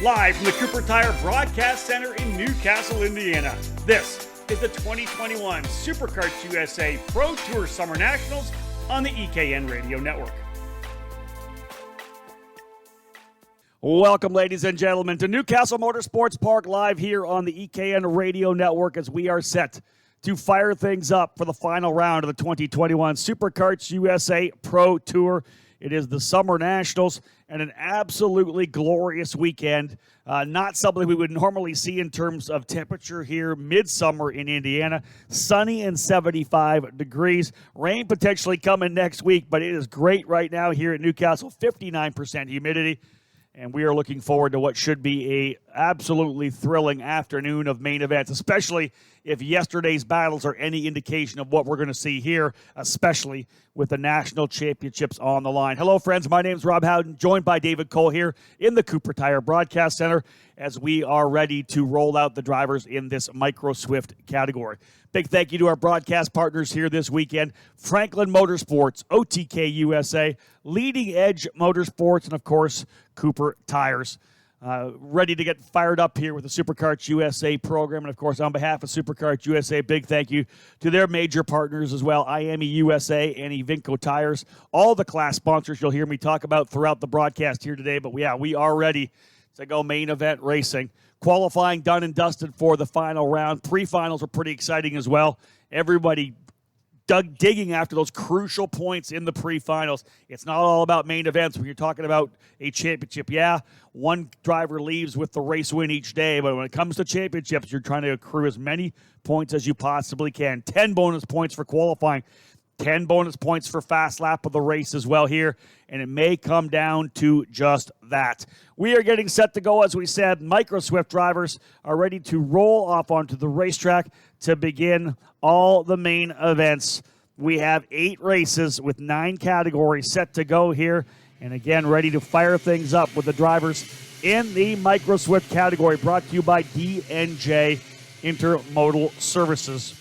Live from the Cooper Tire Broadcast Center in Newcastle, Indiana. This is the 2021 Superkarts USA Pro Tour SummerNationals on the EKN Radio Network. Welcome, ladies and gentlemen, to Castle Motorsports Park live here on the EKN Radio Network as we are set to fire things up for the final round of the 2021 Superkarts USA Pro Tour. It is the Summer Nationals and an absolutely glorious weekend. Not something we would normally see in terms of temperature here midsummer in Indiana. Sunny and 75 degrees. Rain potentially coming next week, but it is great right now here at Newcastle. 59% humidity. And we are looking forward to what should be a absolutely thrilling afternoon of main events, especially if yesterday's battles are any indication of what we're going to see here, especially with the national championships on the line. Hello, friends. My name is Rob Howden, joined by David Cole here in the Cooper Tire Broadcast Center as we are ready to roll out the drivers in this Micro Swift category. Big thank you to our broadcast partners here this weekend, Franklin Motorsports, OTK USA, Leading Edge Motorsports, and, of course, Cooper Tires. Ready to get fired up here with the Superkarts USA program. And, of course, on behalf of Superkarts USA, big thank you to their major partners as well, IAME USA and Evinco Tires. All the class sponsors you'll hear me talk about throughout the broadcast here today. But, yeah, we are ready to go main event racing. Qualifying done and dusted for the final round. Pre-finals are pretty exciting as well. Everybody digging after those crucial points in the pre-finals. It's not all about main events when you're talking about a championship. Yeah, one driver leaves with the race win each day, but when it comes to championships, you're trying to accrue as many points as you possibly can. 10 bonus points for qualifying. 10 bonus points for fast lap of the race as well here, and it may come down to just that. We are getting set to go, as we said. Micro Swift drivers are ready to roll off onto the racetrack to begin all the main events. We have 8 races with 9 categories set to go here, and again, ready to fire things up with the drivers in the Micro Swift category, brought to you by D&J Intermodal Services.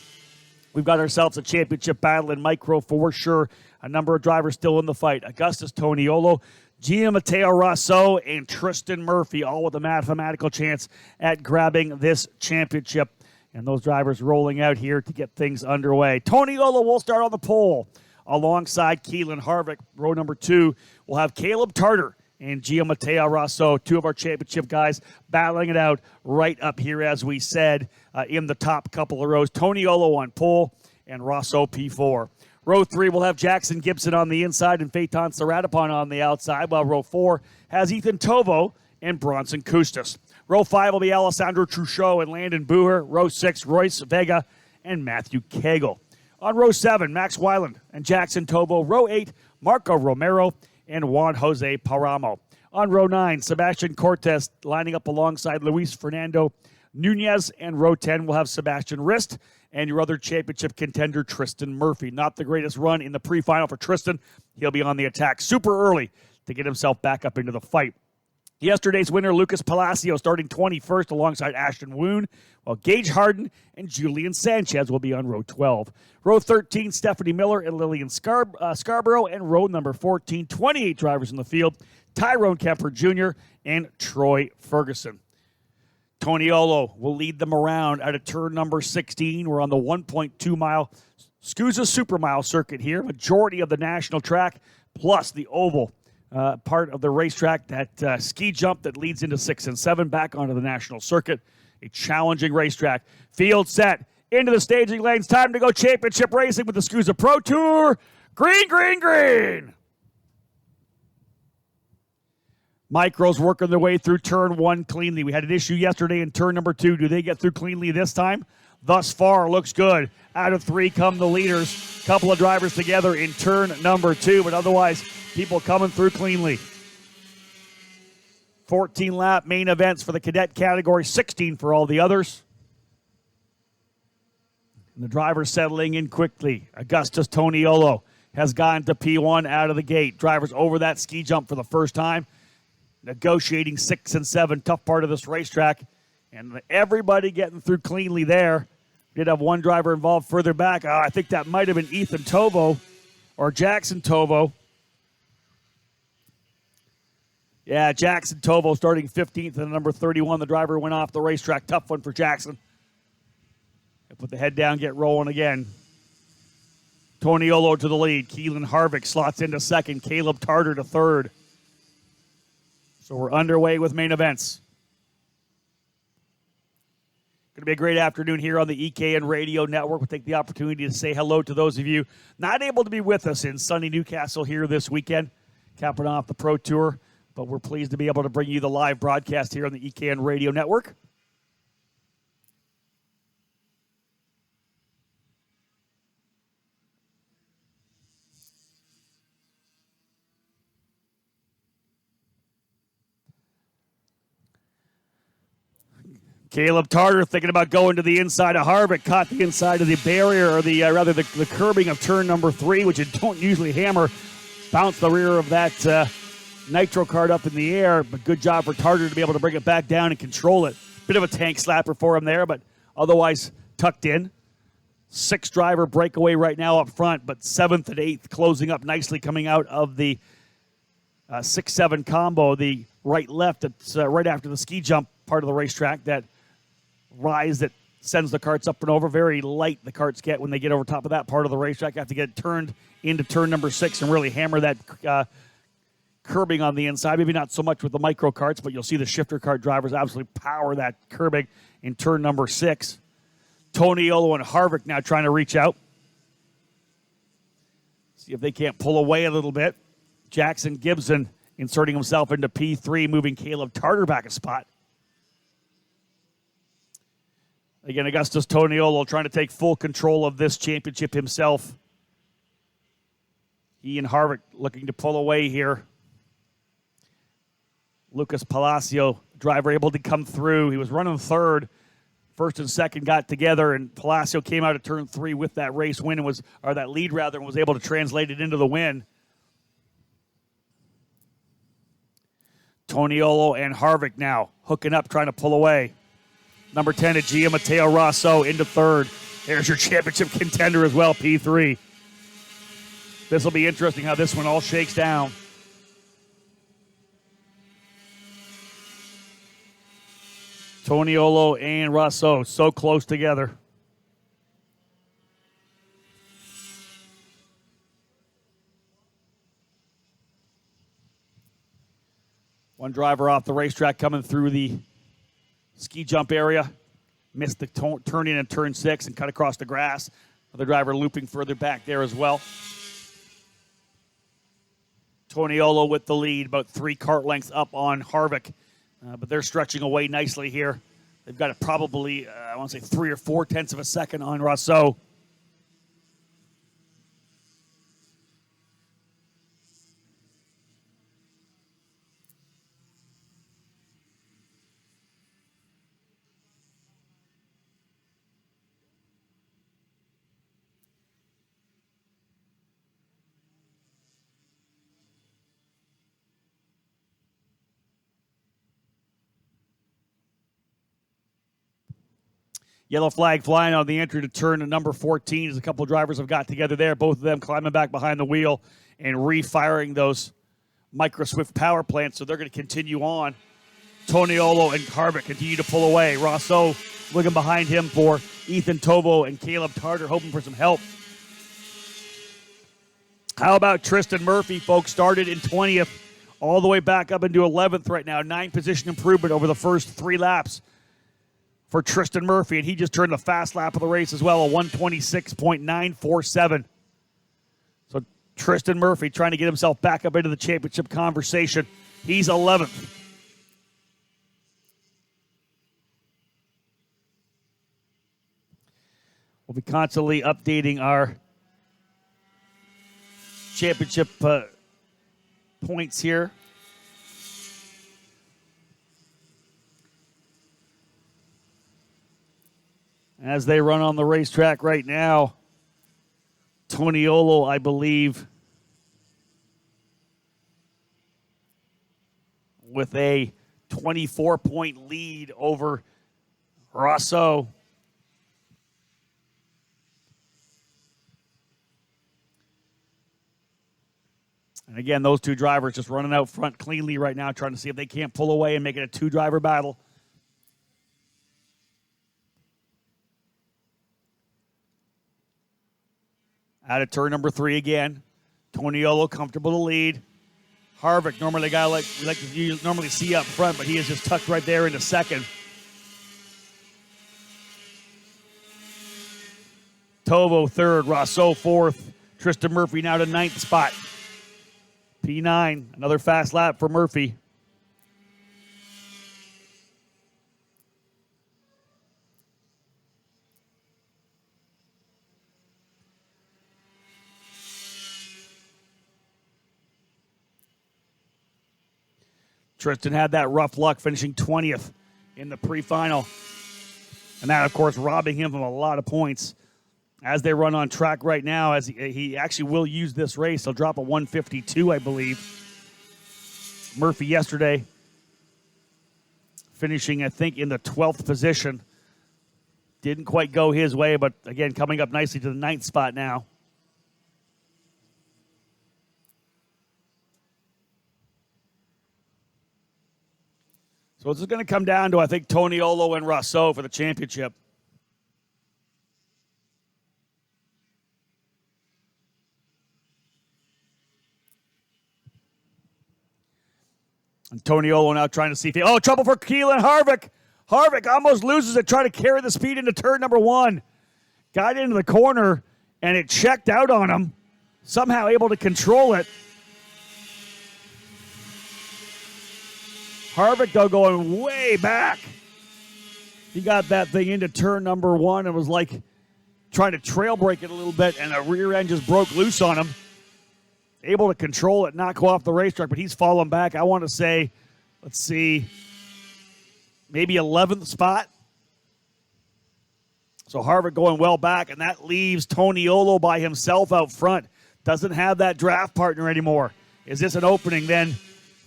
We've got ourselves a championship battle in micro for sure. A number of drivers still in the fight. Augustus Toniolo, Gianmatteo Rosso, and Tristan Murphy, all with a mathematical chance at grabbing this championship. And those drivers rolling out here to get things underway. Toniolo will start on the pole alongside Keelan Harvick. Row number 2, we'll have Caleb Tartar and Gianmatteo Rosso, 2 of our championship guys, battling it out right up here, as we said, in the top couple of rows. Toniolo on pole and Rosso P4. Row 3 will have Jackson Gibson on the inside and Phaeton Saratapon on the outside, while row 4 has Ethan Tovo and Bronson Custis. Row 5 will be Alessandro Truchot and Landon Buher. Row 6, Royce Vega and Matthew Cagle. On row 7, Max Weiland and Jackson Tovo. Row 8, Marco Romero and Juan Jose Paramo. On row 9, Sebastian Cortez lining up alongside Luis Fernando Nunez. And row 10 will have Sebastian Rist and your other championship contender, Tristan Murphy. Not the greatest run in the pre-final for Tristan. He'll be on the attack super early to get himself back up into the fight. Yesterday's winner, Lucas Palacio, starting 21st alongside Ashton Woon, while Gage Harden and Julian Sanchez will be on row 12. Row 13, Stephanie Miller and Lillian Scarborough, and row number 14, 28 drivers in the field, Tyrone Kemper Jr. and Troy Ferguson. Toniolo will lead them around out of turn number 16. We're on the 1.2-mile SKUSA Supermile circuit here, majority of the national track, plus the oval part of the racetrack, that ski jump that leads into 6 and 7 back onto the national circuit. A challenging racetrack. Field set into the staging lanes. Time to go championship racing with the SKUSA Pro Tour. Green, green, green. Micros working their way through turn 1 cleanly. We had an issue yesterday in turn number 2. Do they get through cleanly this time? Thus far, looks good. Out of 3 come the leaders. Couple of drivers together in turn number 2, but otherwise, people coming through cleanly. 14-lap main events for the cadet category, 16 for all the others. And the drivers settling in quickly. Augustus Toniolo has gone to P1 out of the gate. Drivers over that ski jump for the first time. Negotiating 6 and 7, tough part of this racetrack. And everybody getting through cleanly there. Did have one driver involved further back. I think that might have been Ethan Tovo or Jackson Tovo. Yeah, Jackson Tovo starting 15th and number 31. The driver went off the racetrack. Tough one for Jackson. Put the head down, get rolling again. Toniolo to the lead. Keelan Harvick slots into second. Caleb Tarter to third. So we're underway with main events. Going to be a great afternoon here on the EKN Radio Network. We'll take the opportunity to say hello to those of you not able to be with us in sunny Newcastle here this weekend, capping off the Pro Tour. But we're pleased to be able to bring you the live broadcast here on the EKN Radio Network. Caleb Tarter thinking about going to the inside of Harvick. Caught the inside of the barrier, or the curbing of turn number 3, which you don't usually hammer. Bounced the rear of that nitro card up in the air, but good job for Tarter to be able to bring it back down and control it. Bit of a tank slapper for him there, but otherwise tucked in. 6-driver breakaway right now up front, but 7th and 8th closing up nicely coming out of the 6-7 combo. The right-left, it's right after the ski jump part of the racetrack, that rise that sends the carts up and over. Very light the carts get when they get over top of that part of the racetrack. Have to get turned into turn number 6 and really hammer that curbing on the inside. Maybe not so much with the micro carts, but you'll see the shifter cart drivers absolutely power that curbing in turn number 6. Toniolo and Harvick now trying to reach out. See if they can't pull away a little bit. Jackson Gibson inserting himself into P3, moving Caleb Tarter back a spot. Again, Augustus Toniolo trying to take full control of this championship himself. He and Harvick looking to pull away here. Lucas Palacio, driver, able to come through. He was running third. First and second got together, and Palacio came out of turn 3 with that race win and that lead rather, and was able to translate it into the win. Toniolo and Harvick now hooking up, trying to pull away. Number 10 at Gia Mateo Rosso into third. There's your championship contender as well, P3. This will be interesting how this one all shakes down. Toniolo and Rosso so close together. One driver off the racetrack coming through the ski jump area. Missed the turn in turn 6 and cut across the grass. Other driver looping further back there as well. Toniolo with the lead, about 3 kart lengths up on Harvick. But they're stretching away nicely here. They've got probably, 3 or 4 tenths of a second on Rosso. Yellow flag flying on the entry to turn to number 14 as a couple of drivers have got together there. Both of them climbing back behind the wheel and refiring those micro swift power plants. So they're going to continue on. Toniolo and Harvick continue to pull away. Rosso looking behind him for Ethan Tovo and Caleb Tarter, hoping for some help. How about Tristan Murphy, folks? Started in 20th, all the way back up into 11th right now. 9-position improvement over the first 3 laps for Tristan Murphy, and he just turned the fast lap of the race as well, a 126.947. So Tristan Murphy trying to get himself back up into the championship conversation. He's 11th. We'll be constantly updating our championship points here. As they run on the racetrack right now, Toniolo, I believe, with a 24-point lead over Rosso. And again, those two drivers just running out front cleanly right now, trying to see if they can't pull away and make it a two-driver battle. Out of turn number 3 again. Toniolo comfortable to lead. Harvick, normally a guy we like to normally see up front, but he is just tucked right there into second. Tovo third, Rousseau fourth. Tristan Murphy now to 9th spot. P9, another fast lap for Murphy. Tristan had that rough luck finishing 20th in the pre-final. And that, of course, robbing him of a lot of points. As they run on track right now, as he actually will use this race, he'll drop a 152, I believe. Murphy yesterday finishing, I think, in the 12th position. Didn't quite go his way, but again, coming up nicely to the 9th spot now. So it's going to come down to, I think, Toniolo and Rousseau for the championship. And Toniolo now trying to see if he... Oh, trouble for Keelan Harvick. Harvick almost loses it, trying to carry the speed into turn number 1. Got into the corner, and it checked out on him. Somehow able to control it. Harvick, though, going way back. He got that thing into turn number 1 and was like trying to trail break it a little bit, and the rear end just broke loose on him. Able to control it, not go off the racetrack, but he's fallen back. I want to say, let's see, maybe 11th spot. So Harvick going well back, and that leaves Toniolo by himself out front. Doesn't have that draft partner anymore. Is this an opening then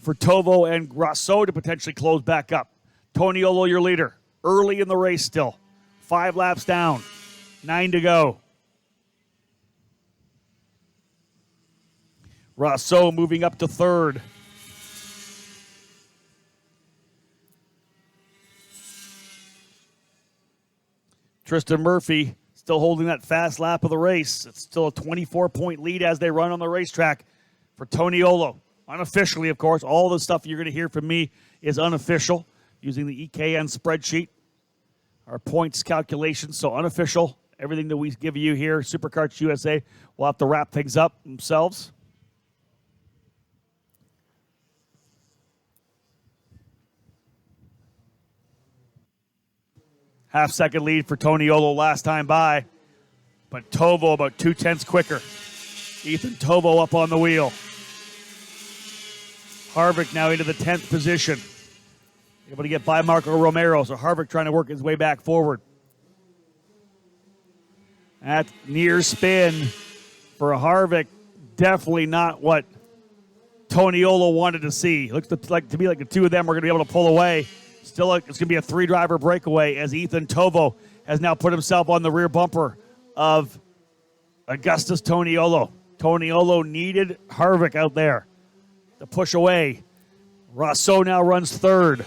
for Tovo and Rousseau to potentially close back up? Toniolo, your leader, early in the race still. 5 laps down, 9 to go. Rousseau moving up to 3rd. Tristan Murphy still holding that fast lap of the race. It's still a 24-point lead as they run on the racetrack for Toniolo. Unofficially, of course. All the stuff you're going to hear from me is unofficial using the EKN spreadsheet. Our points calculations, so unofficial. Everything that we give you here, Superkarts USA, will have to wrap things up themselves. Half-second lead for Toniolo last time by, but Tovo about 0.2 quicker. Ethan Tovo up on the wheel. Harvick now into the 10th position. Able to get by Marco Romero, so Harvick trying to work his way back forward. That near spin for Harvick, definitely not what Toniolo wanted to see. Looks like to me like the two of them are going to be able to pull away. Still, it's going to be a 3-driver breakaway as Ethan Tovo has now put himself on the rear bumper of Augustus Toniolo. Toniolo needed Harvick out there to push away. Rousseau now runs 3rd.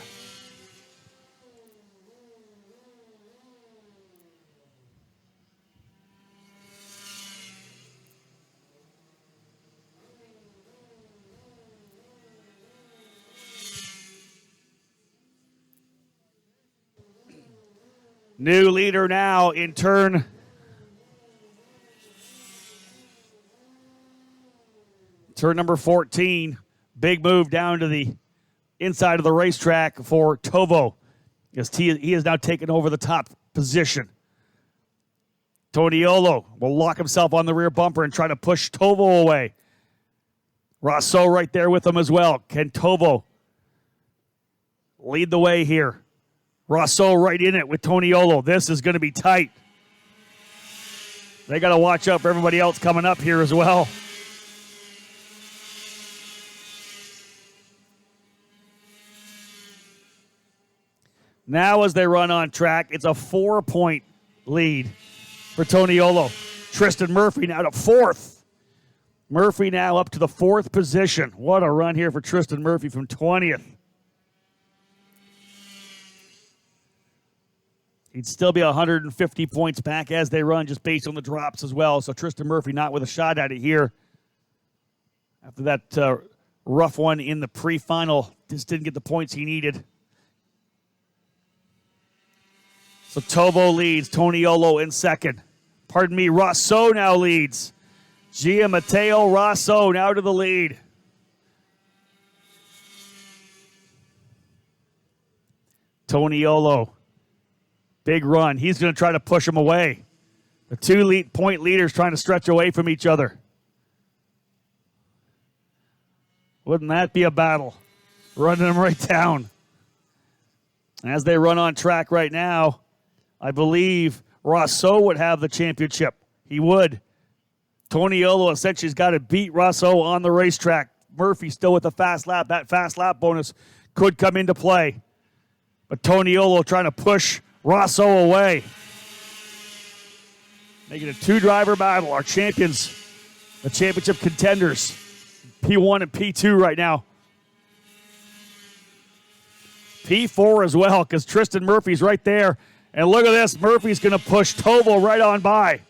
New leader now in turn number 14. Big move down to the inside of the racetrack for Tovo, as he has now taken over the top position. Toniolo will lock himself on the rear bumper and try to push Tovo away. Rousseau right there with him as well. Can Tovo lead the way here? Rousseau right in it with Toniolo. This is going to be tight. They got to watch out for everybody else coming up here as well. Now as they run on track, it's a 4-point lead for Toniolo. Tristan Murphy now to 4th. Murphy now up to the 4th position. What a run here for Tristan Murphy from 20th. He'd still be 150 points back as they run, just based on the drops as well. So Tristan Murphy not with a shot at it here. After that rough one in the pre-final, just didn't get the points he needed. So Tovo leads, Toniolo in second. Pardon me, Rosso now leads. Gia Matteo Rosso now to the lead. Toniolo, big run. He's going to try to push him away. The 2 point leaders trying to stretch away from each other. Wouldn't that be a battle? Running them right down. As they run on track right now, I believe Rosso would have the championship. He would. Toniolo essentially has got to beat Rosso on the racetrack. Murphy still with the fast lap. That fast lap bonus could come into play. But Toniolo trying to push Rosso away. Making a 2-driver battle. Our champions, the championship contenders, P1 and P2 right now. P4 as well, because Tristan Murphy's right there. And look at this. Murphy's going to push Tovo right on by.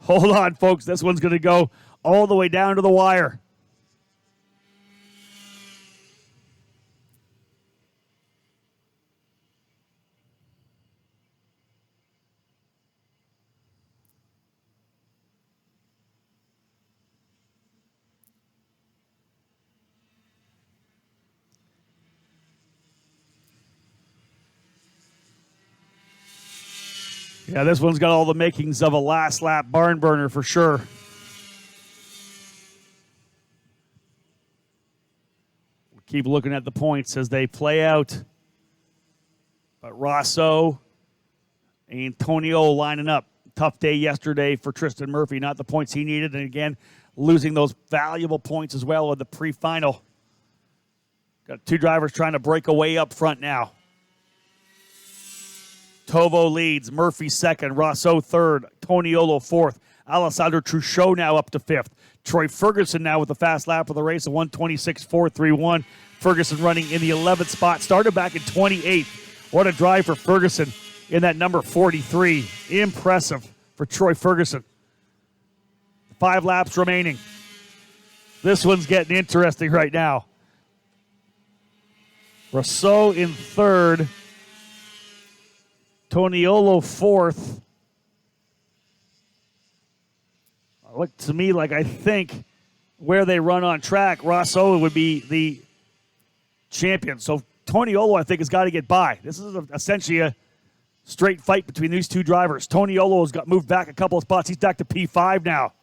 Hold on, folks. This one's going to go all the way down to the wire. Yeah, this one's got all the makings of a last lap barn burner for sure. We'll keep looking at the points as they play out. But Rosso and Antonio lining up. Tough day yesterday for Tristan Murphy, not the points he needed. And again, losing those valuable points as well in the pre-final. Got 2 drivers trying to break away up front now. Tovo leads, Murphy second, Rosso third, Toniolo fourth, Alessandro Truchot now up to 5th. Troy Ferguson now with the fast lap of the race, a 1:26.431. Ferguson running in the 11th spot, started back in 28th. What a drive for Ferguson in that number 43. Impressive for Troy Ferguson. 5 laps remaining. This one's getting interesting right now. Rosso in 3rd. Toniolo 4th. Looked to me like I think where they run on track, Rosso would be the champion. So Toniolo, I think, has got to get by. This is essentially a straight fight between these 2 drivers. Toniolo has got moved back a couple of spots. He's back to P5 now.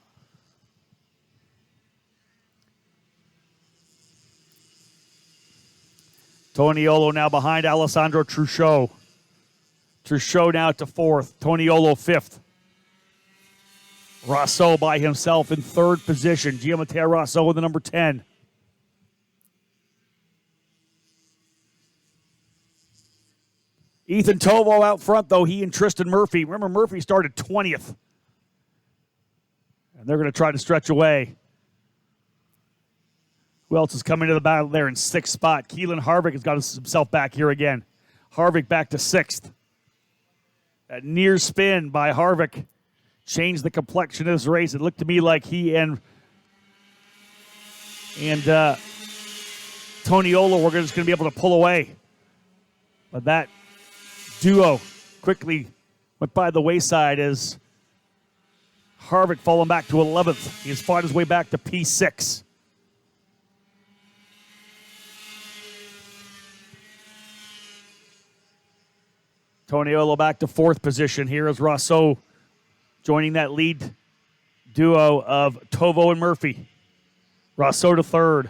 Toniolo now behind Alessandro Truchot. Truchot now to 4th. Toniolo 5th. Rosso by himself in 3rd position. Giammatteo Rosso with the number 10. Ethan Tovo out front, though. He and Tristan Murphy. Remember, Murphy started 20th. And they're going to try to stretch away. Who else is coming to the battle there in 6th spot? Keelan Harvick has got himself back here again. Harvick back to 6th. That near spin by Harvick changed the complexion of this race. It looked to me like he and Toniolo were just going to be able to pull away. But that duo quickly went by the wayside as Harvick falling back to 11th. He has fought his way back to P6. Toniolo back to 4th position. Here is Rosso joining that lead duo of Tovo and Murphy. Rosso to 3rd.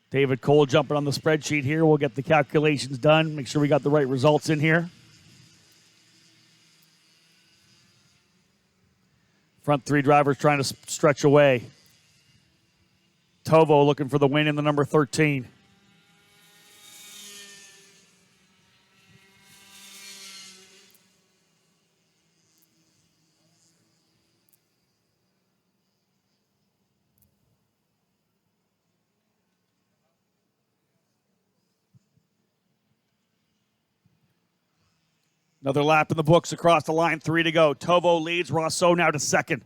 David Cole jumping on the spreadsheet here. We'll get the calculations done. Make sure we got the right results in here. Front 3 drivers trying to stretch away. Tovo looking for the win in the number 13. Another lap in the books across the line, 3 to go. Tovo leads, Rousseau now to second.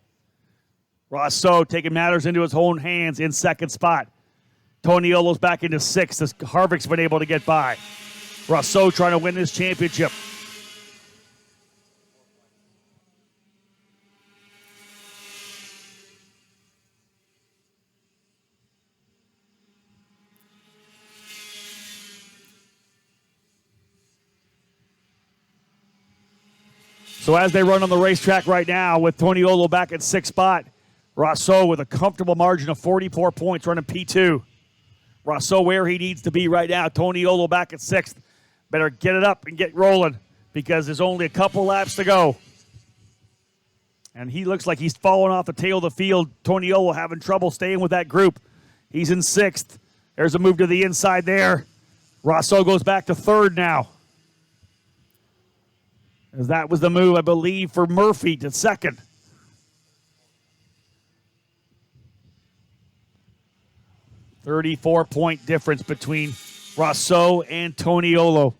Rousseau taking matters into his own hands in second spot. Toniolo's back into sixth as Harvick's been able to get by. Rousseau trying to win this championship. So as they run on the racetrack right now with Toniolo back at sixth spot, Rousseau with a comfortable margin of 44 points running P2. Rousseau where he needs to be right now. Toniolo back at sixth. Better get it up and get rolling because there's only a couple laps to go. And he looks like he's falling off the tail of the field. Toniolo having trouble staying with that group. He's in sixth. There's a move to the inside there. Rousseau goes back to third now. As that was the move, I believe, for Murphy to second. $34-point difference between Rousseau and Toniolo.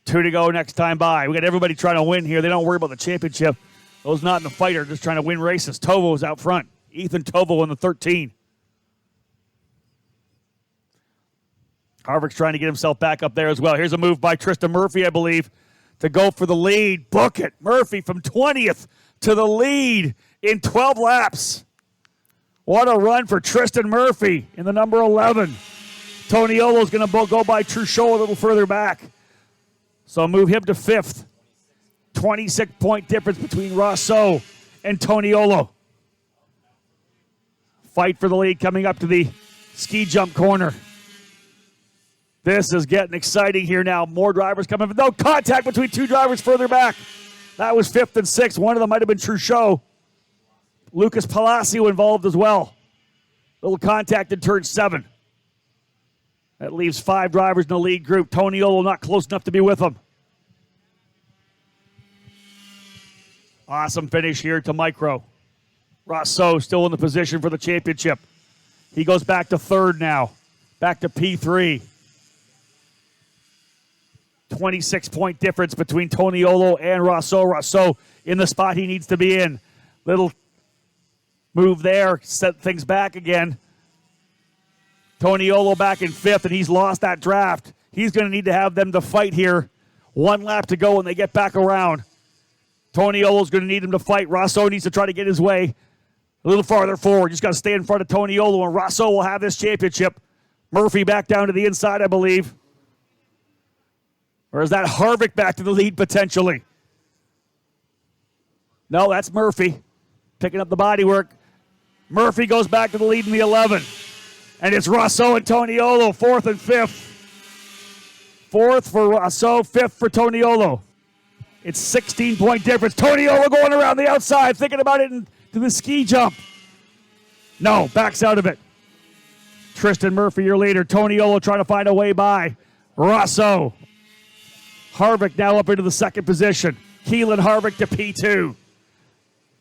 2 to go next time by. We got everybody trying to win here. They don't worry about the championship. Those not in the fight are just trying to win races. Tovo's out front. Ethan Tovo in the 13. Harvick's trying to get himself back up there as well. Here's a move by Tristan Murphy, I believe, to go for the lead. Book it. Murphy from 20th to the lead in 12 laps. What a run for Tristan Murphy in the number 11. Toniolo's going to go by Truchot a little further back. So move him to fifth. 26-point difference between Rousseau and Toniolo. Fight for the lead coming up to the ski jump corner. This is getting exciting here now. More drivers coming. No contact between two drivers further back. That was fifth and sixth. One of them might have been Truchot. Lucas Palacio involved as well. Little contact in turn 7. That leaves 5 drivers in the lead group. Toniolo not close enough to be with them. Awesome finish here to Micro. Rousseau still in the position for the championship. He goes back to third now. Back to P3. 26-point difference between Toniolo and Rousseau. Rousseau in the spot he needs to be in. Little move there, set things back again. Toniolo back in fifth, and he's lost that draft. He's going to need to have them to fight here. 1 lap to go when they get back around. Toniolo's going to need him to fight. Rousseau needs to try to get his way a little farther forward. Just got to stay in front of Toniolo, and Rousseau will have this championship. Murphy back down to the inside, I believe. Or is that Harvick back to the lead potentially? No, that's Murphy picking up the bodywork. Murphy goes back to the lead in the 11. And it's Rousseau and Toniolo, 4th and 5th. 4th for Rousseau, 5th for Toniolo. It's 16-point difference. Toniolo going around the outside, thinking about it into the ski jump. No, backs out of it. Tristan Murphy, your leader. Toniolo trying to find a way by Rousseau. Harvick now up into the second position. Keelan Harvick to P2.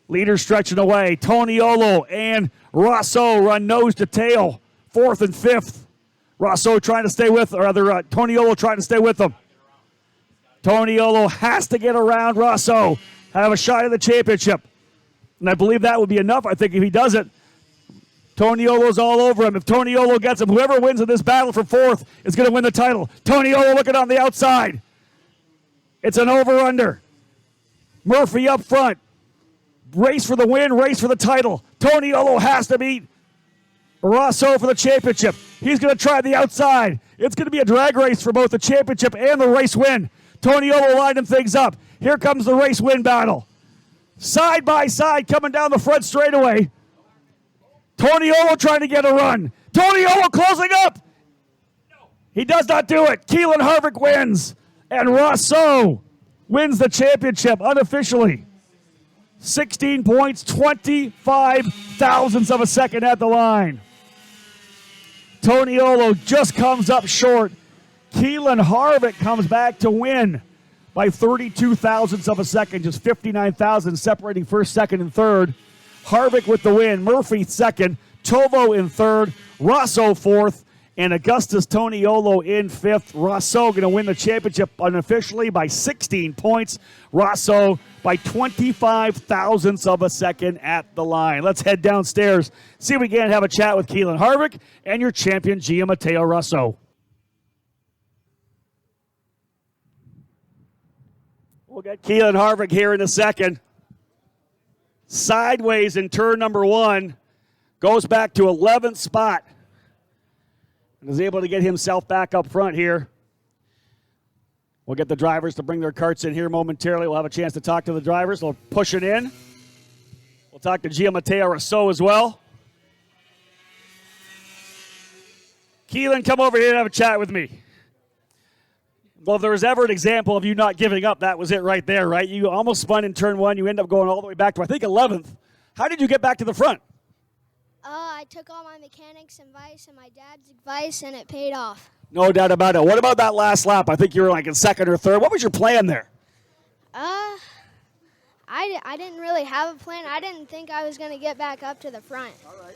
Leader stretching away. Toniolo and Rousseau run nose to tail. 4th and 5th. Rousseau trying to stay with, or rather, Toniolo trying to stay with them. Toniolo has to get around Rousseau, have a shot at the championship. And I believe that would be enough. I think if he does it, Toniolo's all over him. If Toniolo gets him, whoever wins in this battle for 4th is going to win the title. Toniolo looking on the outside. It's an over-under. Murphy up front. Race for the win, race for the title. Toniolo has to beat Rousseau for the championship. He's going to try the outside. It's going to be a drag race for both the championship and the race win. Toniolo lining things up. Here comes the race win battle. Side by side coming down the front straightaway. Toniolo trying to get a run. Toniolo closing up. He does not do it. Keelan Harvick wins. And Rousseau wins the championship unofficially. 16 points, 25 thousandths of a second at the line. Toniolo just comes up short. Keelan Harvick comes back to win by 32 thousandths of a second, just 59 thousandths separating first, second, and third. Harvick with the win. Murphy second. Tovo in third. Rousseau fourth. and Augustus Toniolo in 5th. Rosso going to win the championship unofficially by 16 points. Rosso by 25 thousandths of a second at the line. Let's head downstairs, see if we can have a chat with Keelan Harvick and your champion, Gia Matteo Rosso. We'll get Keelan Harvick here in a second. Sideways in turn number 1. Goes back to 11th spot. And is able to get himself back up front here. We'll get the drivers to bring their karts in here momentarily. We'll have a chance to talk to the drivers. They'll push it in. We'll talk to Gia Matteo Rosso as well. Keelan, come over here and have a chat with me. Well, if there was ever an example of you not giving up, that was it right there, right? You almost spun in turn 1. You end up going all the way back to, I think, 11th. How did you get back to the front? I took all my mechanics' advice and my dad's advice, and it paid off. No doubt about it. What about that last lap? I think you were like in 2nd or 3rd. What was your plan there? I didn't really have a plan. I didn't think I was going to get back up to the front. All right.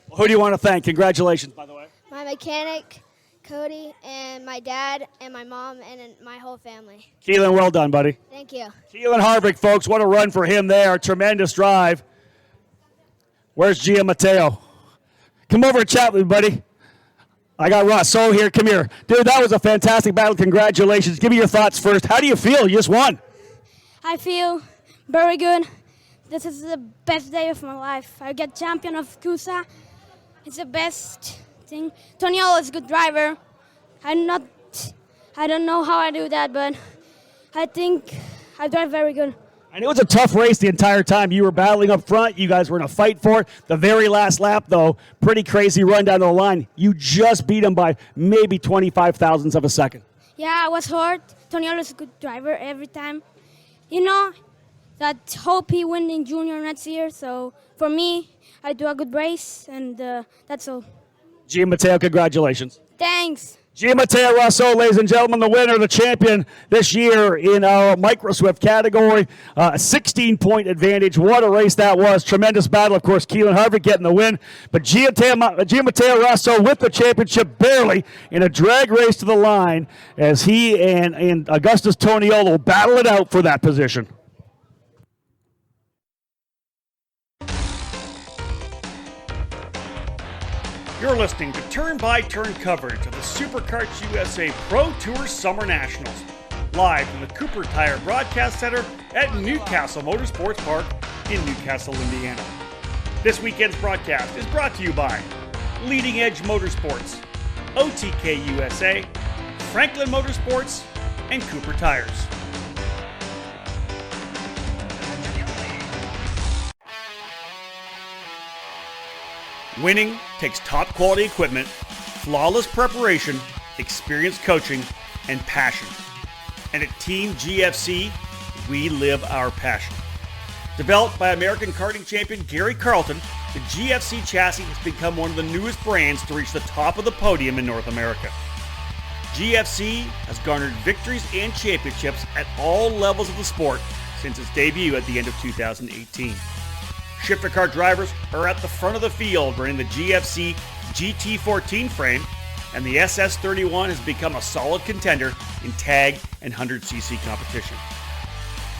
Well, who do you want to thank? Congratulations, by the way. My mechanic, Cody, and my dad, and my mom, and my whole family. Keelan, well done, buddy. Thank you. Keelan Harvick, folks, what a run for him there. Tremendous drive. Where's Gia Matteo? Come over and chat with me, buddy. I got Rosso here. Come here. Dude, that was a fantastic battle. Congratulations. Give me your thoughts first. How do you feel? You just won. I feel very good. This is the best day of my life. I get champion of SKUSA. It's the best thing. Toniolo is a good driver. I don't know how I do that, but I think I drive very good. And it was a tough race the entire time. You were battling up front. You guys were in a fight for it. The very last lap, though, pretty crazy run down the line. You just beat him by maybe 25 thousandths of a second. Yeah, I was hurt. Toniolo is a good driver every time. You know, that hope he win in junior next year. So for me, I do a good race, and that's all. Gia Matteo, congratulations. Thanks. Gia Matteo Rosso, ladies and gentlemen, the winner, the champion this year in our Micro Swift category. A 16-point advantage. What a race that was. Tremendous battle. Of course, Keelan Harvick getting the win. But Gia Matteo Rosso with the championship barely in a drag race to the line as he and Augustus Toniolo battle it out for that position. You're listening to turn-by-turn coverage of the Superkarts USA Pro Tour SummerNationals, live from the Cooper Tire Broadcast Center at Castle Motorsports Park in Newcastle, Indiana. This weekend's broadcast is brought to you by Leading Edge Motorsports, OTK USA, Franklin Motorsports, and Cooper Tires. Winning takes top-quality equipment, flawless preparation, experienced coaching, and passion. And at Team GFC, we live our passion. Developed by American karting champion Gary Carlton, the GFC chassis has become one of the newest brands to reach the top of the podium in North America. GFC has garnered victories and championships at all levels of the sport since its debut at the end of 2018. Shifter car drivers are at the front of the field running the GFC GT14 frame, and the SS31 has become a solid contender in tag and 100cc competition.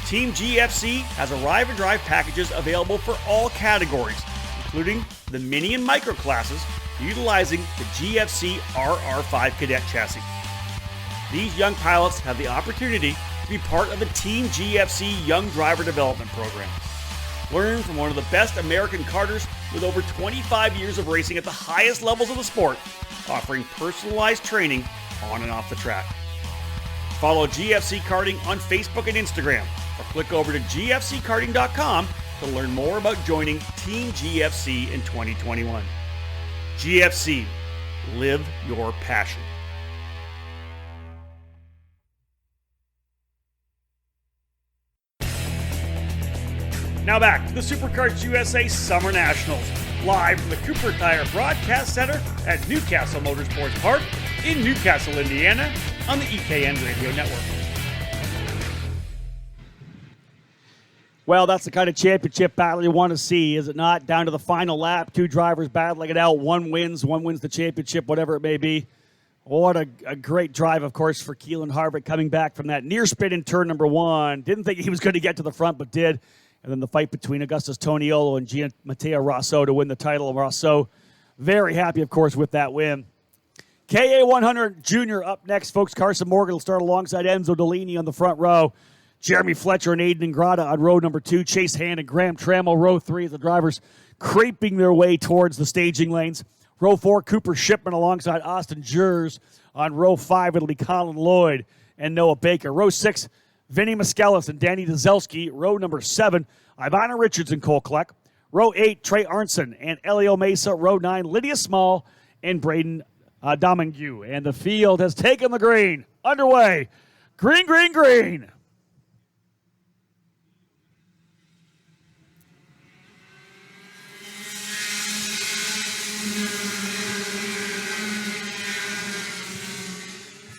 Team GFC has arrive and drive packages available for all categories, including the mini and micro classes, utilizing the GFC RR5 Cadet chassis. These young pilots have the opportunity to be part of the Team GFC Young Driver Development Program. Learn from one of the best American karters with over 25 years of racing at the highest levels of the sport, offering personalized training on and off the track. Follow GFC Karting on Facebook and Instagram, or click over to gfckarting.com to learn more about joining Team GFC in 2021. GFC, live your passion. Now back to the Superkarts USA SummerNationals, live from the Cooper Tire Broadcast Center at Newcastle Motorsports Park in Newcastle, Indiana, on the EKN Radio Network. Well, that's the kind of championship battle you want to see, is it not? Down to the final lap, two drivers battling it out. One wins the championship, whatever it may be. What a great drive, of course, for Keelan Harvick coming back from that near spin in turn number 1. Didn't think he was going to get to the front, but did. And then the fight between Augustus Toniolo and Gian Matteo Rosso to win the title. Rosso very happy, of course, with that win. KA100 Junior up next, folks. Carson Morgan will start alongside Enzo Delaney on the front row. Jeremy Fletcher and Aiden Ingrata on row number 2. Chase Hand and Graham Trammell, row 3, as the drivers creeping their way towards the staging lanes. Row 4, Cooper Shipman alongside Austin Jers. On row 5, it'll be Colin Lloyd and Noah Baker. Row 6, Vinny Maskelis and Danny Dzelski. Row number 7, Ivana Richards and Cole Kleck. Row 8, Trey Arnson and Elio Mesa. Row 9, Lydia Small and Braden Domingue. And the field has taken the green. Underway. Green, green, green.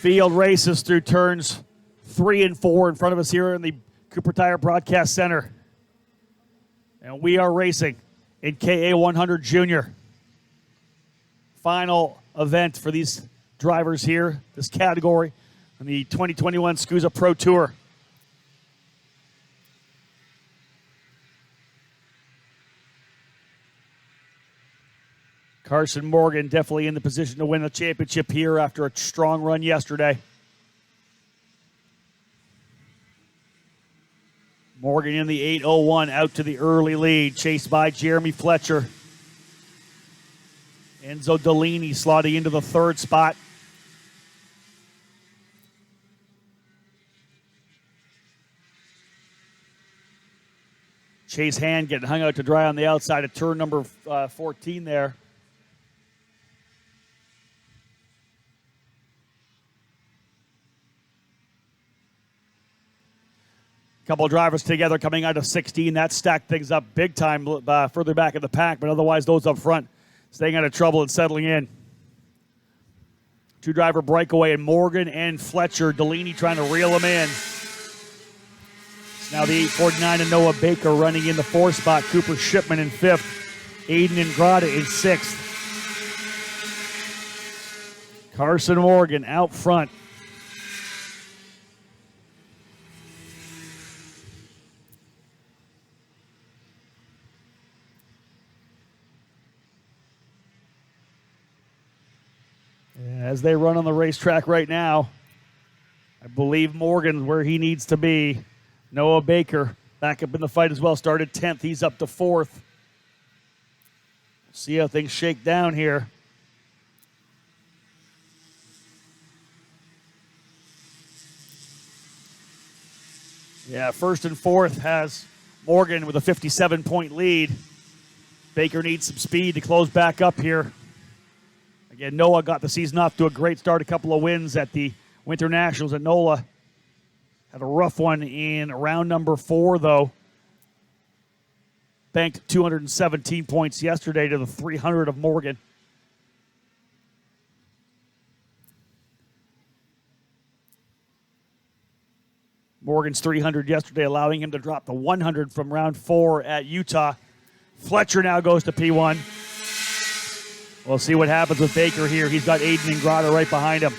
Field races through turns 3 and 4 in front of us here in the Cooper Tire Broadcast Center. And we are racing in KA100 Junior. Final event for these drivers here, this category, in the 2021 SKUSA Pro Tour. Carson Morgan definitely in the position to win the championship here after a strong run yesterday. Morgan in the 8:01 out to the early lead, chased by Jeremy Fletcher. Enzo Delaney slotting into the 3rd spot. Chase Hand getting hung out to dry on the outside of turn number 14 there. Couple of drivers together coming out of 16. That stacked things up big time further back in the pack, but otherwise those up front staying out of trouble and settling in. Two-driver breakaway, and Morgan and Fletcher. Delaney trying to reel him in. Now the 849 and Noah Baker running in the 4th spot. Cooper Shipman in 5th. Aiden Ingrata in 6th. Carson Morgan out front. As they run on the racetrack right now, I believe Morgan's where he needs to be. Noah Baker back up in the fight as well. Started 10th. He's up to 4th. See how things shake down here. Yeah, 1st and 4th has Morgan with a 57-point lead. Baker needs some speed to close back up here. Again, Noah got the season off to a great start, a couple of wins at the Winter Nationals at NOLA. Had a rough one in round number 4, though. Banked 217 points yesterday to the 300 of Morgan. Morgan's 300 yesterday, allowing him to drop the 100 from round 4 at Utah. Fletcher now goes to P1. We'll see what happens with Baker here. He's got Aiden Ingrata right behind him.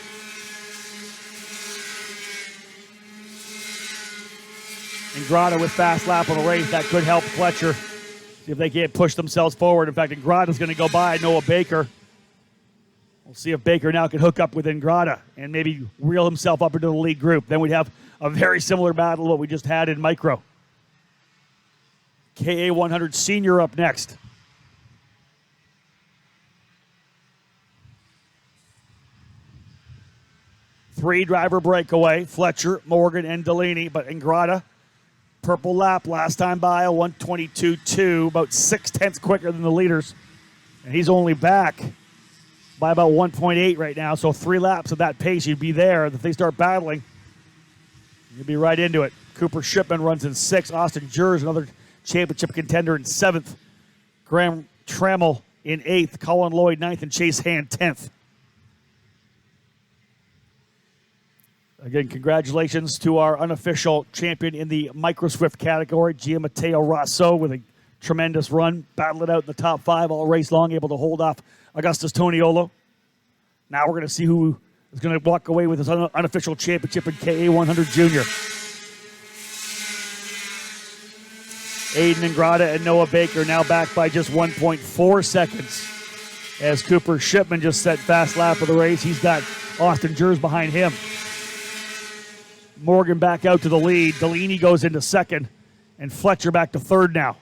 Ingrata with fast lap on the race. That could help Fletcher. See if they can't push themselves forward. In fact, Ingrata's going to go by Noah Baker. We'll see if Baker now can hook up with Ingrata and maybe reel himself up into the lead group. Then we'd have a very similar battle to what we just had in Micro. KA100 Senior up next. Three-driver breakaway, Fletcher, Morgan, and Delaney, but Ingrata, purple lap last time by, a 122.2, about 6/10 quicker than the leaders. And he's only back by about 1.8 right now, so 3 laps at that pace, you'd be there. If they start battling, you'd be right into it. Cooper Shipman runs in 6th. Austin Jers, another championship contender, in 7th. Graham Trammell in 8th. Colin Lloyd 9th, and Chase Hand 10th. Again, congratulations to our unofficial champion in the Micro Swift category, Gianmatteo Rosso, with a tremendous run, battled it out in the top 5 all race long, able to hold off Augustus Toniolo. Now we're going to see who is going to walk away with his unofficial championship in KA100 Junior. Aiden Ingrata and Noah Baker now back by just 1.4 seconds as Cooper Shipman just set fast lap of the race. He's got Austin Jers behind him. Morgan back out to the lead. Delaney goes into second, and Fletcher back to third now.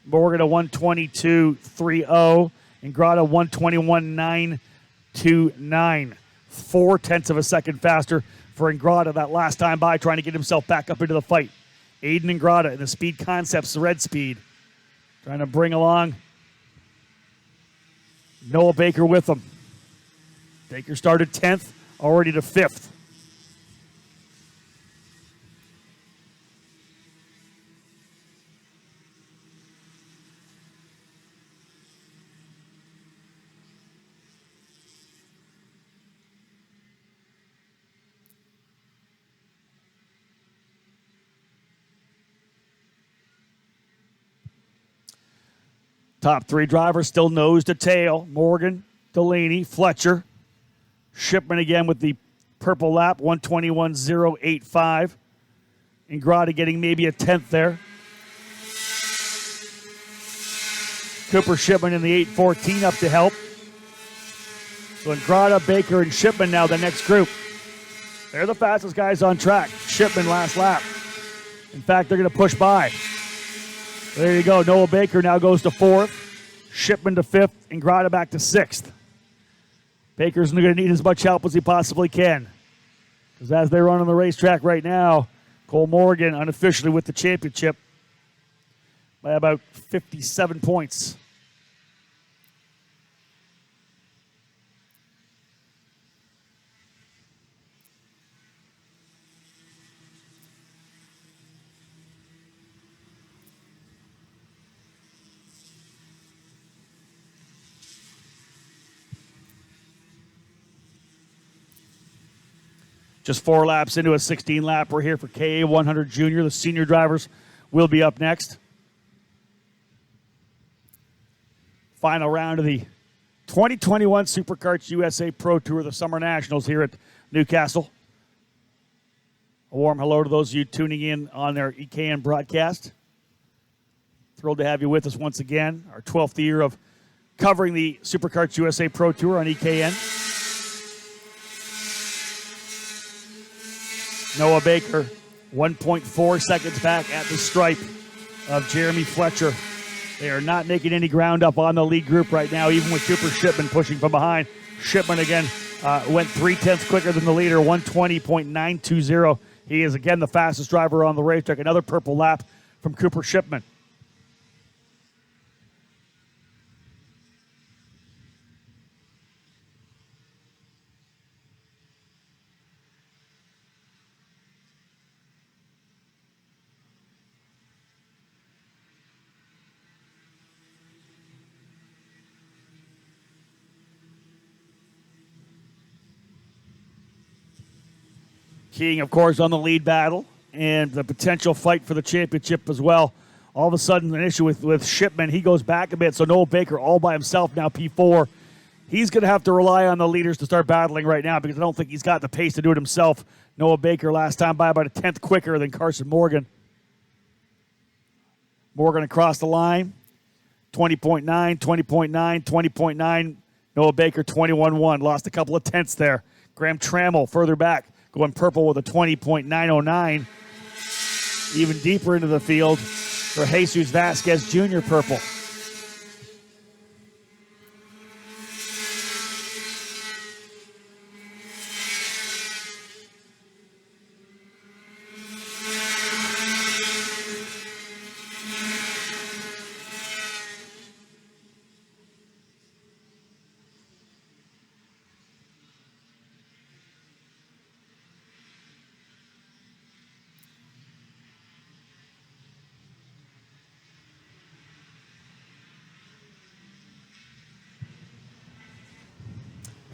Morgan a 122.30, Ingrata 121.929. 0.4 of a second faster for Ingrata that last time by, trying to get himself back up into the fight. Aiden Ingrata in the Speed Concepts Red Speed, trying to bring along Noah Baker with him. Baker started 10th, already to 5th. Top 3 drivers still nose to tail. Morgan, Delaney, Fletcher. Shipman again with the purple lap, 121.085. Ingrata getting maybe a 10th there. Cooper Shipman in the 8.14 up to help. So Ingrata, Baker, and Shipman now the next group. They're the fastest guys on track. Shipman last lap. In fact, they're going to push by. There you go. Noah Baker now goes to 4th. Shipman to 5th. Ingrata back to 6th. Baker's going to need as much help as he possibly can. Because as they run on the racetrack right now, Cole Morgan unofficially with the championship by about 57 points. Just 4 laps into a 16-lap. We're here for KA100 Junior. The senior drivers will be up next. Final round of the 2021 Superkarts USA Pro Tour, the SummerNationals here at Newcastle. A warm hello to those of you tuning in on their EKN broadcast. Thrilled to have you with us once again. Our 12th year of covering the Superkarts USA Pro Tour on EKN. Noah Baker, 1.4 seconds back at the stripe of Jeremy Fletcher. They are not making any ground up on the lead group right now, even with Cooper Shipman pushing from behind. Shipman again went 0.3 quicker than the leader, 120.920. He is again the fastest driver on the racetrack. Another purple lap from Cooper Shipman. Keying, of course, on the lead battle and the potential fight for the championship as well. All of a sudden, an issue with Shipman. He goes back a bit, so Noah Baker all by himself now, P4. He's going to have to rely on the leaders to start battling right now because I don't think he's got the pace to do it himself. Noah Baker last time by about a 10th quicker than Carson Morgan. Morgan across the line, 20.9, 20.9, 20.9. Noah Baker, 21.1. Lost a couple of tenths there. Graham Trammell further back, going purple with a 20.909. Even deeper into the field for Jesus Vasquez Jr. purple.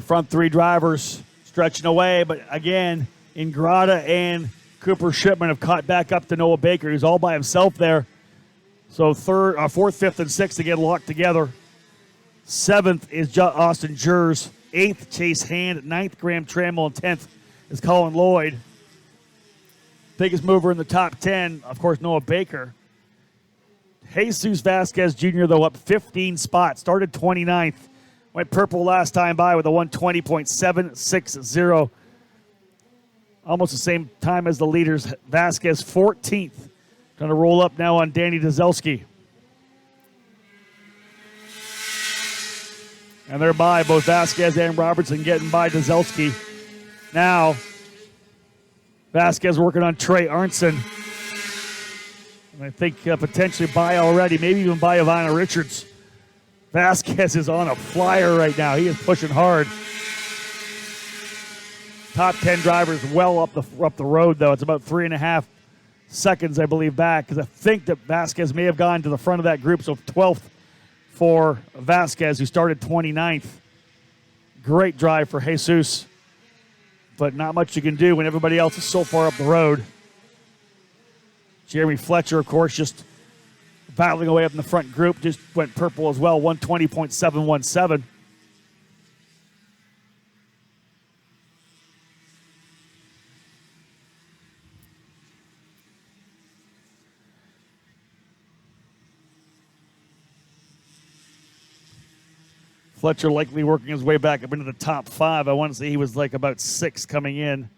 Front 3 drivers stretching away, but again, Ingrata and Cooper Shipman have caught back up to Noah Baker. He's all by himself there. So fourth, fifth, and sixth again locked together. Seventh is Austin Jers. Eighth, Chase Hand. Ninth, Graham Trammell. And 10th is Colin Lloyd. Biggest mover in the top 10, of course, Noah Baker. Jesus Vasquez Jr., though, up 15 spots. Started 29th. Went purple last time by with a 120.760. Almost the same time as the leaders. Vasquez 14th. Going to roll up now on Danny Dzelski. And they're by both Vasquez and Robertson getting by Dzelski. Now, Vasquez working on Trey Arnson. And I think potentially by already, maybe even by Ivana Richards. Vasquez is on a flyer right now. He is pushing hard. Top 10 drivers well up the road, though. It's about 3.5 seconds, I believe, back, because I think that Vasquez may have gone to the front of that group. So 12th for Vasquez, who started 29th. Great drive for Jesus, but not much you can do when everybody else is so far up the road. Jeremy Fletcher, of course, just battling away up in the front group, just went purple as well, 120.717. Fletcher likely working his way back up into the top 5. I want to say he was like about 6 coming in.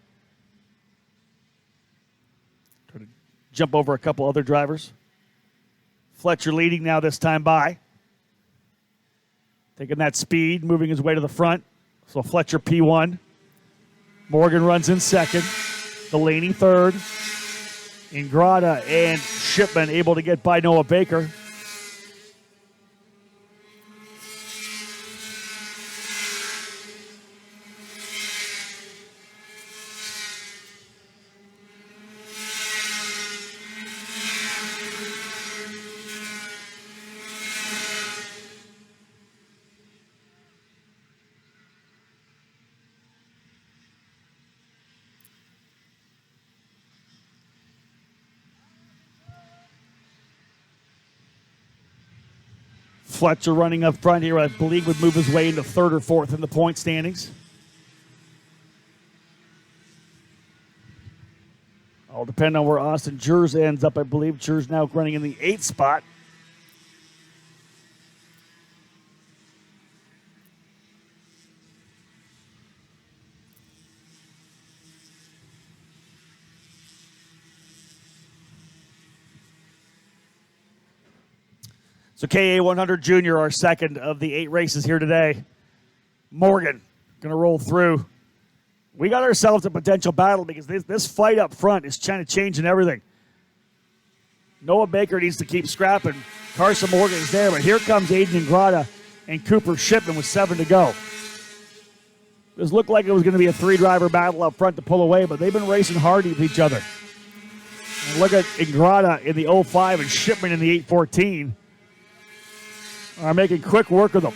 Try to jump over a couple other drivers. Fletcher leading now this time by. Taking that speed, moving his way to the front. So Fletcher P1. Morgan runs in second. Delaney third. Ingrata and Shipman able to get by Noah Baker. Fletcher running up front here, I believe, would move his way into 3rd or 4th in the point standings. All depend on where Austin Jers ends up. I believe Jers now running in the 8th spot. So KA100 Junior, our second of the 8 races here today. Morgan going to roll through. We got ourselves a potential battle because this fight up front is kind of changing everything. Noah Baker needs to keep scrapping. Carson Morgan is there, but here comes Aiden Ingrata and Cooper Shipman with 7 to go. This looked like it was going to be a 3-driver battle up front to pull away, but they've been racing hard with each other. And look at Ingrata in the 05 and Shipman in the 814. Are making quick work of them.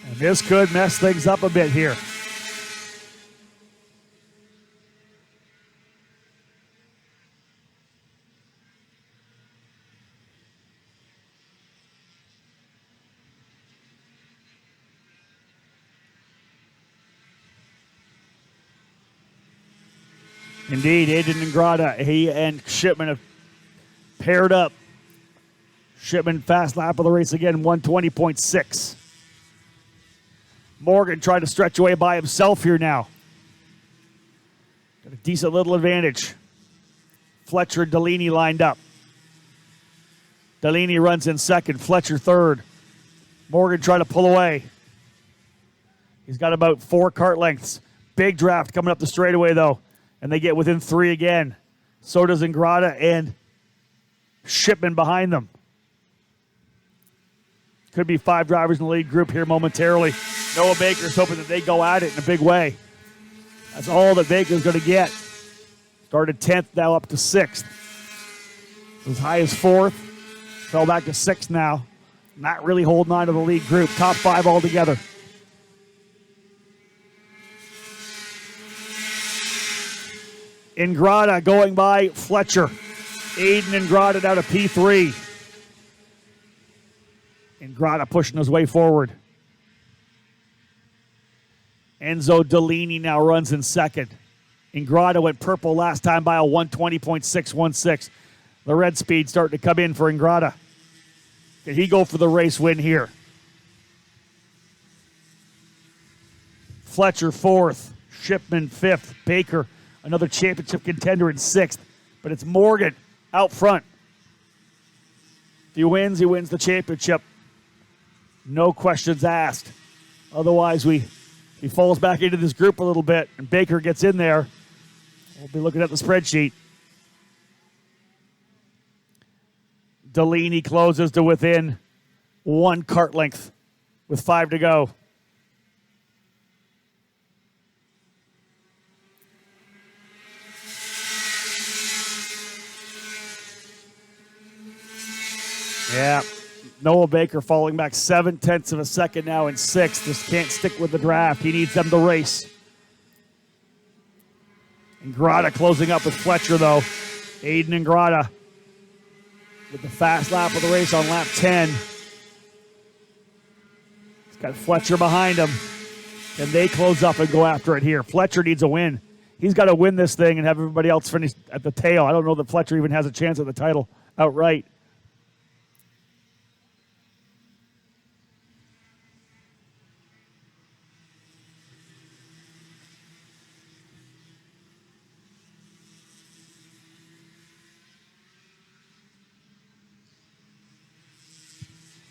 And this could mess things up a bit here. Indeed, Aiden Ingrata, he and Shipman have paired up. Shipman fast lap of the race again, 120.6. Morgan trying to stretch away by himself here now. Got a decent little advantage. Fletcher and Delaney lined up. Delaney runs in second, Fletcher third. Morgan trying to pull away. He's got about 4 kart lengths. Big draft coming up the straightaway though, and they get within 3 again. So does Ingrata and Shipman behind them. Could be 5 drivers in the lead group here momentarily. Noah Baker's hoping that they go at it in a big way. That's all that Baker's going to get. Started 10th, now up to 6th. As high as 4th. Fell back to 6th now. Not really holding on to the lead group. Top 5 altogether. Ingrata going by Fletcher. Aiden Ingrata down to P3. Ingrata pushing his way forward. Enzo Delaney now runs in second. Ingrata went purple last time by a 120.616. The red speed starting to come in for Ingrata. Can he go for the race win here? Fletcher fourth. Shipman fifth. Baker, another championship contender, in sixth. But it's Morgan out front. If he wins the championship. No questions asked. Otherwise, he falls back into this group a little bit, and Baker gets in there. We'll be looking at the spreadsheet. Delaney closes to within 1 kart length with 5 to go. Yeah, Noah Baker falling back 0.7 of a second now in 6th. Just can't stick with the draft. He needs them to race. Ingrata closing up with Fletcher, though. Aiden Ingrata with the fast lap of the race on lap 10. He's got Fletcher behind him. Can they close up and go after it here? Fletcher needs a win. He's got to win this thing and have everybody else finish at the tail. I don't know that Fletcher even has a chance at the title outright.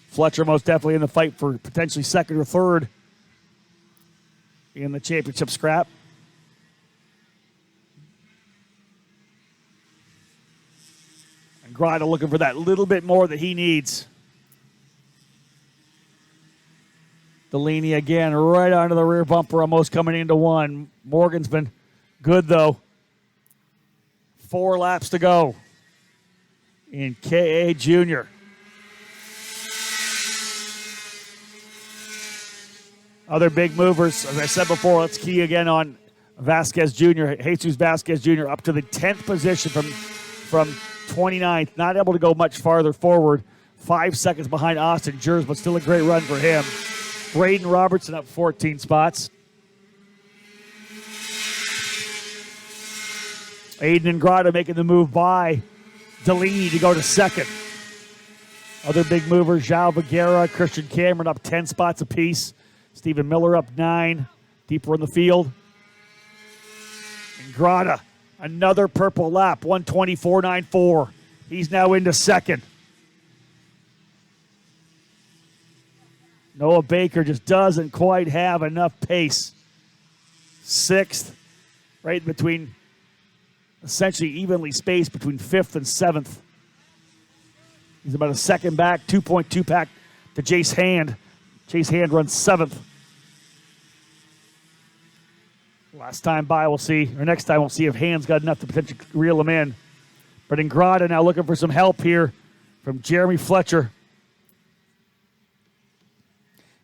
Fletcher most definitely in the fight for potentially second or third in the championship scrap. And Grada looking for that little bit more that he needs. Delaney again right onto the rear bumper, almost coming into 1. Morgan's been good, though. 4 laps to go in KA Junior. Other big movers, as I said before, let's key again on Vasquez Jr., Jesus Vasquez Jr. up to the 10th position from 29th. Not able to go much farther forward. 5 seconds behind Austin Jers, but still a great run for him. Braden Robertson up 14 spots. Aiden Ingrata making the move by Delaney to go to second. Other big movers, João Vigueira, Christian Cameron up 10 spots apiece. Stephen Miller up 9, deeper in the field. Ingrata, another purple lap, 124.94. He's now into second. Noah Baker just doesn't quite have enough pace. 6th, right between, essentially evenly spaced between 5th and 7th. He's about a second back, 2.2 back to Jace Hand. Chase Hand runs 7th. Last time by, we'll see, or next time we'll see if Hand's got enough to potentially reel him in. But Ingrata now looking for some help here from Jeremy Fletcher.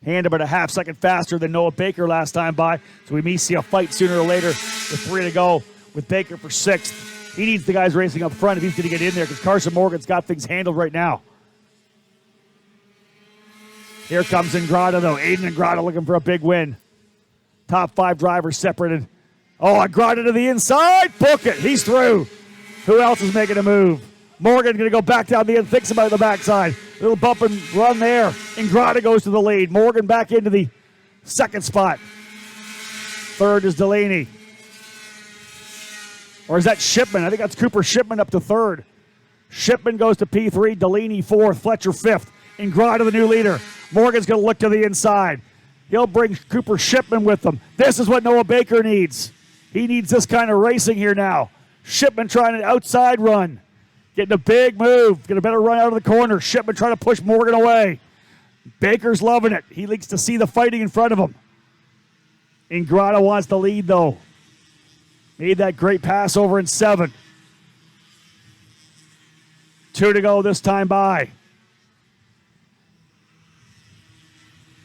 Hand about a half second faster than Noah Baker last time by, so we may see a fight sooner or later with 3 to go with Baker for 6th. He needs the guys racing up front if he's going to get in there because Carson Morgan's got things handled right now. Here comes Ingrata, though. Aiden Ingrata looking for a big win. Top 5 drivers separated. Oh, Ingrata to the inside. Book it. He's through. Who else is making a move? Morgan going to go back down the end. Thinks about the backside. Little bump and run there. Ingrata goes to the lead. Morgan back into the second spot. Third is Delaney. Or is that Shipman? I think that's Cooper Shipman up to third. Shipman goes to P3. Delaney 4th. Fletcher 5th. Ingrata the new leader. Morgan's going to look to the inside. He'll bring Cooper Shipman with him. This is what Noah Baker needs. He needs this kind of racing here now. Shipman trying an outside run. Getting a big move. Getting a better run out of the corner. Shipman trying to push Morgan away. Baker's loving it. He likes to see the fighting in front of him. Ingrata wants the lead, though. Made that great pass over in 7. 2 to go this time by.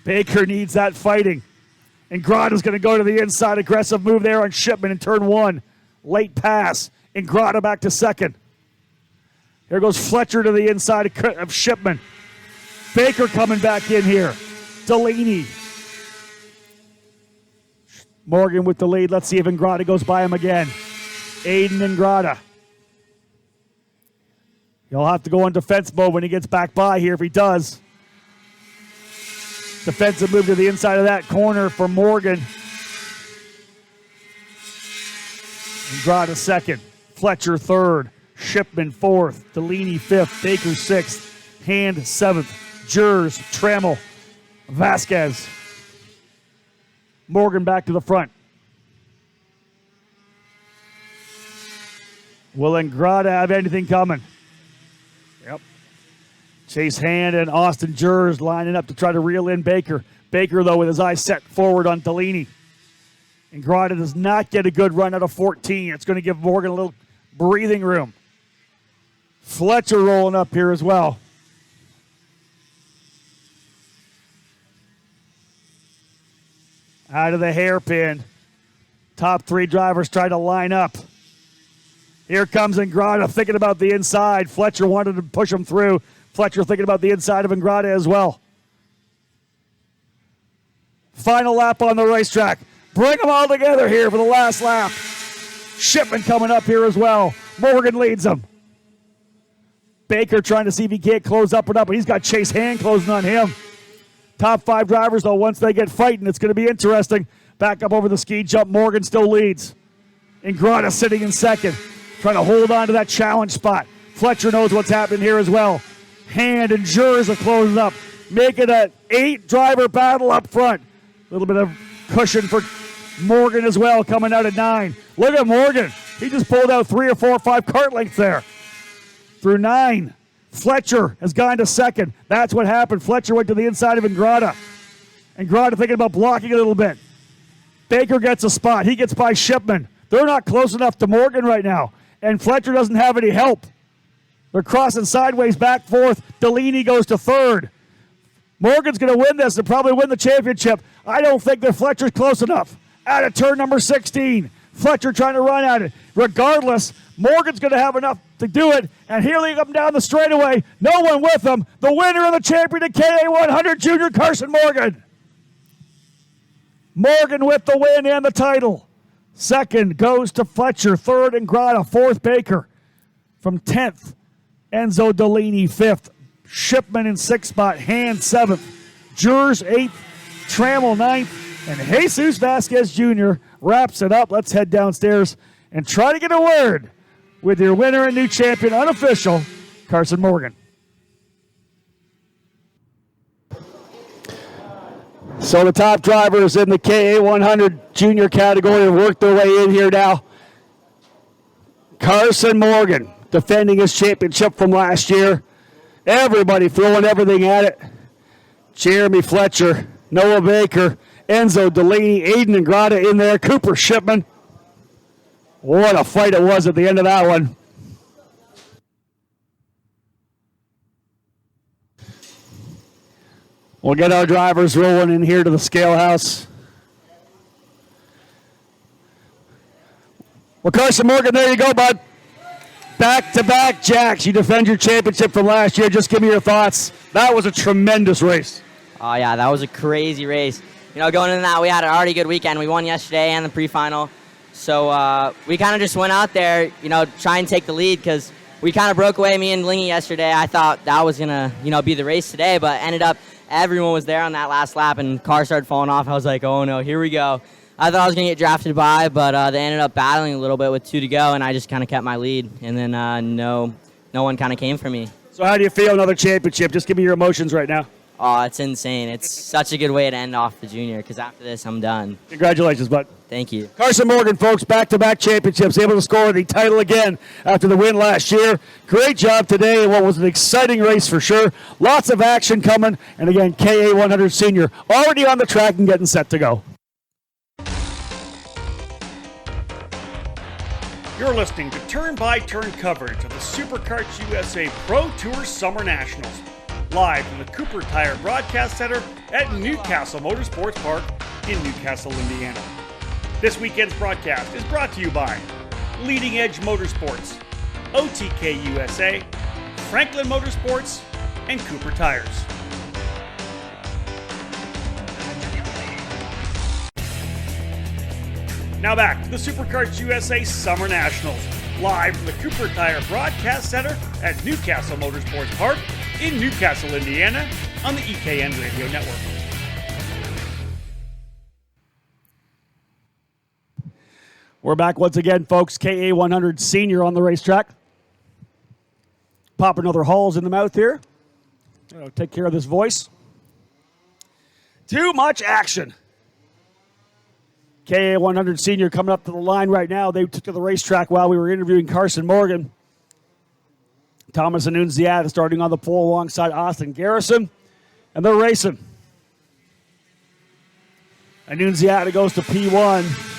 Baker needs that fighting. Ingrata's going to go to the inside. Aggressive move there on Shipman in turn 1. Late pass. Ingrata back to second. Here goes Fletcher to the inside of Shipman. Baker coming back in here. Delaney. Morgan with the lead. Let's see if Ingrata goes by him again. Aiden Ingrata. He'll have to go on defense mode when he gets back by here if he does. Defensive move to the inside of that corner for Morgan. Ingrata second. Fletcher third. Shipman fourth. Delaney fifth. Baker sixth. Hand seventh. Jers, Trammell, Vasquez. Morgan back to the front. Will Ingrata have anything coming? Yep. Chase Hand and Austin Jers lining up to try to reel in Baker. Baker, though, with his eyes set forward on Delaney. Ingrata does not get a good run out of 14. It's going to give Morgan a little breathing room. Fletcher rolling up here as well. Out of the hairpin. Top three drivers try to line up. Here comes Ingrata thinking about the inside. Fletcher wanted to push him through. Fletcher thinking about the inside of Ingrata as well. Final lap on the racetrack. Bring them all together here for the last lap. Shipman coming up here as well. Morgan leads him. Baker trying to see if he can't close up and up, but he's got Chase Hand closing on him. Top five drivers, though, once they get fighting, it's going to be interesting. Back up over the ski jump. Morgan still leads. Ingrata sitting in second, trying to hold on to that challenge spot. Fletcher knows what's happening here as well. Hand and Jers are closing up, making an 8-driver battle up front. A little bit of cushion for Morgan as well, coming out at 9. Look at Morgan. He just pulled out 3 or 4 or 5 kart lengths there. Through 9. Fletcher has gone to second. That's what happened. Fletcher went to the inside of Ingrata. Ingrata thinking about blocking a little bit. Baker gets a spot. He gets by Shipman. They're not close enough to Morgan right now. And Fletcher doesn't have any help. They're crossing sideways, back, forth. Delaney goes to third. Morgan's going to win this and probably win the championship. I don't think that Fletcher's close enough. Out of turn number 16. Fletcher trying to run at it. Regardless, Morgan's going to have enough to do it, and here they come down the straightaway. No one with them. The winner of the champion at KA100 Junior, Carson Morgan. Morgan with the win and the title. Second goes to Fletcher. Third, Ingrata. Fourth, Baker. From 10th, Enzo Delaney. 5th, Shipman in 6th spot. Hand 7th. Jers 8th. Trammell 9th. And Jesus Vasquez Jr. wraps it up. Let's head downstairs and try to get a word with your winner and new champion, unofficial, Carson Morgan. So the top drivers in the KA100 Junior category have worked their way in here now. Carson Morgan defending his championship from last year. Everybody throwing everything at it. Jeremy Fletcher, Noah Baker, Enzo Delaney, Aiden Ingrata in there, Cooper Shipman. What a fight it was at the end of that one. We'll get our drivers rolling in here to the scale house. Well, Carson Morgan, there you go, bud. Back-to-back jacks. You defend your championship from last year. Just give me your thoughts. That was a tremendous race. Oh, yeah, that was a crazy race. You know, going into that, we had an already good weekend. We won yesterday and the pre-final. So we kind of just went out there, you know, try and take the lead because we kind of broke away, me and Lingy yesterday. I thought that was going to, you know, be the race today, but ended up everyone was there on that last lap and car started falling off. I was like, oh, no, here we go. I thought I was going to get drafted by, but they ended up battling a little bit with 2 to go, and I just kind of kept my lead. And then no one kind of came for me. So how do you feel another championship? Just give me your emotions right now. Oh, it's insane. It's such a good way to end off the junior because after this, I'm done. Congratulations, bud. Thank you. Carson Morgan, folks, back-to-back championships, able to score the title again after the win last year. Great job today in what was an exciting race for sure. Lots of action coming. And again, KA100 Senior already on the track and getting set to go. You're listening to turn-by-turn coverage of the Superkarts USA Pro Tour SummerNationals, live from the Cooper Tire Broadcast Center at Castle Motorsports Park in Newcastle, Indiana. This weekend's broadcast is brought to you by Leading Edge Motorsports, OTK USA, Franklin Motorsports, and Cooper Tires. Now back to the Superkarts USA Summer Nationals, live from the Cooper Tire Broadcast Center at Castle Motorsports Park in Newcastle, Indiana, on the EKN Radio Network. We're back once again, folks. KA100 Senior on the racetrack. Pop another Halls in the mouth here. Take care of this voice. Too much action. KA100 Senior coming up to the line right now. They took to the racetrack while we were interviewing Carson Morgan. Thomas Annunziata starting on the pole alongside Austin Garrison. And they're racing. Annunziata goes to P1.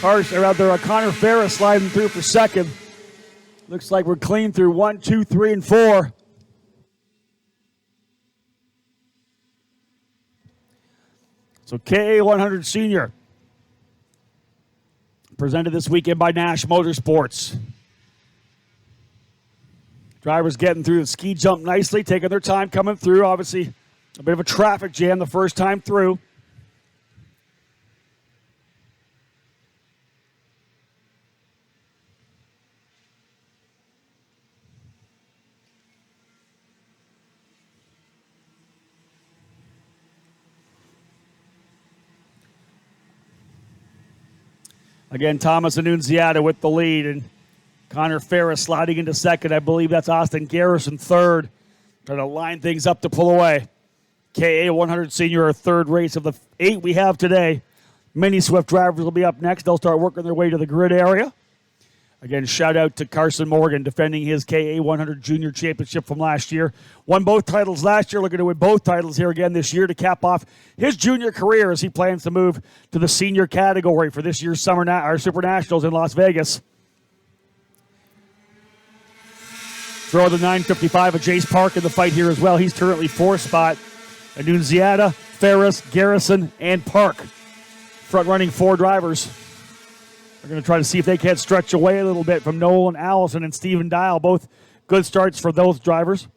Connor Ferris sliding through for second. Looks like we're clean through 1, 2, 3, and 4. So KA100 Senior, presented this weekend by Nash Motorsports. Drivers getting through the ski jump nicely, taking their time coming through. Obviously, a bit of a traffic jam the first time through. Again, Thomas Annunziata with the lead, and Connor Ferris sliding into second. I believe that's Austin Garrison third. Trying to line things up to pull away. KA100 Senior, our third race of the 8 we have today. Mini Swift drivers will be up next. They'll start working their way to the grid area. Again, shout out to Carson Morgan, defending his KA100 Junior Championship from last year. Won both titles last year, looking to win both titles here again this year to cap off his junior career as he plans to move to the senior category for this year's Super Nationals in Las Vegas. Throw the 955 of Jace Park in the fight here as well. He's currently 4th spot. Annunziata, Ferris, Garrison, and Park. Front-running 4 drivers. We're going to try to see if they can't stretch away a little bit from Nolan Allison and Stephen Dial. Both good starts for those drivers.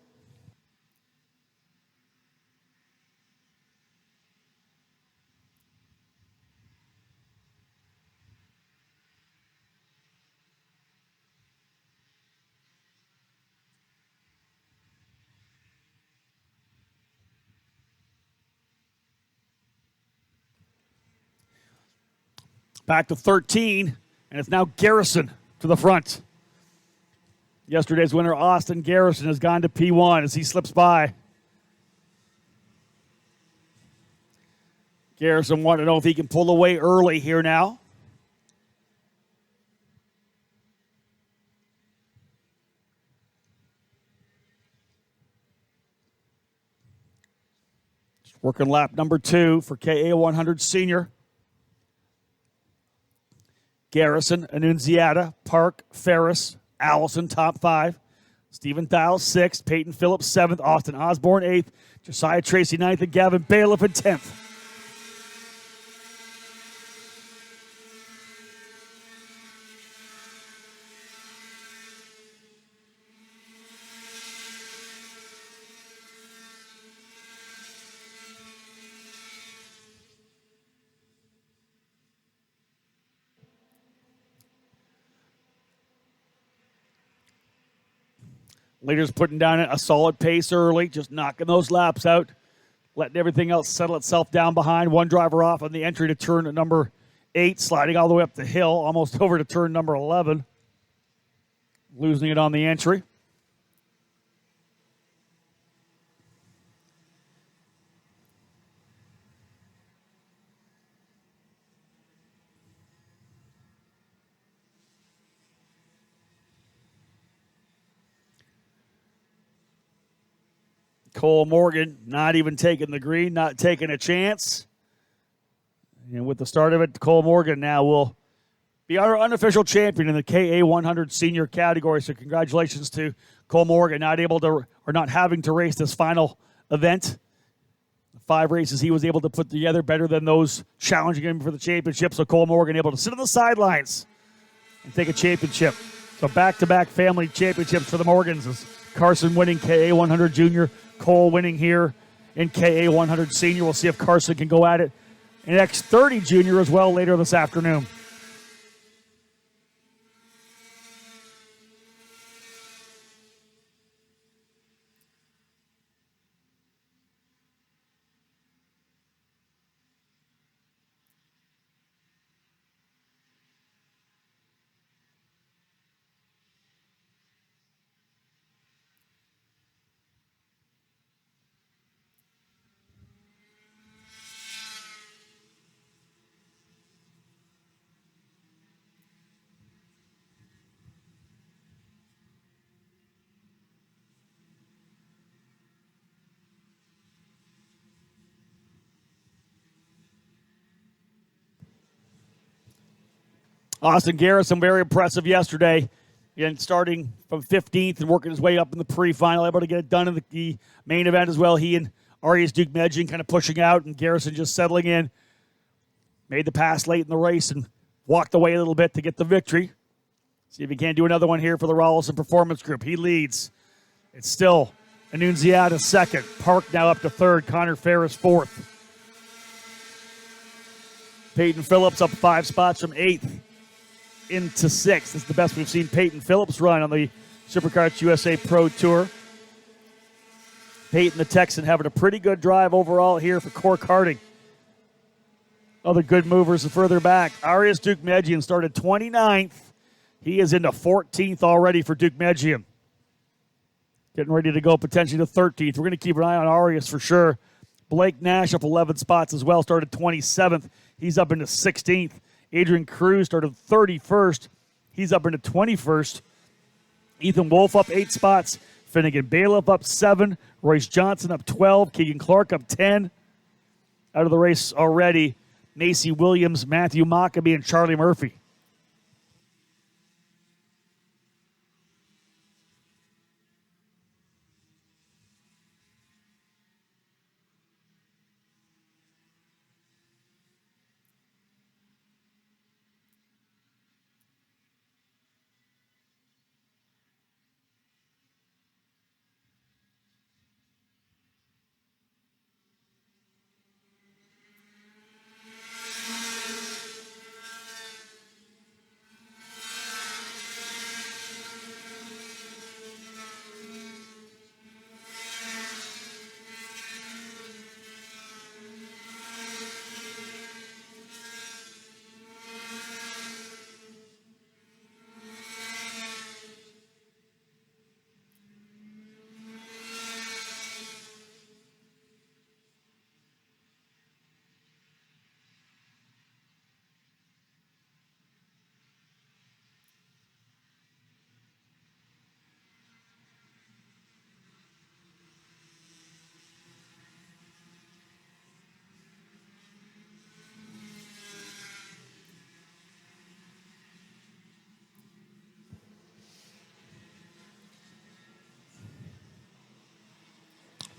Back to 13, and it's now Garrison to the front. Yesterday's winner, Austin Garrison, has gone to P1 as he slips by. Garrison wanted to know if he can pull away early here now. Just working lap number 2 for KA100 Senior. Garrison, Annunziata, Park, Ferris, Allison, top 5. Stephen Dial, 6th. Peyton Phillips, 7th. Austin Osborne, 8th. Josiah Tracy, 9th. And Gavin Bailiff in 10th. Leaders putting down a solid pace early, just knocking those laps out, letting everything else settle itself down behind. One driver off on the entry to turn number 8, sliding all the way up the hill, almost over to turn number 11. Losing it on the entry. Cole Morgan not even taking the green, not taking a chance. And with the start of it, Cole Morgan now will be our unofficial champion in the KA100 Senior category. So congratulations to Cole Morgan, not having to race this final event. The 5 races he was able to put together better than those challenging him for the championship. So Cole Morgan able to sit on the sidelines and take a championship. So back-to-back family championships for the Morgans, as Carson winning KA100 Junior, Cole winning here in KA100 Senior. We'll see if Carson can go at it in X30 Junior as well later this afternoon. Austin Garrison, very impressive yesterday. Again, starting from 15th and working his way up in the pre-final, able to get it done in the main event as well. He and Arias Duke Medjian kind of pushing out, and Garrison just settling in. Made the pass late in the race and walked away a little bit to get the victory. See if he can do another one here for the Rolison Performance Group. He leads. It's still Annunziata second. Park now up to third. Connor Ferris fourth. Peyton Phillips up 5 spots from 8th into 6th. This is the best we've seen Peyton Phillips run on the Superkarts USA Pro Tour. Peyton the Texan having a pretty good drive overall here for core karting. Other good movers further back. Arias Duke Medjian started 29th. He is into 14th already for Duke Medjian. Getting ready to go potentially to 13th. We're going to keep an eye on Arias for sure. Blake Nash up 11 spots as well, started 27th. He's up into 16th. Adrian Cruz started 31st. He's up into 21st. Ethan Wolf up 8 spots. Finnegan Bailiff up 7. Royce Johnson up 12. Keegan Clark up 10. Out of the race already, Macy Williams, Matthew Mockabee, and Charlie Murphy.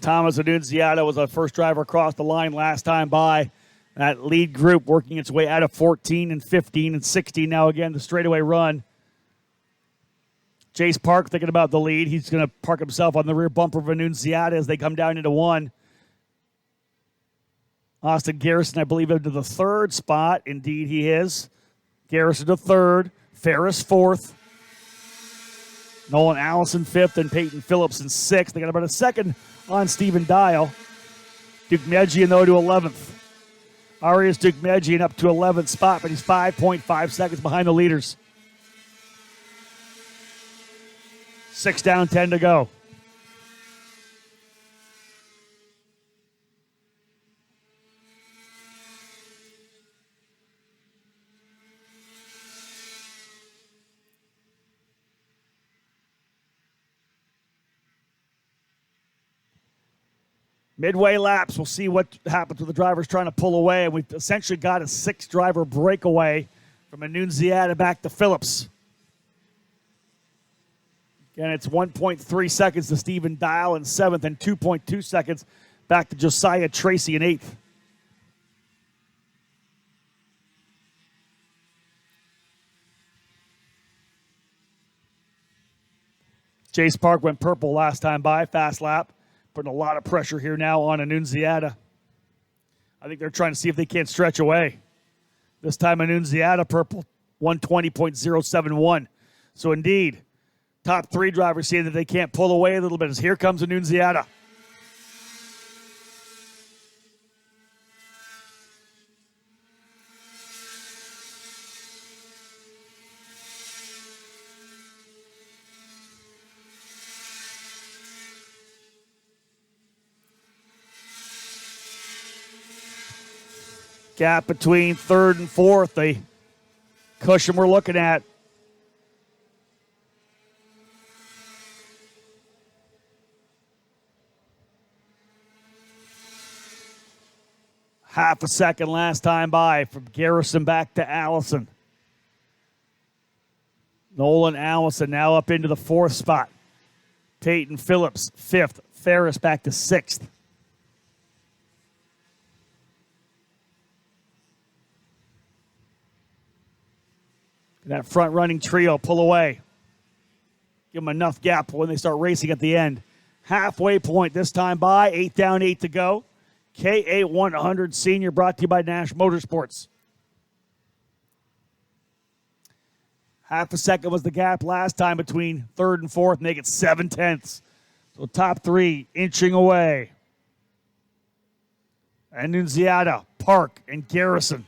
Thomas Annunziata was the first driver across the line last time by. That lead group working its way out of 14 and 15 and 16 now again, the straightaway run. Chase Park thinking about the lead. He's going to park himself on the rear bumper of Annunziata as they come down into 1. Austin Garrison, I believe, into the 3rd spot. Indeed, he is. Garrison to 3rd. Ferris 4th. Nolan Allison 5th and Peyton Phillips in 6th. They got about a second on Stephen Dial. Duke Medjian, though, to 11th. Arias Duke Medjian up to 11th spot, but he's 5.5 seconds behind the leaders. 6 down, 10 to go. Midway laps, we'll see what happens with the drivers trying to pull away. And we've essentially got a 6-driver breakaway from Annunziata back to Phillips. Again, it's 1.3 seconds to Stephen Dial in 7th and 2.2 seconds back to Josiah Tracy in 8th. Jace Park went purple last time by, fast lap. Putting a lot of pressure here now on Annunziata. I think they're trying to see if they can't stretch away. This time Annunziata purple, 120.071. So indeed, top three drivers see that they can't pull away a little bit as here comes Annunziata. Gap between third and fourth, the cushion we're looking at. Half a second last time by from Garrison back to Allison. Nolan Allison now up into the fourth spot. Peyton Phillips, fifth. Ferris back to sixth. That front-running trio pull away. Give them enough gap when they start racing at the end. Halfway point this time by. 8 down, 8 to go. KA100 Senior brought to you by Nash Motorsports. Half a second was the gap last time between third and fourth. Make it 7/10. So top three inching away. Annunziata, Park, and Garrison.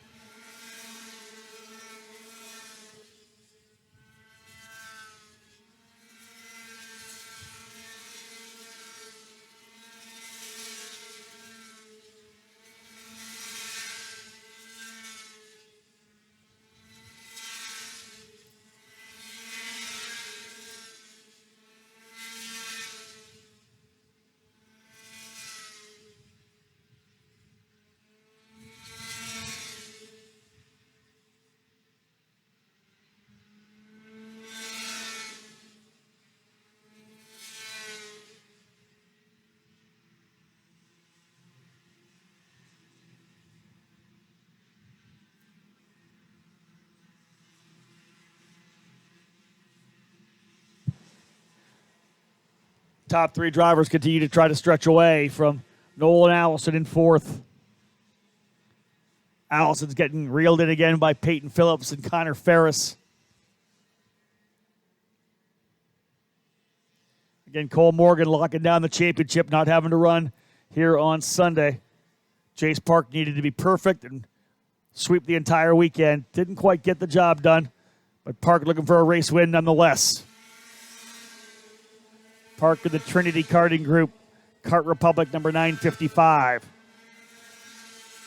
Top three drivers continue to try to stretch away from Nolan Allison in fourth. Allison's getting reeled in again by Peyton Phillips and Connor Ferris. Again, Cole Morgan locking down the championship, not having to run here on Sunday. Jace Park needed to be perfect and sweep the entire weekend. Didn't quite get the job done, but Park looking for a race win nonetheless. Park of the Trinity Karting Group, Kart Republic number 955.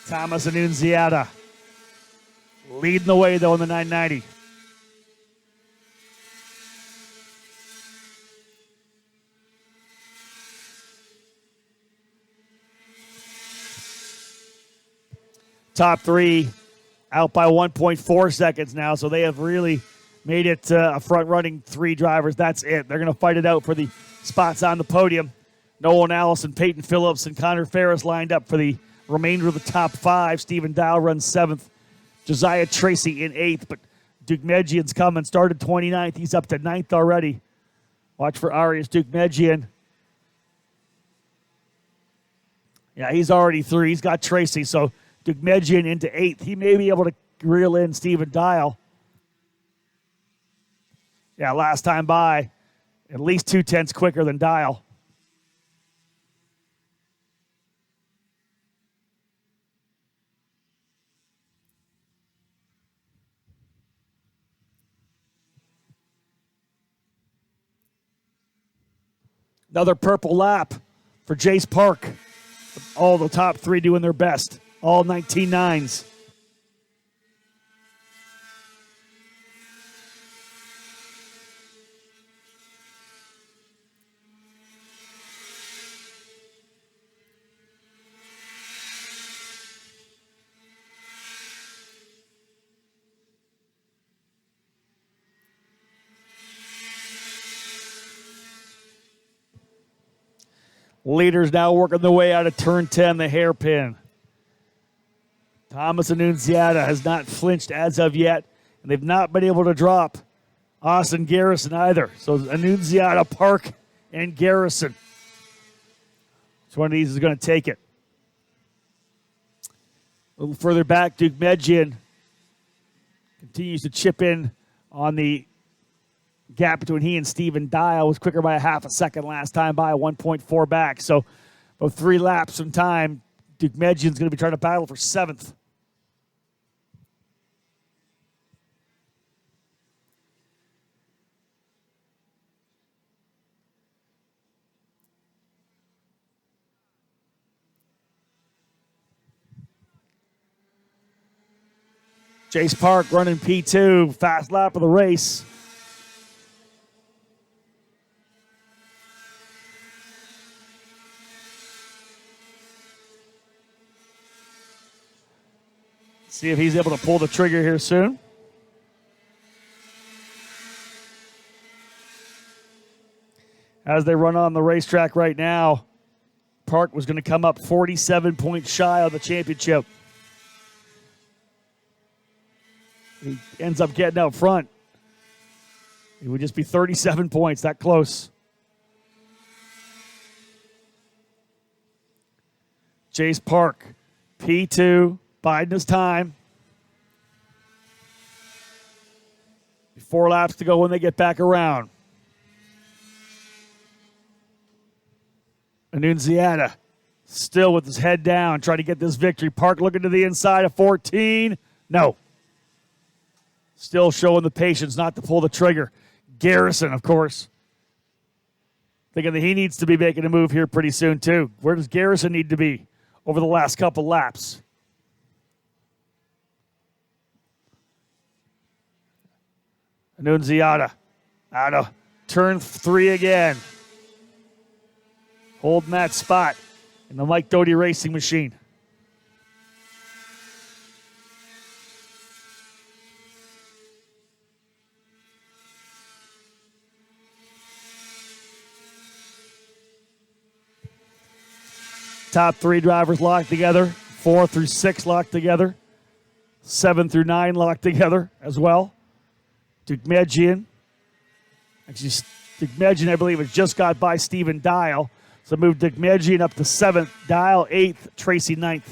Thomas Annunziata leading the way, though, in the 990. Top three out by 1.4 seconds now, so they have really made it a front-running three drivers. That's it. They're going to fight it out for the spots on the podium. Nolan Allison, Peyton Phillips, and Connor Ferris lined up for the remainder of the top five. Stephen Dow runs seventh. Josiah Tracy in eighth, but Dukmejian's coming. Started 29th. He's up to ninth already. Watch for Arias Dukmejian. Yeah, he's already through. He's got Tracy, so Dukmejian into eighth. He may be able to reel in Stephen Dial. Yeah, last time by, at least 2/10 quicker than Dial. Another purple lap for Jace Park. All the top three doing their best. All 19.9s. Leaders now working their way out of turn 10, the hairpin. Thomas Annunziata has not flinched as of yet, and they've not been able to drop Austin Garrison either. So Annunziata, Park, and Garrison. Which one of these is going to take it? A little further back, Duke Medjian continues to chip in on the gap between he and Stephen Dial. Was quicker by a half a second last time, by 1.4 back. So about 3 laps from time, Duke Medjian's going to be trying to battle for 7th. Jace Park running P2, fast lap of the race. See if he's able to pull the trigger here soon. As they run on the racetrack right now, Park was going to come up 47 points shy of the championship. He ends up getting out front. It would just be 37 points, that close. Jace Park, P2, biding his time. 4 laps to go when they get back around. Annunziata still with his head down, trying to get this victory. Park looking to the inside of 14. No. Still showing the patience not to pull the trigger. Garrison, of course, thinking that he needs to be making a move here pretty soon, too. Where does Garrison need to be over the last couple laps? Annunziata out of turn 3 again. Holding that spot in the Mike Doty racing machine. Top 3 drivers locked together. 4 through 6 locked together. 7 through 9 locked together as well. Duke Medjian. Actually, Duke Medjian, I believe, has just got by Stephen Dial. So moved Duke Medjian up to 7th. Dial 8th. Tracy 9th.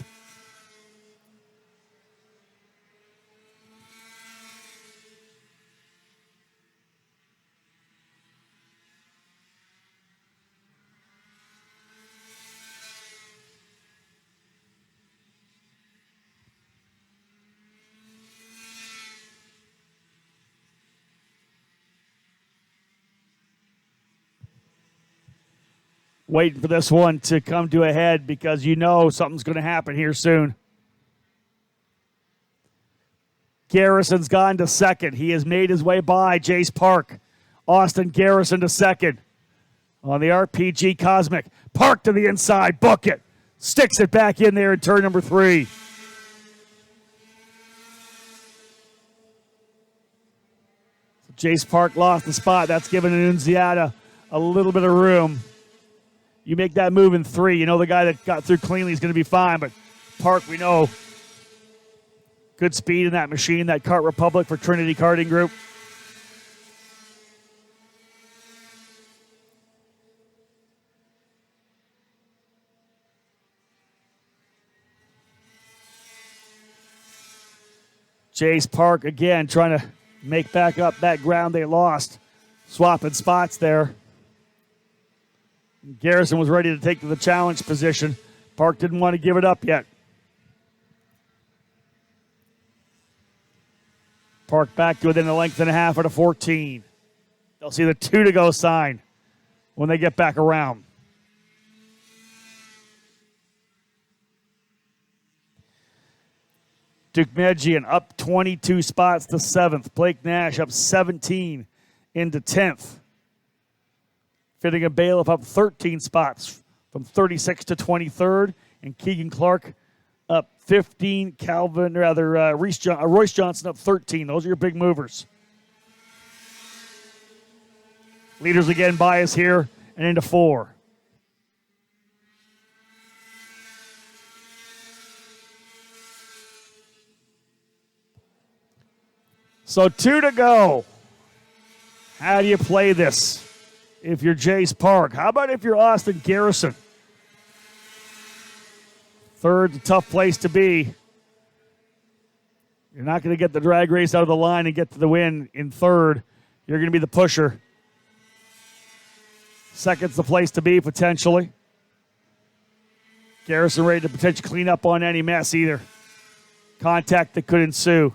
Waiting for this one to come to a head because you know something's going to happen here soon. Garrison's gone to 2nd. He has made his way by Jace Park. Austin Garrison to 2nd. On the RPG Cosmic. Park to the inside. Book it. Sticks it back in there in turn number 3. So Jace Park lost the spot. That's given Annunziata a little bit of room. You make that move in 3. You know the guy that got through cleanly is going to be fine, but Park, we know, good speed in that machine, that Kart Republic for Trinity Karting Group. Jace Park, again, trying to make back up that ground they lost. Swapping spots there. Garrison was ready to take to the challenge position. Park didn't want to give it up yet. Park back to within a length and a half at a 14. They'll see the 2 to go sign when they get back around. Duke Medjian up 22 spots to 7th. Blake Nash up 17 into 10th. Fitting a bailiff up 13 spots from 36 to 23rd. And Keegan Clark up 15. Royce Johnson up 13. Those are your big movers. Leaders again bias here and into 4. So 2 to go. How do you play this if you're Jace Park? How about if you're Austin Garrison? Third's a tough place to be. You're not going to get the drag race out of the line and get to the win in third. You're going to be the pusher. Second's the place to be, potentially. Garrison ready to potentially clean up on any mess either. Contact that could ensue.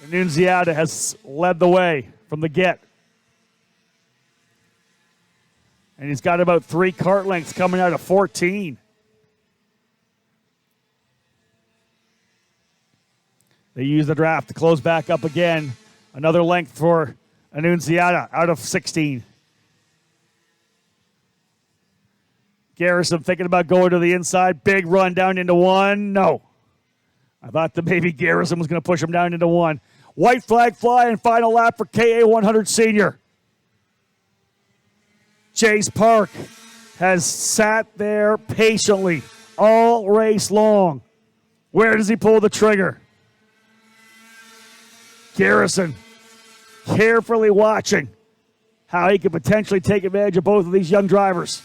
Annunziata has led the way from the get. And he's got about 3 kart lengths coming out of 14. They use the draft to close back up again. Another length for Annunziata out of 16. Garrison thinking about going to the inside. Big run down into 1. No. I thought that maybe Garrison was going to push him down into 1. White flag flying, final lap for KA100 Senior. Jace Park has sat there patiently all race long. Where does he pull the trigger? Garrison carefully watching how he could potentially take advantage of both of these young drivers.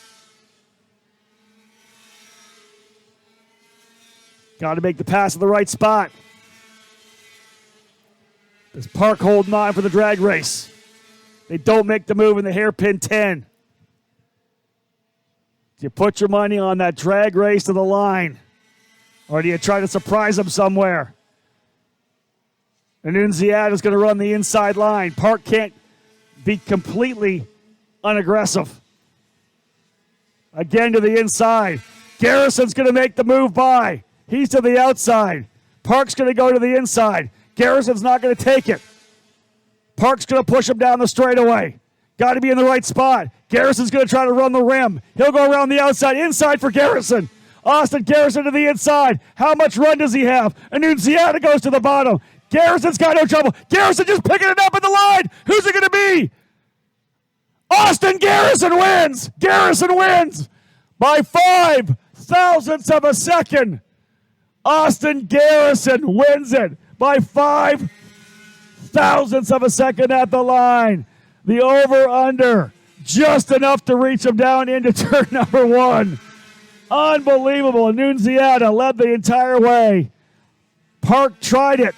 Got to make the pass at the right spot. Does Park holding on for the drag race? They don't make the move in the hairpin 10. Do you put your money on that drag race to the line? Or do you try to surprise them somewhere? Annunziata is going to run the inside line. Park can't be completely unaggressive. Again to the inside. Garrison's going to make the move by. He's to the outside. Park's going to go to the inside. Garrison's not going to take it. Park's going to push him down the straightaway. Got to be in the right spot. Garrison's going to try to run the rim. He'll go around the outside. Inside for Garrison. Austin Garrison to the inside. How much run does he have? Annunziata goes to the bottom. Garrison's got no trouble. Garrison just picking it up at the line. Who's it going to be? Austin Garrison wins. Garrison wins by 5 thousandths of a second. Austin Garrison wins it by 5 thousandths of a second at the line. The over-under, just enough to reach him down into turn number 1. Unbelievable. Annunziata led the entire way. Park tried it.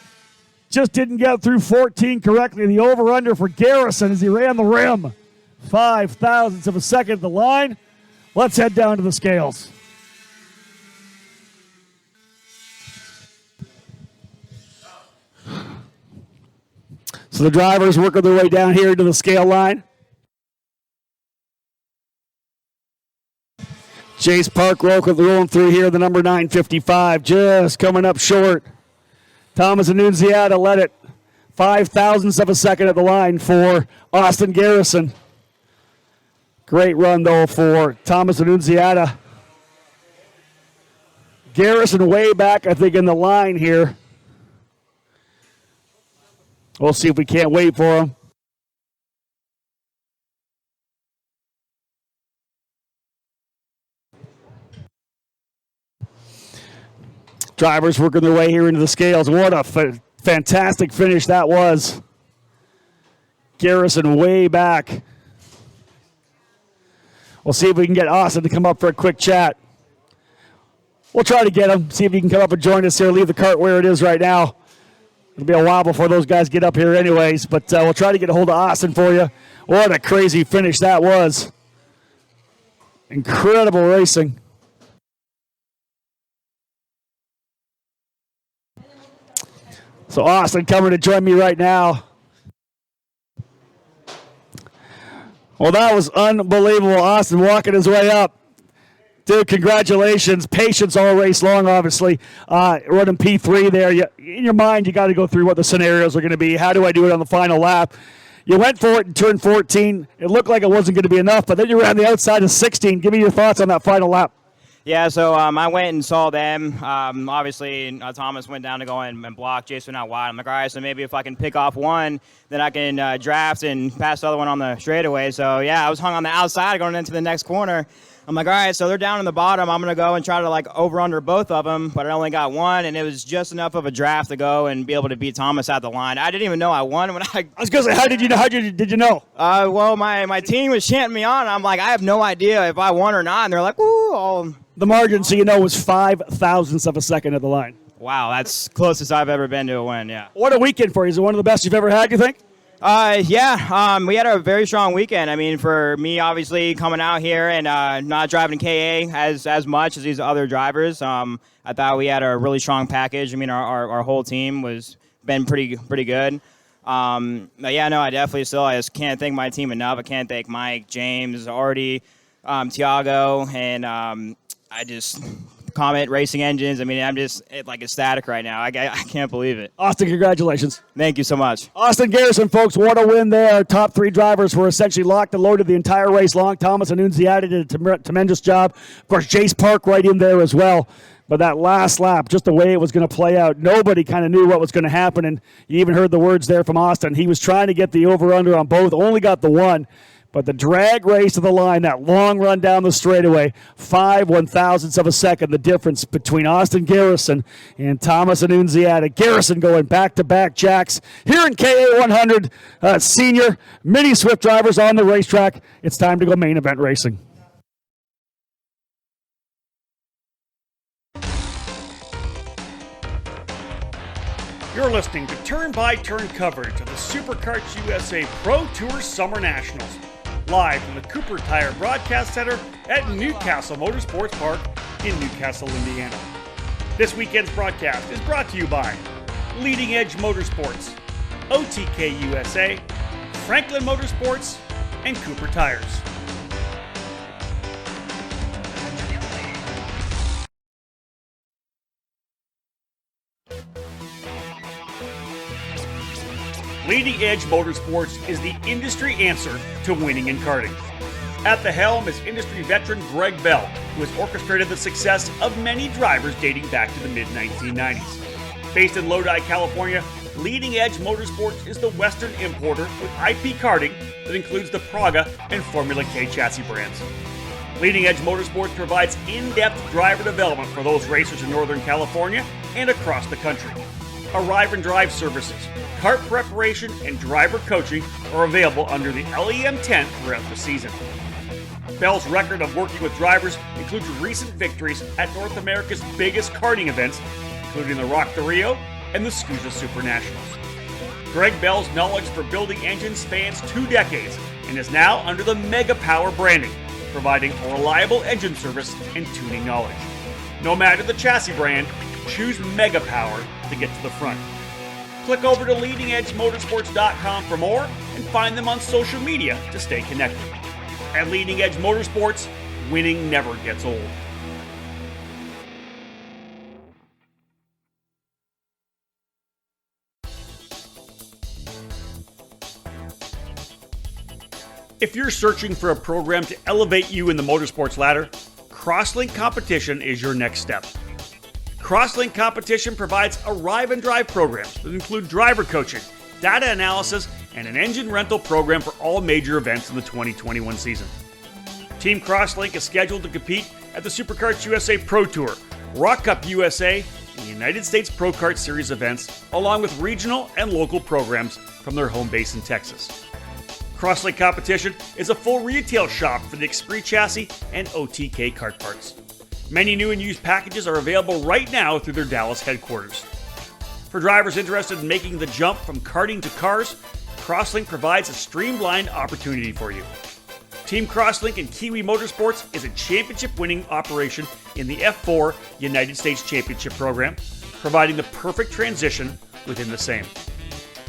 Just didn't get through 14 correctly. The over-under for Garrison as he ran the rim. 5 thousandths of a second at the line. Let's head down to the scales. So the drivers working their way down here to the scale line. Jace Park rolling through here, the number 955, just coming up short. Thomas Annunziata led it 5 thousandths of a second at the line for Austin Garrison. Great run, though, for Thomas Annunziata. Garrison way back, I think, in the line here. We'll see if we can't wait for him. Drivers working their way here into the scales. What a fantastic finish that was. Garrison way back. We'll see if we can get Austin to come up for a quick chat. We'll try to get him, see if he can come up and join us here. Leave the cart where it is right now. It'll be a while before those guys get up here anyways, but we'll try to get a hold of Austin for you. What a crazy finish that was. Incredible racing. So Austin coming to join me right now. Well, that was unbelievable. Austin walking his way up. Dude, congratulations. Patience all race long, obviously. Running P3 there. In your mind, you got to go through what the scenarios are going to be. How do I do it on the final lap? You went for it in turn 14. It looked like it wasn't going to be enough, but then you ran the outside of 16. Give me your thoughts on that final lap. Yeah, so I went and saw them. Obviously, Thomas went down to go and block. Jason out wide. I'm like, all right, so maybe if I can pick off one, then I can draft and pass the other one on the straightaway. So, yeah, I was hung on the outside going into the next corner. I'm like, all right, so they're down in the bottom. I'm going to go and try to, like, over-under both of them, but I only got one, and it was just enough of a draft to go and be able to beat Thomas at the line. I didn't even know I won when I was going to say, how did you know? Did you know? Well, my team was chanting me on. I'm like, I have no idea if I won or not, and they're like, ooh. The margin, so you know, was 0.005 of a second at the line. Wow, that's closest I've ever been to a win, yeah. What a weekend for you. Is it one of the best you've ever had, you think? Yeah, we had a very strong weekend. I mean, for me, obviously, coming out here and not driving KA as much as these other drivers, I thought we had a really strong package. I mean, our whole team was been pretty good. But yeah, no, I just can't thank my team enough. I can't thank Mike, James, Artie, Tiago, and I just... Comet Racing Engines. I mean, I'm just like ecstatic right now. I can't believe it. Austin, congratulations. Thank you so much. Austin Garrison, folks, what a win there. Top three drivers were essentially locked and loaded the entire race long. Thomas Annunziata did a tremendous job. Of course, Jace Park right in there as well. But that last lap, just the way it was going to play out, nobody kind of knew what was going to happen. And you even heard the words there from Austin. He was trying to get the over-under on both, only got the one. But the drag race to the line, that long run down the straightaway, 5/1000ths of a second, the difference between Austin Garrison and Thomas Annunziata. Garrison going back-to-back jacks here in KA100 Senior. Mini Swift drivers on the racetrack. It's time to go main event racing. You're listening to turn-by-turn coverage of the Superkarts USA Pro Tour SummerNationals, live from the Cooper Tire Broadcast Center at Castle Motorsports Park in Newcastle, Indiana. This weekend's broadcast is brought to you by Leading Edge Motorsports, OTK USA, Franklin Motorsports, and Cooper Tires. Leading Edge Motorsports is the industry answer to winning in karting. At the helm is industry veteran Greg Bell, who has orchestrated the success of many drivers dating back to the mid-1990s. Based in Lodi, California, Leading Edge Motorsports is the Western importer with IP karting that includes the Praga and Formula K chassis brands. Leading Edge Motorsports provides in-depth driver development for those racers in Northern California and across the country. Arrive and drive services, kart preparation, and driver coaching are available under the LEM tent throughout the season. Bell's record of working with drivers includes recent victories at North America's biggest karting events, including the Rock the Rio and the SKUSA SuperNationals. Greg Bell's knowledge for building engines spans 2 decades and is now under the Mega Power branding, providing a reliable engine service and tuning knowledge. No matter the chassis brand, choose Mega Power to get to the front. Click over to leadingedgemotorsports.com for more and find them on social media to stay connected. At Leading Edge Motorsports, winning never gets old. If you're searching for a program to elevate you in the motorsports ladder, Crosslink Competition is your next step. Crosslink Competition provides arrive and drive programs that include driver coaching, data analysis, and an engine rental program for all major events in the 2021 season. Team Crosslink is scheduled to compete at the Superkarts USA Pro Tour, Rock Cup USA, and the United States Pro Kart Series events, along with regional and local programs from their home base in Texas. Crosslink Competition is a full retail shop for the Xpree chassis and OTK kart parts. Many new and used packages are available right now through their Dallas headquarters. For drivers interested in making the jump from karting to cars, Crosslink provides a streamlined opportunity for you. Team Crosslink and Kiwi Motorsports is a championship-winning operation in the F4 United States Championship program, providing the perfect transition within the same.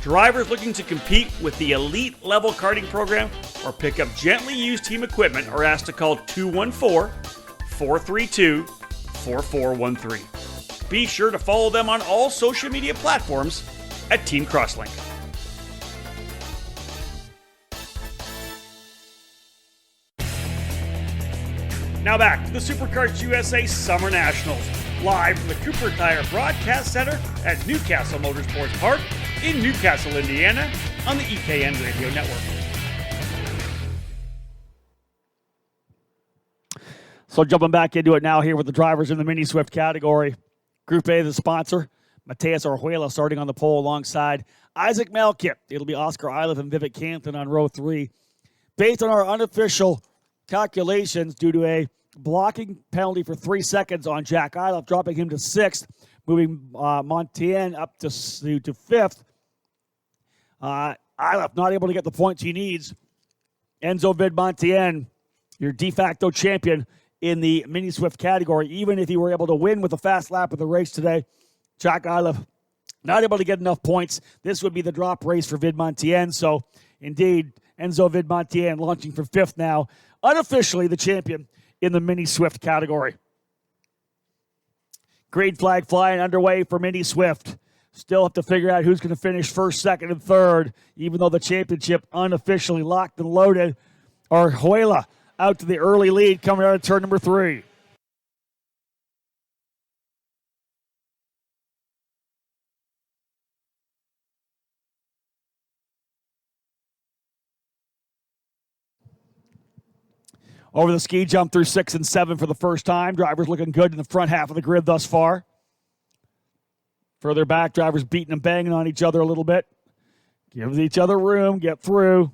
Drivers looking to compete with the elite level karting program or pick up gently used team equipment are asked to call 214-432-4413. Be sure to follow them on all social media platforms at Team Crosslink. Now back to the Superkarts USA SummerNationals, live from the Cooper Tire Broadcast Center at Castle Motorsports Park in Newcastle, Indiana, on the EKN Radio Network. So jumping back into it now here with the drivers in the Mini Swift category. Group A, the sponsor, Mateus Orjuela starting on the pole alongside Isaac Malkit. It'll be Oscar Iliff and Vivek Canton on row 3. Based on our unofficial calculations, due to a blocking penalty for 3 seconds on Jack Iliff, dropping him to 6th, moving Montaigne up to 5th. Iliff not able to get the points he needs. Enzo Vidmontien, your de facto champion in the Mini Swift category. Even if he were able to win with a fast lap of the race today, Jack Iliff not able to get enough points. This would be the drop race for Vidmontien. So, indeed, Enzo Vidmontien launching for 5th now, unofficially the champion in the Mini Swift category. Green flag flying underway for Mini Swift. Still have to figure out who's going to finish 1st, 2nd, and 3rd, even though the championship unofficially locked and loaded. Orjuela out to the early lead coming out of turn number 3. Over the ski jump through 6 and 7 for the first time. Drivers looking good in the front half of the grid thus far. Further back, drivers beating and banging on each other a little bit. Give each other room, get through.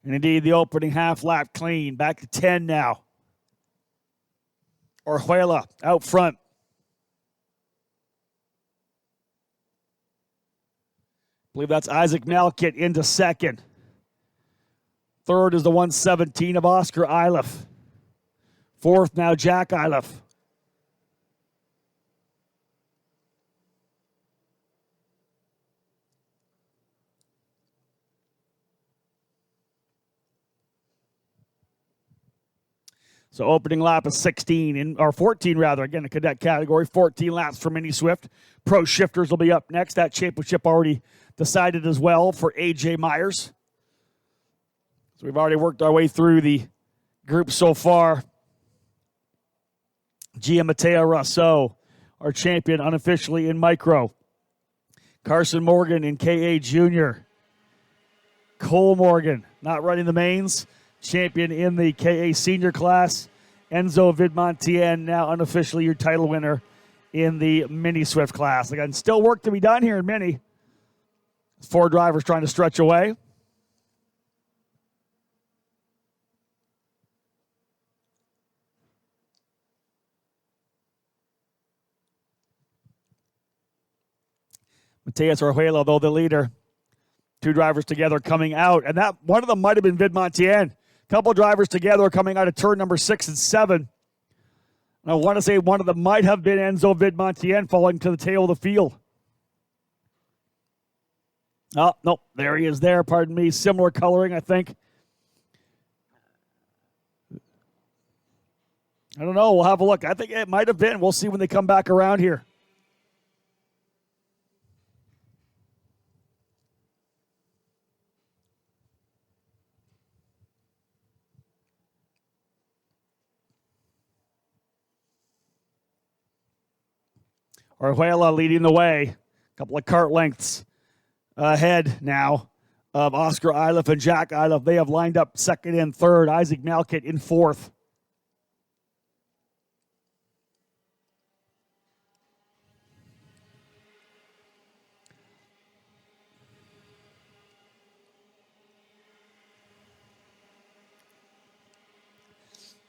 And indeed, the opening half lap clean. Back to 10 now. Orjuela out front. I believe that's Isaac Malkit into 2nd. 3rd is the 117 of Oscar Iliff. 4th now Jack Iliff. So opening lap is 14 rather. Again, the cadet category, 14 laps for Mini Swift. Pro Shifters will be up next. That championship already decided as well for AJ Myers. So we've already worked our way through the group so far. Gia Mateo Rousseau, our champion unofficially in micro. Carson Morgan in KA Junior. Cole Morgan, not running the mains. Champion in the KA Senior class. Enzo Vidmontien, now unofficially your title winner in the Mini Swift class. Again, still work to be done here in Mini. 4 drivers trying to stretch away. Mateus Orjuela, though the leader. 2 drivers together coming out. And that one of them might have been Vidmontien. Couple drivers together coming out of turn number 6 and 7. And I want to say one of them might have been Enzo Vidmontien falling to the tail of the field. Oh, no, there he is there, pardon me. Similar coloring, I think. I don't know. We'll have a look. I think it might have been. We'll see when they come back around here. Orjuela leading the way. A couple of kart lengths ahead now of Oscar Iliff and Jack Iliff. They have lined up 2nd and 3rd. Isaac Malkit in 4th.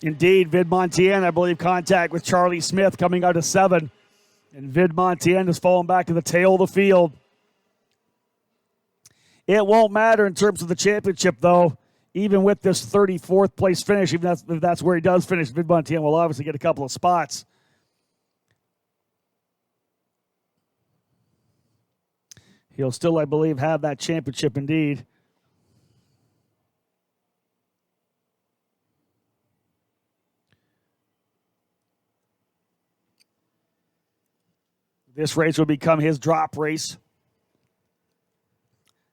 Indeed, Vidmontien, I believe, contact with Charlie Smith coming out of 7. And Vidmontien has fallen back to the tail of the field. It won't matter in terms of the championship, though. Even with this 34th place finish, even if that's where he does finish, Vidmontien will obviously get a couple of spots. He'll still, I believe, have that championship indeed. This race will become his drop race.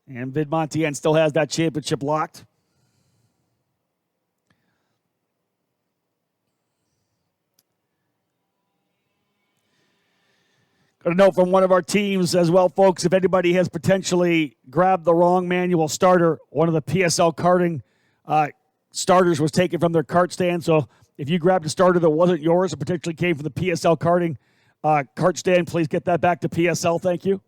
And Vidmontien still has that championship locked. Got a note from one of our teams as well, folks. If anybody has potentially grabbed the wrong manual starter, one of the PSL karting starters was taken from their kart stand. So If you grabbed a starter that wasn't yours or potentially came from the PSL karting kart stand, please get that back to PSL. Thank you.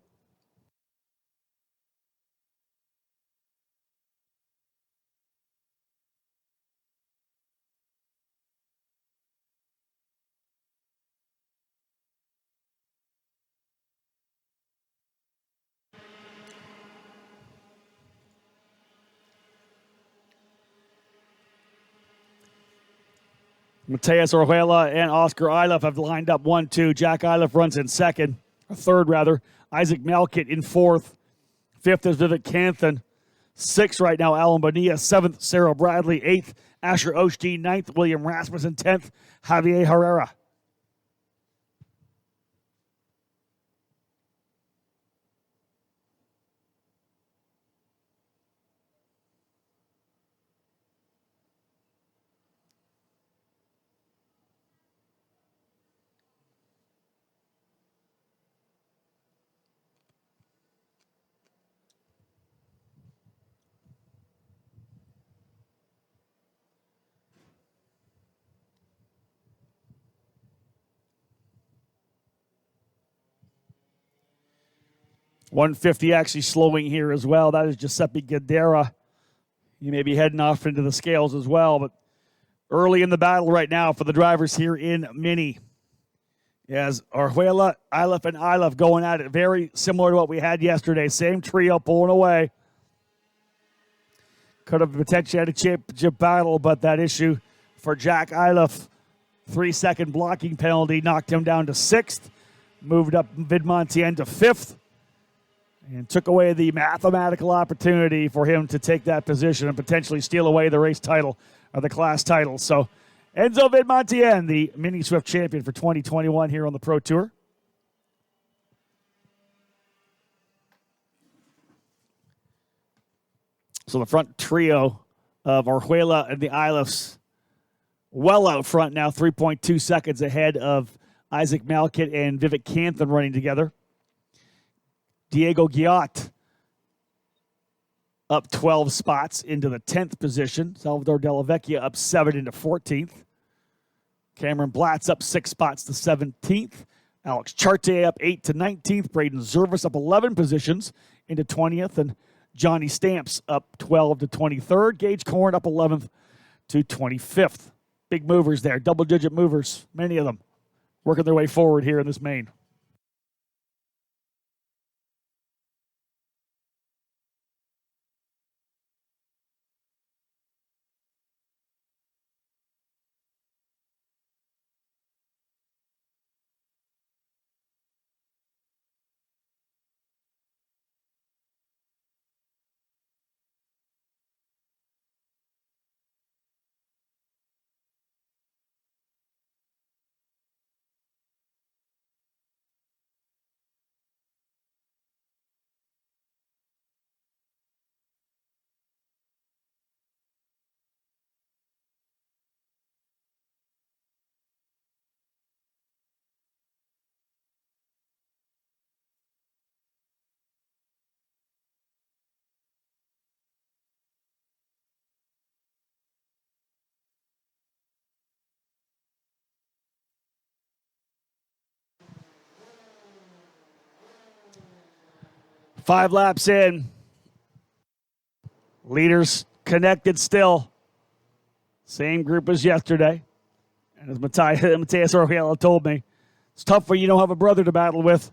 Mateus Orjuela and Oscar Iliff have lined up 1-2. Jack Iliff runs in second, or third rather. Isaac Malkit in fourth. Fifth is Vivek Canthan. Sixth right now, Alan Bonilla. Seventh, Sarah Bradley. Eighth, Asher Osteen. Ninth, William Rasmussen. 10th, Javier Herrera. .150 actually slowing here as well. That is Giuseppe Gadera. You may be heading off into the scales as well, but early in the battle right now for the drivers here in Mini. As Orjuela, Iliff, and Iliff going at it, very similar to what we had yesterday. Same trio pulling away. Could have potentially had a championship battle, but that issue for Jack Iliff, 3-second blocking penalty, knocked him down to 6th. Moved up Vidmontien to 5th. And took away the mathematical opportunity for him to take that position and potentially steal away the race title or the class title. So Enzo Vidmontien, the Mini Swift champion for 2021 here on the Pro Tour. So the front trio of Orjuela and the Iliffs well out front now, 3.2 seconds ahead of Isaac Malkit and Vivek Canthan running together. Diego Giat up 12 spots into the 10th position. Salvador Della Vecchia up 7 into 14th. Cameron Blatz up 6 spots to 17th. Alex Chartier up 8 to 19th. Braden Zervis up 11 positions into 20th. And Johnny Stamps up 12 to 23rd. Gage Korn up 11th to 25th. Big movers there, double-digit movers, many of them working their way forward here in this main. Five laps in. Leaders connected still. Same group as yesterday. And as Mateus Orjuela told me, it's tough when you don't have a brother to battle with,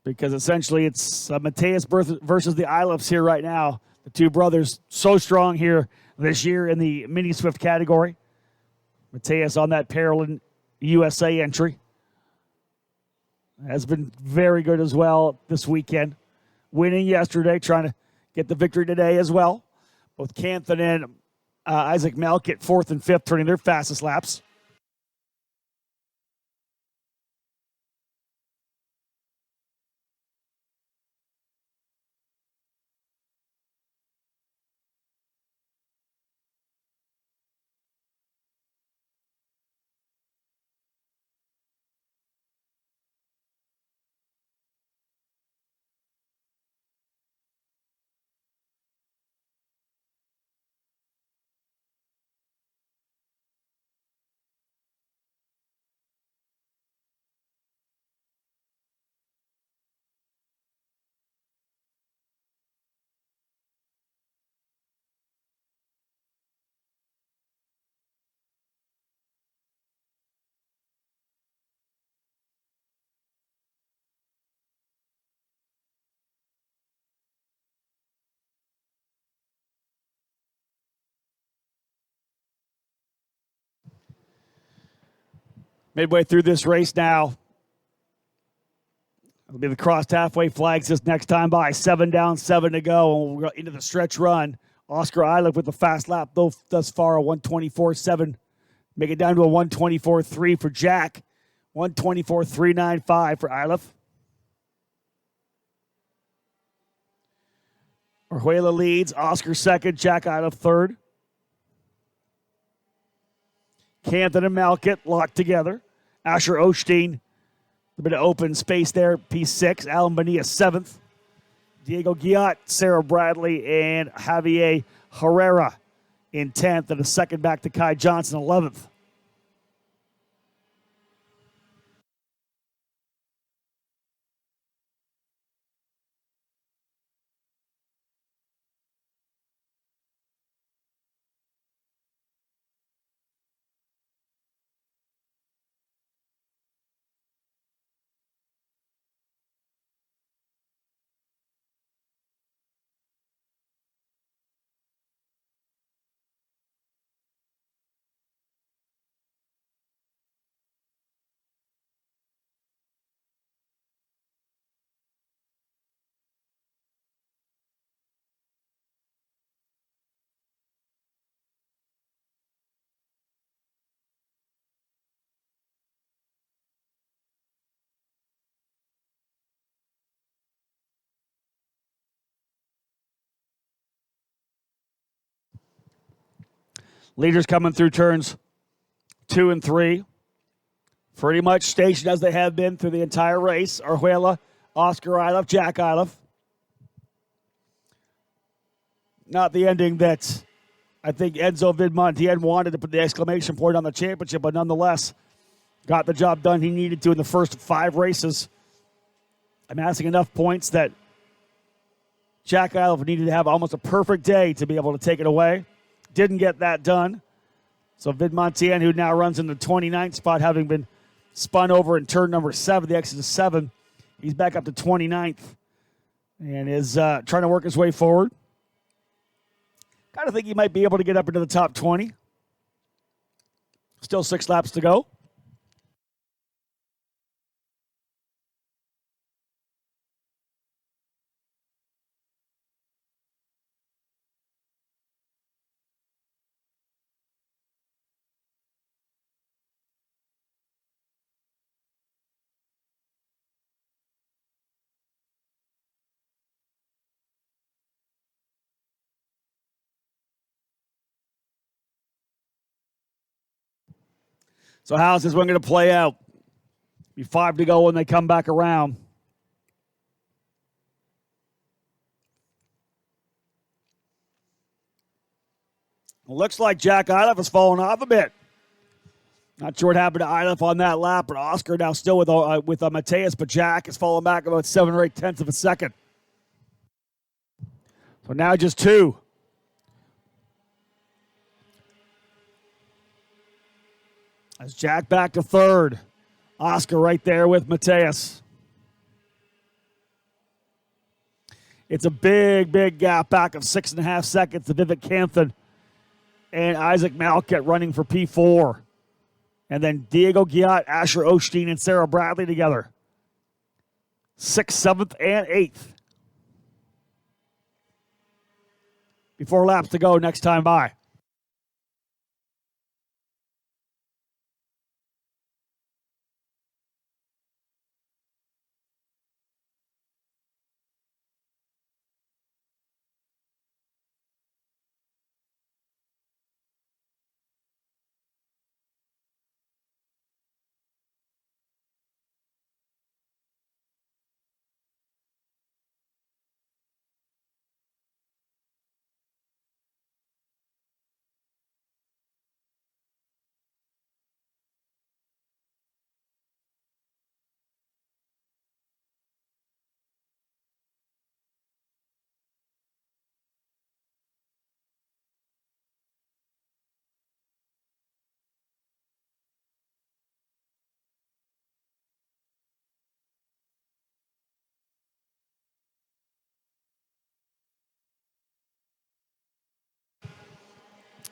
because essentially it's Mateus versus the Iliffs here right now. The two brothers so strong here this year in the Mini Swift category. Mateus on that Paralympic USA entry has been very good as well this weekend. Winning yesterday, trying to get the victory today as well. Both Canthan and Isaac Malkit, 4th and 5th, turning their fastest laps. Midway through this race now. It'll be the crossed halfway flags this next time by. 7 down, 7 to go. And we'll go into the stretch run. Oscar Eilif with the fast lap thus far, a 124.7. Make it down to a 124.3 for Jack. 124.395 for Eilif. Orjuela leads. Oscar second. Jack Eilif third. Canton and Malkett locked together. Asher Osteen, a bit of open space there, P6. Alan Bonilla, 7th. Diego Guillat, Sarah Bradley, and Javier Herrera in 10th. And a second back to Kai Johnson, 11th. Leaders coming through turns 2 and 3. Pretty much stationed as they have been through the entire race. Orjuela, Oscar Eilif, Jack Eilif. Not the ending that I think Enzo Vidmontien wanted to put the exclamation point on the championship, but nonetheless got the job done he needed to in the first 5 races. Amassing enough points that Jack Eilif needed to have almost a perfect day to be able to take it away. Didn't get that done. So Vidmontien, who now runs in the 29th spot, having been spun over in turn number 7, the exit of 7, he's back up to 29th and is trying to work his way forward. Kind of think he might be able to get up into the top 20. Still 6 laps to go. So how's this one going to play out? Be 5 to go when they come back around. Looks like Jack Eilif has fallen off a bit. Not sure what happened to Eilif on that lap, but Oscar now still with Mateus, but Jack has fallen back about 7 or 8 tenths of a second. So now just 2. As Jack back to 3rd. Oscar right there with Mateus. It's a big, big gap back of 6.5 seconds to Vivek Canthan and Isaac Malkett running for P4. And then Diego Guillat, Asher Osteen, and Sarah Bradley together. 6th, 7th, and 8th. Before laps to go next time by.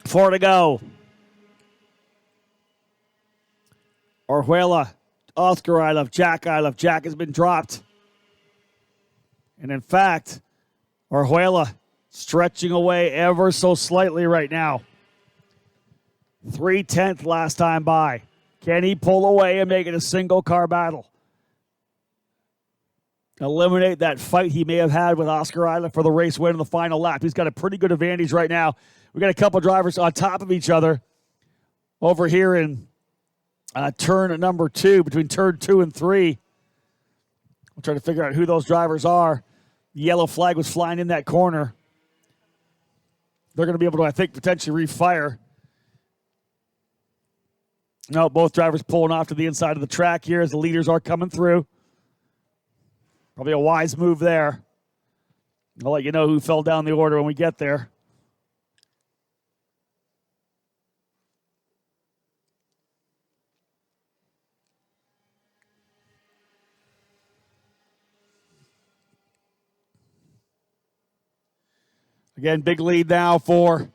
Four to go. Orjuela, Oscar Ilov, Jack Ilov. Jack has been dropped. And in fact, Orjuela stretching away ever so slightly right now. 3/10 last time by. Can he pull away and make it a single car battle? Eliminate that fight he may have had with Oscar Ilov for the race win in the final lap. He's got a pretty good advantage right now. We got a couple drivers on top of each other over here in turn number 2, between turn 2 and 3. We'll try to figure out who those drivers are. The yellow flag was flying in that corner. They're going to be able to, I think, potentially refire. No, both drivers pulling off to the inside of the track here as the leaders are coming through. Probably a wise move there. I'll let you know who fell down the order when we get there. Again, big lead now for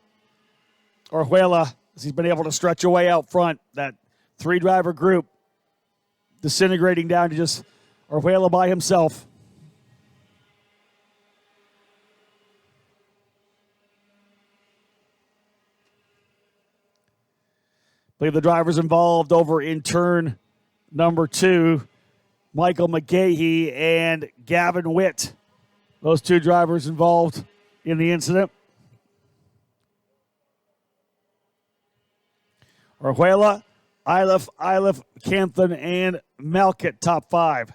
Orjuela as he's been able to stretch away out front. That 3-driver group disintegrating down to just Orjuela by himself. I believe the drivers involved over in turn number 2, Michael McGahee and Gavin Witt. Those 2 drivers involved in the incident. Orjuela, Ilov, Canthan, and Malkit, top 5.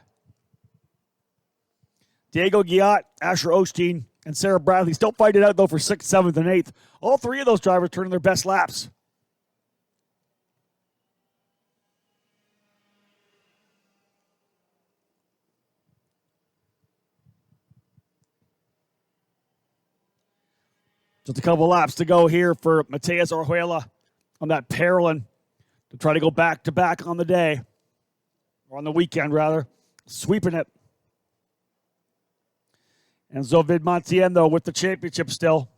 Diego Guillat, Asher Osteen, and Sarah Bradley still fighting it out, though, for 6th, 7th, and 8th. All 3 of those drivers turning their best laps. Just a couple laps to go here for Mateus Orjuela on that Parolin to try to go back-to-back on the day, or on the weekend, rather, sweeping it. And Zovid Montien, though, with the championship still.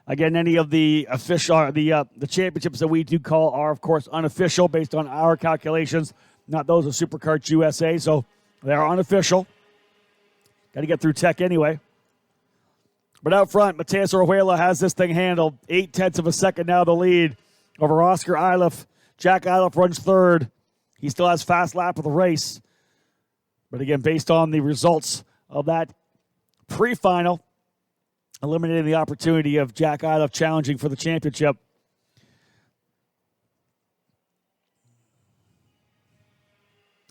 Again, any of the official, the championships that we do call are, of course, unofficial based on our calculations, not those of Superkarts USA, so they are unofficial. Got to get through tech anyway. But out front, Mateus Orjuela has this thing handled. 0.8 of a second now the lead over Oscar Ilov. Jack Ilov runs 3rd. He still has fast lap of the race. But again, based on the results of that pre-final, eliminating the opportunity of Jack Ilov challenging for the championship.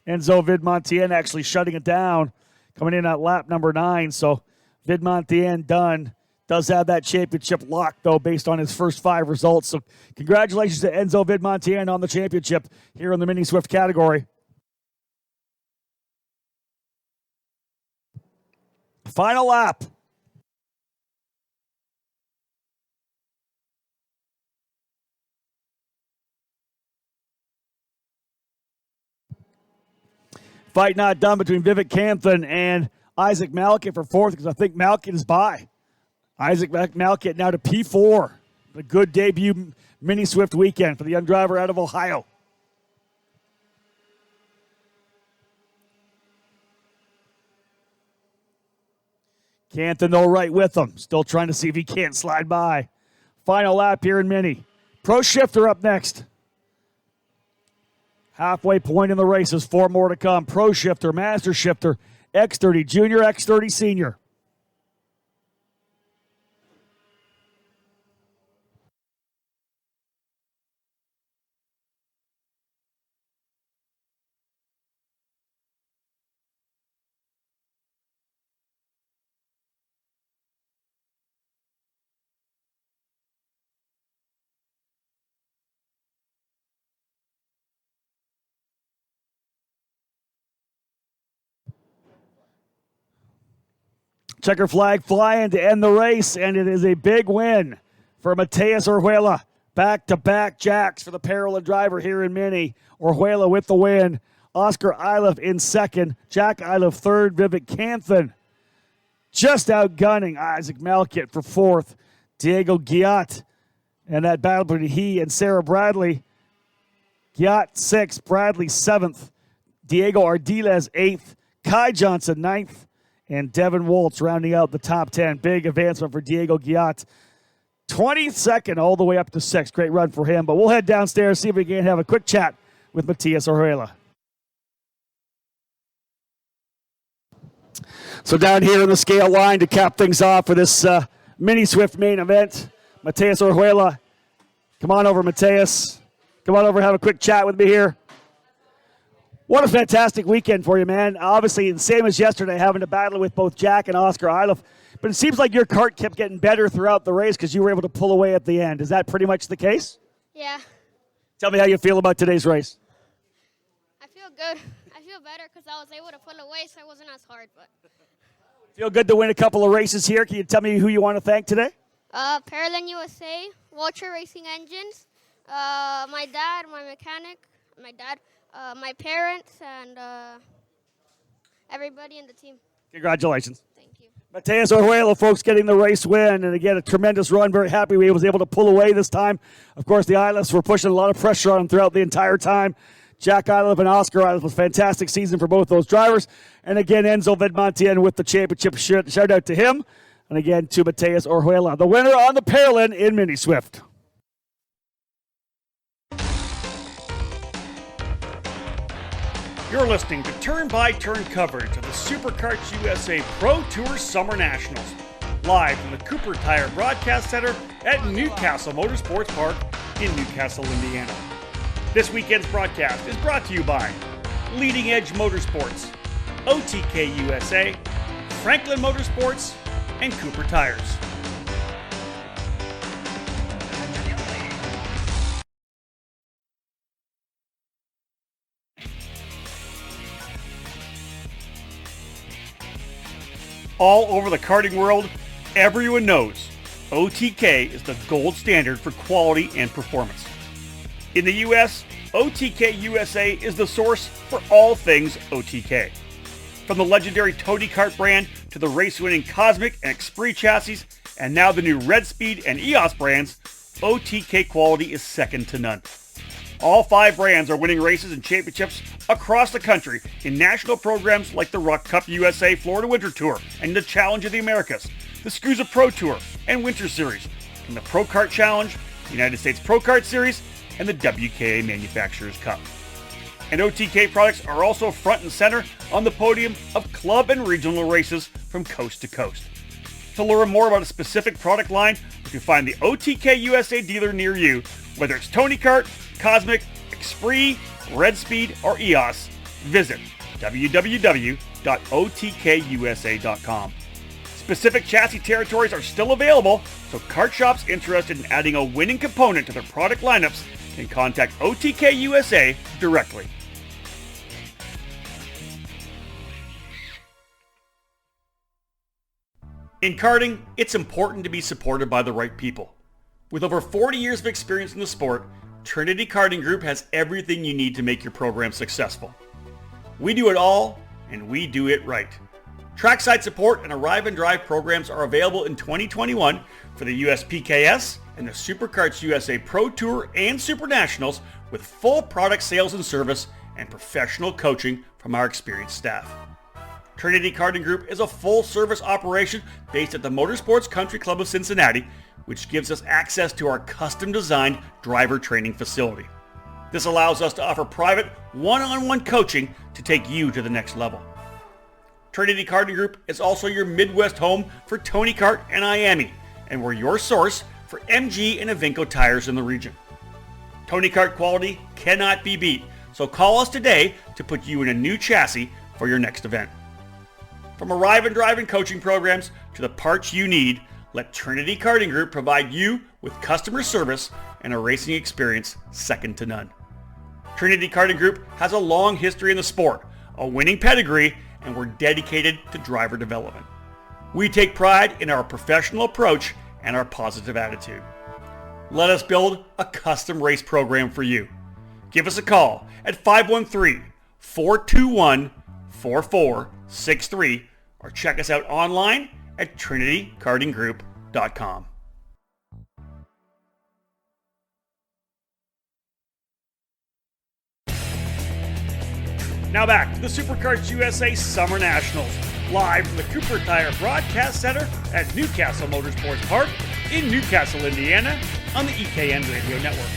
Enzo Vidmontien actually shutting it down, coming in at lap number 9. So Vidmontien done. Does have that championship locked, though, based on his first 5 results. So congratulations to Enzo Vidmontien on the championship here in the Mini Swift category. Final lap. Fight not done between Vivek Canthan and Isaac Malkit for 4th, because I think Malkit is by. Isaac Malkit now to P4. A good debut Mini Swift weekend for the young driver out of Ohio. Canthan, though, right with him. Still trying to see if he can't slide by. Final lap here in Mini. Pro Shifter up next. Halfway point in the races, 4 more to come. Pro Shifter, Master Shifter, X30 Junior, X30 Senior. Checker flag flying to end the race, and it is a big win for Mateus Orjuela. Back-to-back jacks for the Parallel driver here in Mini. Orjuela with the win. Oscar Iliff in second. Jack Iliff third. Vivek Canthan just outgunning Isaac Malkit for fourth. Diego Giat, and that battle between he and Sarah Bradley. Giat sixth, Bradley seventh. Diego Ardiles eighth. Kai Johnson ninth. And Devin Waltz rounding out the top 10. Big advancement for Diego Giat. 22nd all the way up to 6th. Great run for him. But we'll head downstairs, see if we can have a quick chat with Mateus Orjuela. So down here in the scale line to cap things off for this Mini Swift main event, Mateus Orjuela. Come on over, Mateus. Come on over and have a quick chat with me here. What a fantastic weekend for you, man. Obviously, the same as yesterday, having to battle with both Jack and Oscar Iliff. But it seems like your kart kept getting better throughout the race because you were able to pull away at the end. Is that pretty much the case? Yeah. Tell me how you feel about today's race. I feel good. I feel better because I was able to pull away, so it wasn't as hard. But Feel good to win a couple of races here. Can you tell me who you want to thank today? Parallel USA, Vulture Racing Engines, my dad, my mechanic, my parents, and everybody in the team. Congratulations. Thank you. Mateus Orjuela, folks, getting the race win. And again, a tremendous run. Very happy he was able to pull away this time. Of course, the Iliffs were pushing a lot of pressure on him throughout the entire time. Jack Iliff and Oscar Iliff was a fantastic season for both those drivers. And again, Enzo Vedmontien with the championship. Shout out to him. And again, to Mateus Orjuela, the winner on the Parallel in Mini Swift. You're listening to turn-by-turn coverage of the Superkarts USA Pro Tour SummerNationals, live from the Cooper Tire Broadcast Center at Castle Motorsports Park in Newcastle, Indiana. This weekend's broadcast is brought to you by Leading Edge Motorsports, OTK USA, Franklin Motorsports, and Cooper Tires. All over the karting world, everyone knows OTK is the gold standard for quality and performance. In the US, OTK USA is the source for all things OTK. From the legendary Tony Kart brand to the race-winning Cosmic and X30 chassis, and now the new Red Speed and EOS brands, OTK quality is second to none. All 5 brands are winning races and championships across the country in national programs like the Rock Cup USA Florida Winter Tour and the Challenge of the Americas, the SKUSA Pro Tour and Winter Series, and the Pro Kart Challenge, the United States Pro Kart Series, and the WKA Manufacturers Cup. And OTK products are also front and center on the podium of club and regional races from coast to coast. To learn more about a specific product line, you can find the OTK USA dealer near you, whether it's Tony Kart, Cosmic, X30, Red Speed, or EOS. Visit www.otkusa.com. Specific chassis territories are still available, so kart shops interested in adding a winning component to their product lineups can contact OTK USA directly. In karting, it's important to be supported by the right people. With over 40 years of experience in the sport, Trinity Karting Group has everything you need to make your program successful. We do it all, and we do it right. Trackside support and arrive and drive programs are available in 2021 for the USPKS and the Superkarts USA Pro Tour and SummerNationals, with full product sales and service and professional coaching from our experienced staff. Trinity Karting Group is a full-service operation based at the Motorsports Country Club of Cincinnati, which gives us access to our custom-designed driver training facility. This allows us to offer private, one-on-one coaching to take you to the next level. Trinity Karting Group is also your Midwest home for Tony Kart and IAME, and we're your source for MG and Evinco tires in the region. Tony Kart quality cannot be beat, so call us today to put you in a new chassis for your next event. From arrive and drive and coaching programs to the parts you need, let Trinity Karting Group provide you with customer service and a racing experience second to none. Trinity Karting Group has a long history in the sport, a winning pedigree, and we're dedicated to driver development. We take pride in our professional approach and our positive attitude. Let us build a custom race program for you. Give us a call at 513-421-4463 or check us out online at trinitykartinggroup.com. Now back to the Superkarts USA Summer Nationals, live from the Cooper Tire Broadcast Center at Newcastle Motorsports Park in Newcastle, Indiana, on the EKN Radio Network.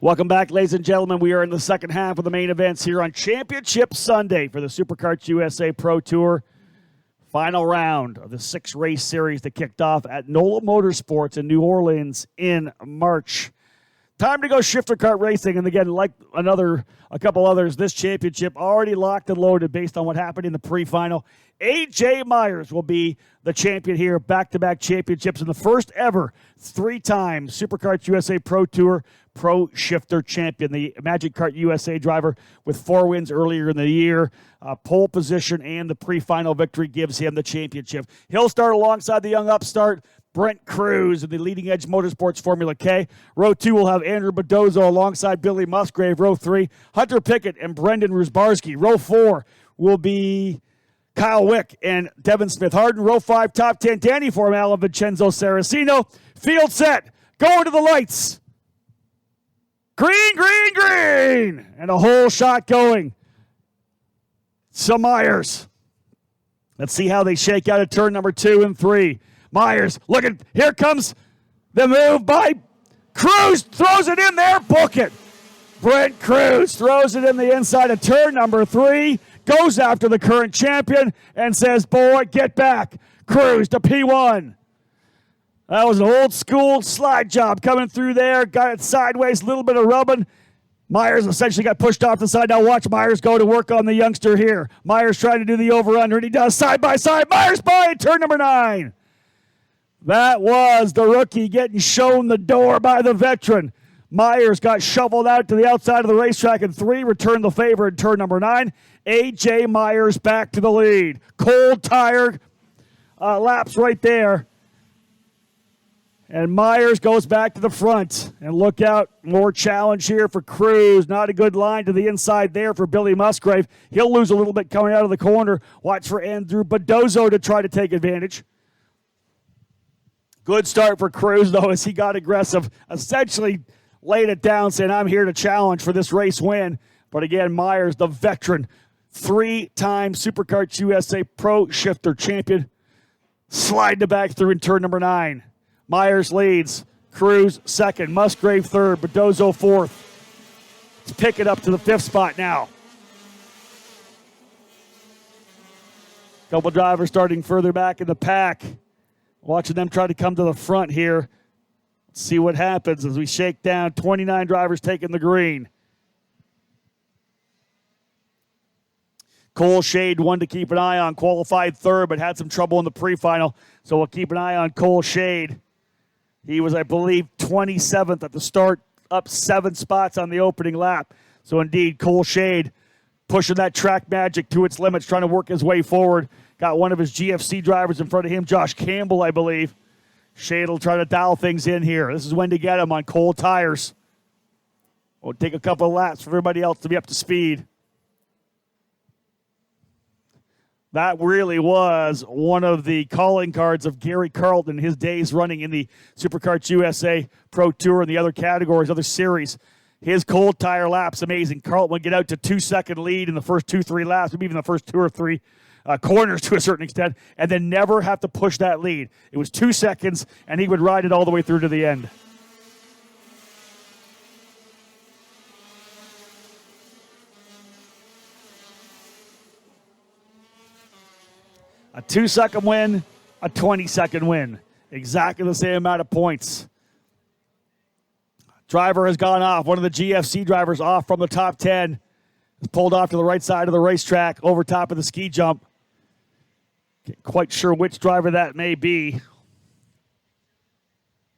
Welcome back, ladies and gentlemen. We are in the second half of the main events here on Championship Sunday for the Superkarts USA Pro Tour. Final round of the 6-race series that kicked off at NOLA Motorsports in New Orleans in March. Time to go shifter kart racing, and again, like a couple others, this championship already locked and loaded based on what happened in the pre-final. A.J. Myers will be the champion here, back-to-back championships, and the first ever 3-time Superkarts USA Pro Tour Pro Shifter champion, the Magic Kart USA driver with 4 wins earlier in the year. Pole position and the pre-final victory gives him the championship. He'll start alongside the young upstart, Brent Cruz in the Leading Edge Motorsports Formula K. Row 2 will have Andrew Bedozo alongside Billy Musgrave. Row 3, Hunter Pickett and Brendan Rusbarski. Row 4 will be Kyle Wick and Devin Smith Harden. Row 5, top 10, Danny Formal and Vincenzo Saraceno. Field set, going to the lights. Green, green, green! And a whole shot going. So Myers. Let's see how they shake out at turn number 2 and 3. Myers, looking, here comes the move by Cruz, throws it in there, book it. Brent Cruz throws it in the inside of turn number 3, goes after the current champion and says, boy, get back. Cruz to P1. That was an old school slide job coming through there, got it sideways, a little bit of rubbing. Myers essentially got pushed off the side. Now watch Myers go to work on the youngster here. Myers trying to do the over-under, and he does side by side. Myers by turn number 9. That was the rookie getting shown the door by the veteran. Myers got shoveled out to the outside of the racetrack in 3, returned the favor in turn number 9. A.J. Myers back to the lead. Cold tire laps right there. And Myers goes back to the front. And look out, more challenge here for Cruz. Not a good line to the inside there for Billy Musgrave. He'll lose a little bit coming out of the corner. Watch for Andrew Bedozo to try to take advantage. Good start for Cruz, though, as he got aggressive. Essentially laid it down, saying, I'm here to challenge for this race win. But again, Myers, the veteran, 3-time Superkarts USA Pro Shifter champion, sliding it back through in turn number 9. Myers leads. Cruz second. Musgrave third. Bedozo fourth. Let's pick it up to the 5th spot now. Couple drivers starting further back in the pack. Watching them try to come to the front here. Let's see what happens as we shake down. 29 drivers taking the green. Cole Shade, one to keep an eye on, qualified third, but had some trouble in the pre-final. So we'll keep an eye on Cole Shade. He was, I believe, 27th at the start, up 7 spots on the opening lap. So indeed, Cole Shade pushing that track magic to its limits, trying to work his way forward. Got one of his GFC drivers in front of him, Josh Campbell, I believe. Shade will try to dial things in here. This is when to get him on cold tires. We'll take a couple of laps for everybody else to be up to speed. That really was one of the calling cards of Gary Carlton in his days running in the Superkarts USA Pro Tour and the other categories, other series. His cold tire laps, amazing. Carlton would get out to 2-second lead in the first 2-3 laps, maybe even the first 2 or 3 corners to a certain extent, and then never have to push that lead. It was 2 seconds, and he would ride it all the way through to the end. A 2-second win, a 20-second win. Exactly the same amount of points. Driver has gone off. One of the GFC drivers off from the top 10. Is pulled off to the right side of the racetrack over top of the ski jump. Not quite sure which driver that may be.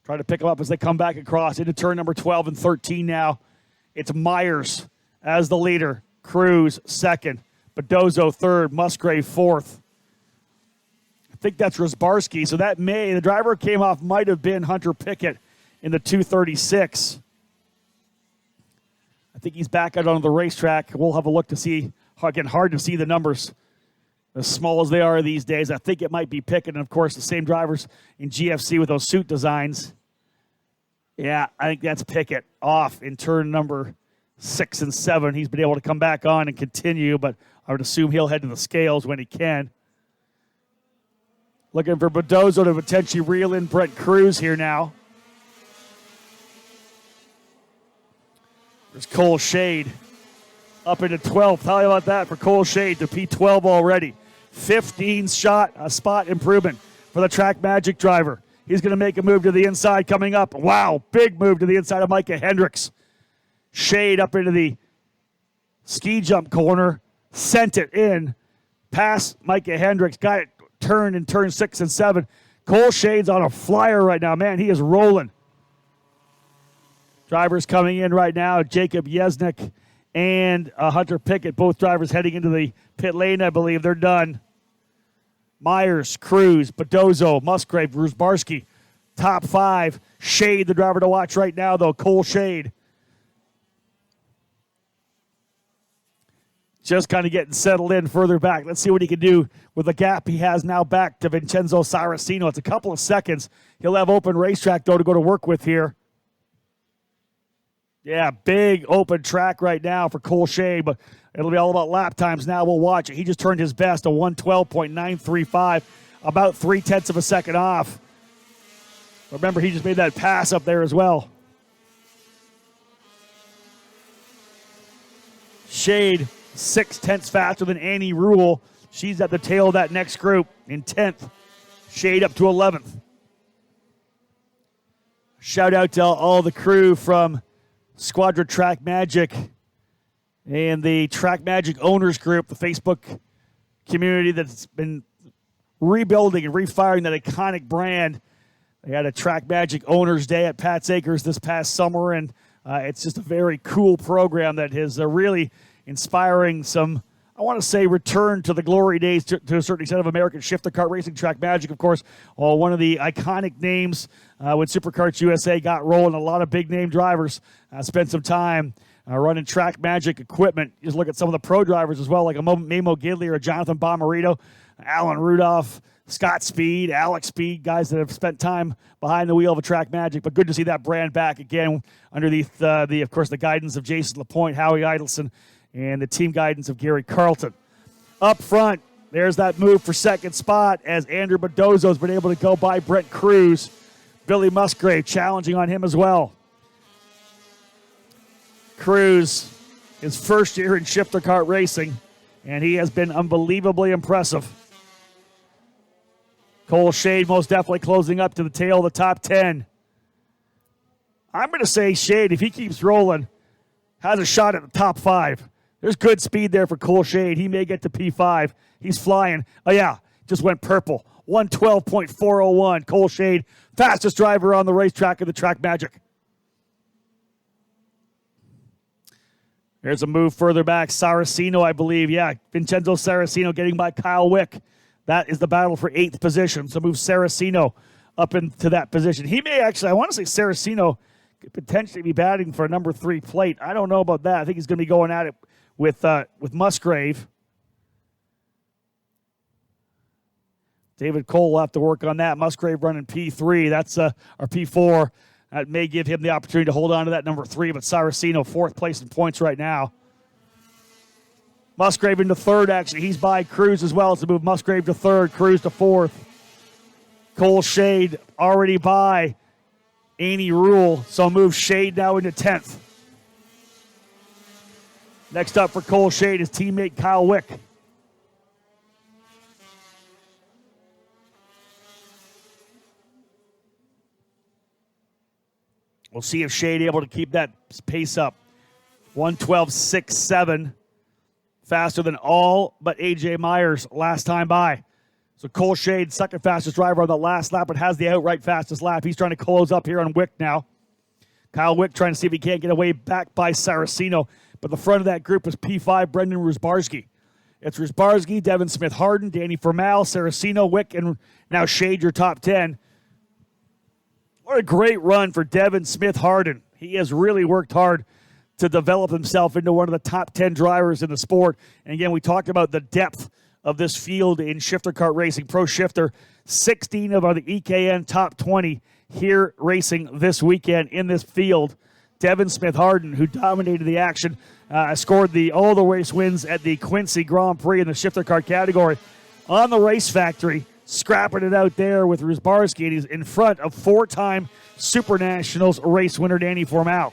Try to pick them up as they come back across into turn number 12 and 13 now. It's Myers as the leader. Cruz second. Bedozo third. Musgrave fourth. I think that's Rosbarski. So the driver came off might have been Hunter Pickett in the 236. I think he's back out on the racetrack. We'll have a look to see. Again, hard to see the numbers as small as they are these days. I think it might be Pickett, and of course the same drivers in GFC with those suit designs. Yeah, I think that's Pickett off in turn number 6 and 7. He's been able to come back on and continue, but I would assume he'll head to the scales when he can. Looking for Bedozo to potentially reel in Brent Cruz here now. There's Cole Shade up into 12th. How about that for Cole Shade to P12 already? 15 spot improvement for the Track Magic driver. He's going to make a move to the inside coming up. Wow, big move to the inside of Micah Hendricks. Shade up into the ski jump corner. Sent it in. Past Micah Hendricks. Got it turned in turn 6 and 7. Cole Shade's on a flyer right now. Man, he is rolling. Drivers coming in right now. Jacob Yesnick and Hunter Pickett, both drivers heading into the pit lane, I believe. They're done. Myers, Cruz, Bedozo, Musgrave, Rusbarski, top 5. Shade, the driver to watch right now, though. Cole Shade. Just kind of getting settled in further back. Let's see what he can do with the gap he has now back to Vincenzo Saracino. It's a couple of seconds. He'll have open racetrack, though, to go to work with here. Yeah, big open track right now for Cole Shade, but it'll be all about lap times now. We'll watch it. He just turned his best, a 112.935, about 0.3 of a second off. Remember, he just made that pass up there as well. Shade, 0.6 faster than Annie Rule. She's at the tail of that next group in 10th. Shade up to 11th. Shout out to all the crew from Squadra Track Magic and the Track Magic Owners Group, the Facebook community that's been rebuilding and refiring that iconic brand. They had a Track Magic Owners Day at Pat's Acres this past summer, and it's just a very cool program that is really inspiring some, I want to say, return to the glory days to a certain extent of American shifter kart racing. Track Magic, of course, one of the iconic names when Superkarts USA got rolling. A lot of big-name drivers spent some time running Track Magic equipment. Just look at some of the pro drivers as well, like a Memo Gidley or a Jonathan Bomarito, Alan Rudolph, Scott Speed, Alex Speed, guys that have spent time behind the wheel of a Track Magic. But good to see that brand back again underneath, of course, the guidance of Jason LaPointe, Howie Idelson, and the team guidance of Gary Carlton. Up front, there's that move for second spot as Andrew Bedozo's been able to go by Brent Cruz. Billy Musgrave challenging on him as well. Cruz, his first year in shifter kart racing, and he has been unbelievably impressive. Cole Shade most definitely closing up to the tail of the top 10. I'm going to say Shade, if he keeps rolling, has a shot at the top 5. There's good speed there for Cole Shade. He may get to P5. He's flying. Oh, yeah, just went purple. 112.401. Cole Shade, fastest driver on the racetrack of the Track Magic. There's a move further back. Saracino, I believe. Yeah, Vincenzo Saracino getting by Kyle Wick. That is the battle for 8th position. So move Saracino up into that position. He may actually, I want to say Saracino could potentially be batting for a number 3 plate. I don't know about that. I think he's going to be going at it with Musgrave. David Cole will have to work on that. Musgrave running P3. That's or P4. That may give him the opportunity to hold on to that number 3, but Saracino 4th place in points right now. Musgrave into 3rd, actually. He's by Cruz as well, so move Musgrave to 3rd, Cruz to 4th. Cole Shade already by Annie Rule, so move Shade now into 10th. Next up for Cole Shade is teammate Kyle Wick. We'll see if Shade able to keep that pace up. 112.67. Faster than all but A.J. Myers last time by. So Cole Shade, second fastest driver on the last lap, but has the outright fastest lap. He's trying to close up here on Wick now. Kyle Wick trying to see if he can't get away back by Saracino. But the front of that group was P5, Brendan Rusbarski. It's Rusbarski, Devin Smith-Harden, Danny Formal, Saraceno, Wick, and now Shade, your top 10. What a great run for Devin Smith-Harden. He has really worked hard to develop himself into one of the top 10 drivers in the sport. And again, we talked about the depth of this field in shifter kart racing. Pro Shifter, 16 of the EKN top 20 here racing this weekend in this field. Devin Smith-Harden, who dominated the action, scored all the race wins at the Quincy Grand Prix in the shifter kart category. On the Race Factory, scrapping it out there with Rusbarski, and he's in front of 4-time SummerNationals race winner Danny Formal.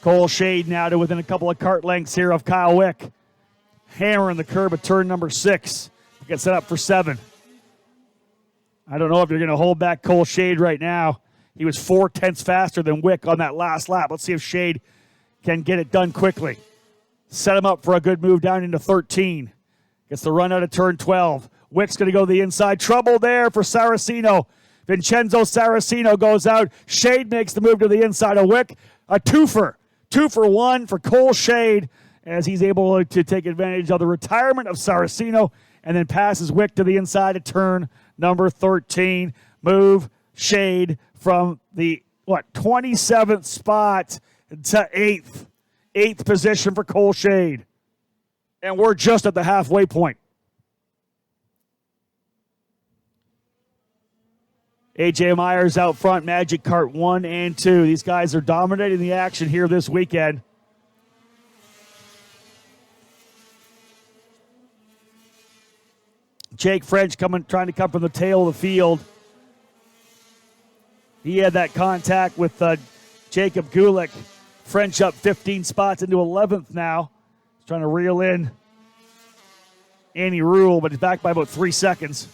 Cole Shade now to within a couple of kart lengths here of Kyle Wick. Hammering the curb at turn number 6 to get set up for 7. I don't know if you're going to hold back Cole Shade right now. He was 0.4 faster than Wick on that last lap. Let's see if Shade can get it done quickly. Set him up for a good move down into 13. Gets the run out of turn 12. Wick's going to go the inside. Trouble there for Saraceno. Vincenzo Saraceno goes out. Shade makes the move to the inside of Wick. A twofer. 2-for-1 for Cole Shade as he's able to take advantage of the retirement of Saraceno and then passes Wick to the inside of turn number 13. Move Shade from the 27th spot to 8th. 8th position for Cole Shade. And we're just at the halfway point. AJ Myers out front, Magic Kart 1 and 2. These guys are dominating the action here this weekend. Jake French trying to come from the tail of the field. He had that contact with Jacob Gulick. French up 15 spots into 11th now. He's trying to reel in Annie Rule, but he's back by about 3 seconds.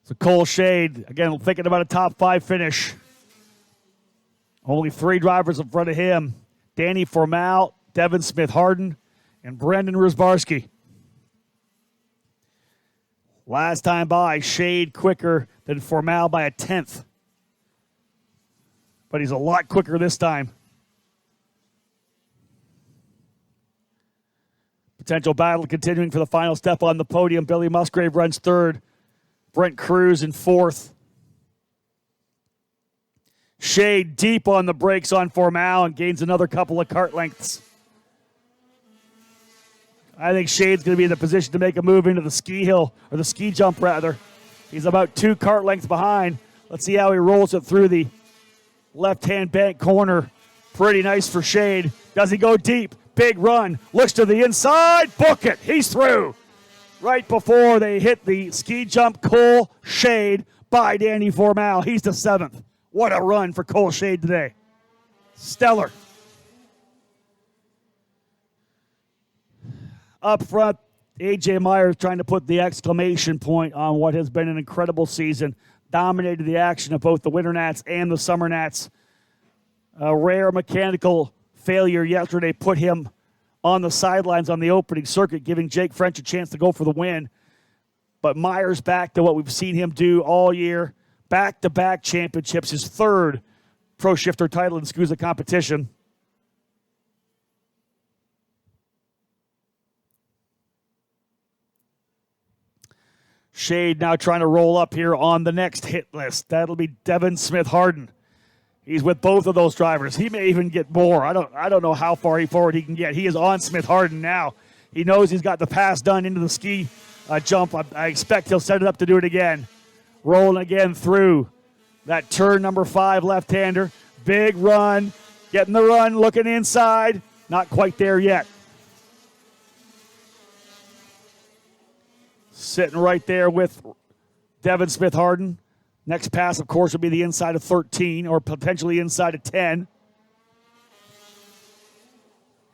So Cole Shade, again, thinking about a top 5 finish. Only 3 drivers in front of him. Danny Formal, Devin Smith-Harden, and Brendan Rusbarski. Last time by, Shade quicker than Formal by a 10th. But he's a lot quicker this time. Potential battle continuing for the final step on the podium. Billy Musgrave runs 3rd. Brent Cruz in 4th. Shade deep on the brakes on Formal and gains another couple of kart lengths. I think Shade's going to be in the position to make a move into the ski hill, or the ski jump rather. He's about 2 kart lengths behind. Let's see how he rolls it through the left-hand bank corner. Pretty nice for Shade. Does he go deep? Big run. Looks to the inside. Book it. He's through. Right before they hit the ski jump, Cole Shade by Danny Formal. He's the 7th. What a run for Cole Shade today. Stellar. Up front, AJ Myers trying to put the exclamation point on what has been an incredible season. Dominated the action of both the Winter Nats and the Summer Nats. A rare mechanical failure yesterday put him on the sidelines on the opening circuit, giving Jake French a chance to go for the win. But Myers back to what we've seen him do all year. Back-to-back championships, his 3rd Pro Shifter title in SKUSA competition. Shade now trying to roll up here on the next hit list. That'll be Devin Smith-Harden. He's with both of those drivers. He may even get more. I don't know how far forward he can get. He is on Smith-Harden now. He knows he's got the pass done into the ski jump. I expect he'll set it up to do it again. Rolling again through that turn number 5 left-hander. Big run. Getting the run, looking inside. Not quite there yet. Sitting right there with Devin Smith-Harden. Next pass, of course, will be the inside of 13 or potentially inside of 10.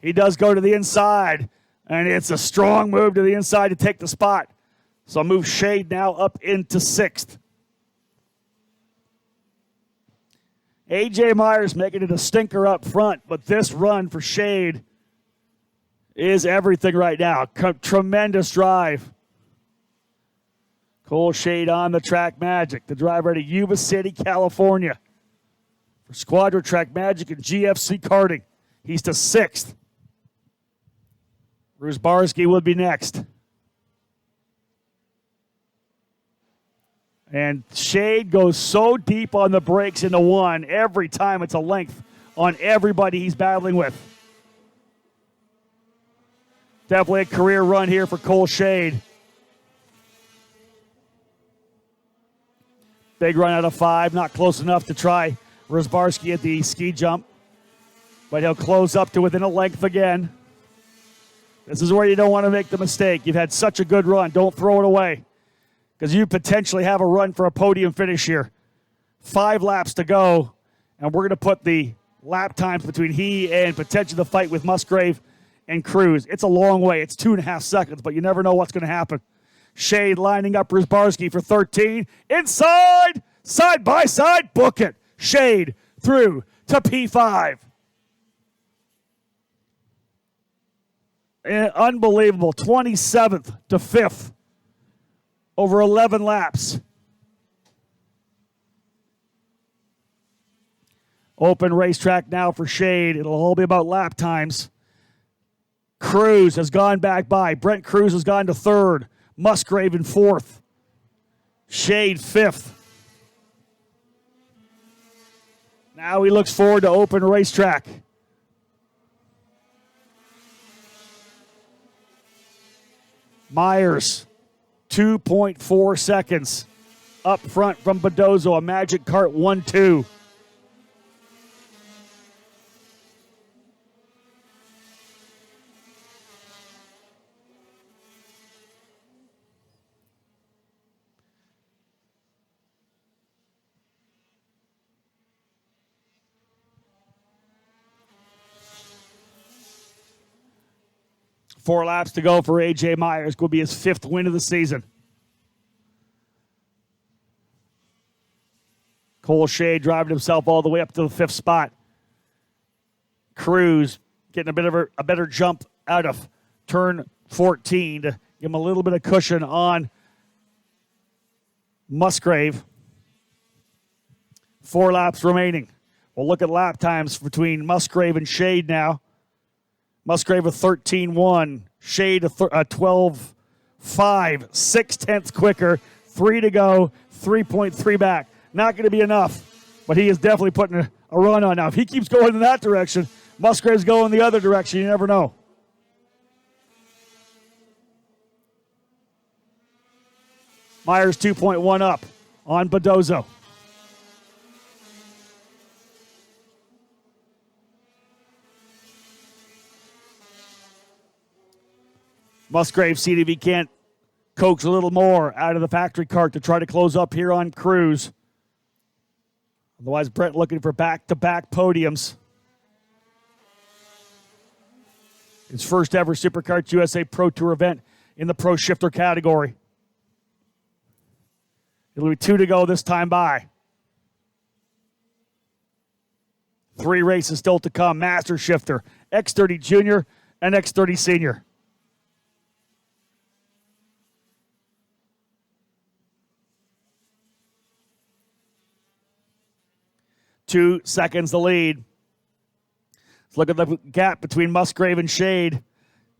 He does go to the inside, and it's a strong move to the inside to take the spot. So move Shade now up into 6th. AJ Myers making it a stinker up front, but this run for Shade is everything right now. Tremendous drive. Cole Shade on the Track Magic, the driver out of Yuba City, California. For Squadra Track Magic and GFC Karting. He's to 6th. Rusbarski would be next. And Shade goes so deep on the brakes into 1. Every time it's a length on everybody he's battling with. Definitely a career run here for Cole Shade. Big run out of 5. Not close enough to try Rusbarski at the ski jump. But he'll close up to within a length again. This is where you don't want to make the mistake. You've had such a good run. Don't throw it away. Because you potentially have a run for a podium finish here. 5 laps to go. And we're going to put the lap times between he and potentially the fight with Musgrave and Cruz. It's a long way. It's 2.5 seconds, but you never know what's going to happen. Shade lining up Rusbarski for 13. Inside, side by side, book it. Shade through to P5. Unbelievable. 27th to 5th. Over 11 laps. Open racetrack now for Shade. It'll all be about lap times. Cruz has gone back by. Brent Cruz has gone to 3rd. Musgrave in 4th. Shade 5th. Now he looks forward to open racetrack. Myers, 2.4 seconds up front from Bedozo, a Magic Kart 1-2. Four laps to go for A.J. Myers. Will be his 5th win of the season. Cole Shade driving himself all the way up to the 5th spot. Cruz getting a better jump out of turn 14 to give him a little bit of cushion on Musgrave. 4 laps remaining. We'll look at lap times between Musgrave and Shade now. Musgrave a 13.1, Shade a 12.5, 6/10 quicker, 3 to go, 3.3 back. Not going to be enough, but he is definitely putting a run on now. If he keeps going in that direction, Musgrave's going the other direction. You never know. Myers 2.1 up on Bedozo. Musgrave, see if he can't coax a little more out of the factory cart to try to close up here on Cruz. Otherwise, Brent looking for back-to-back podiums. His first ever Superkarts USA Pro Tour event in the Pro Shifter category. It'll be 2 to go this time by. 3 races still to come. Master Shifter, X30 Junior, and X30 Senior. Two seconds the lead. Let's look at the gap between Musgrave and Shade.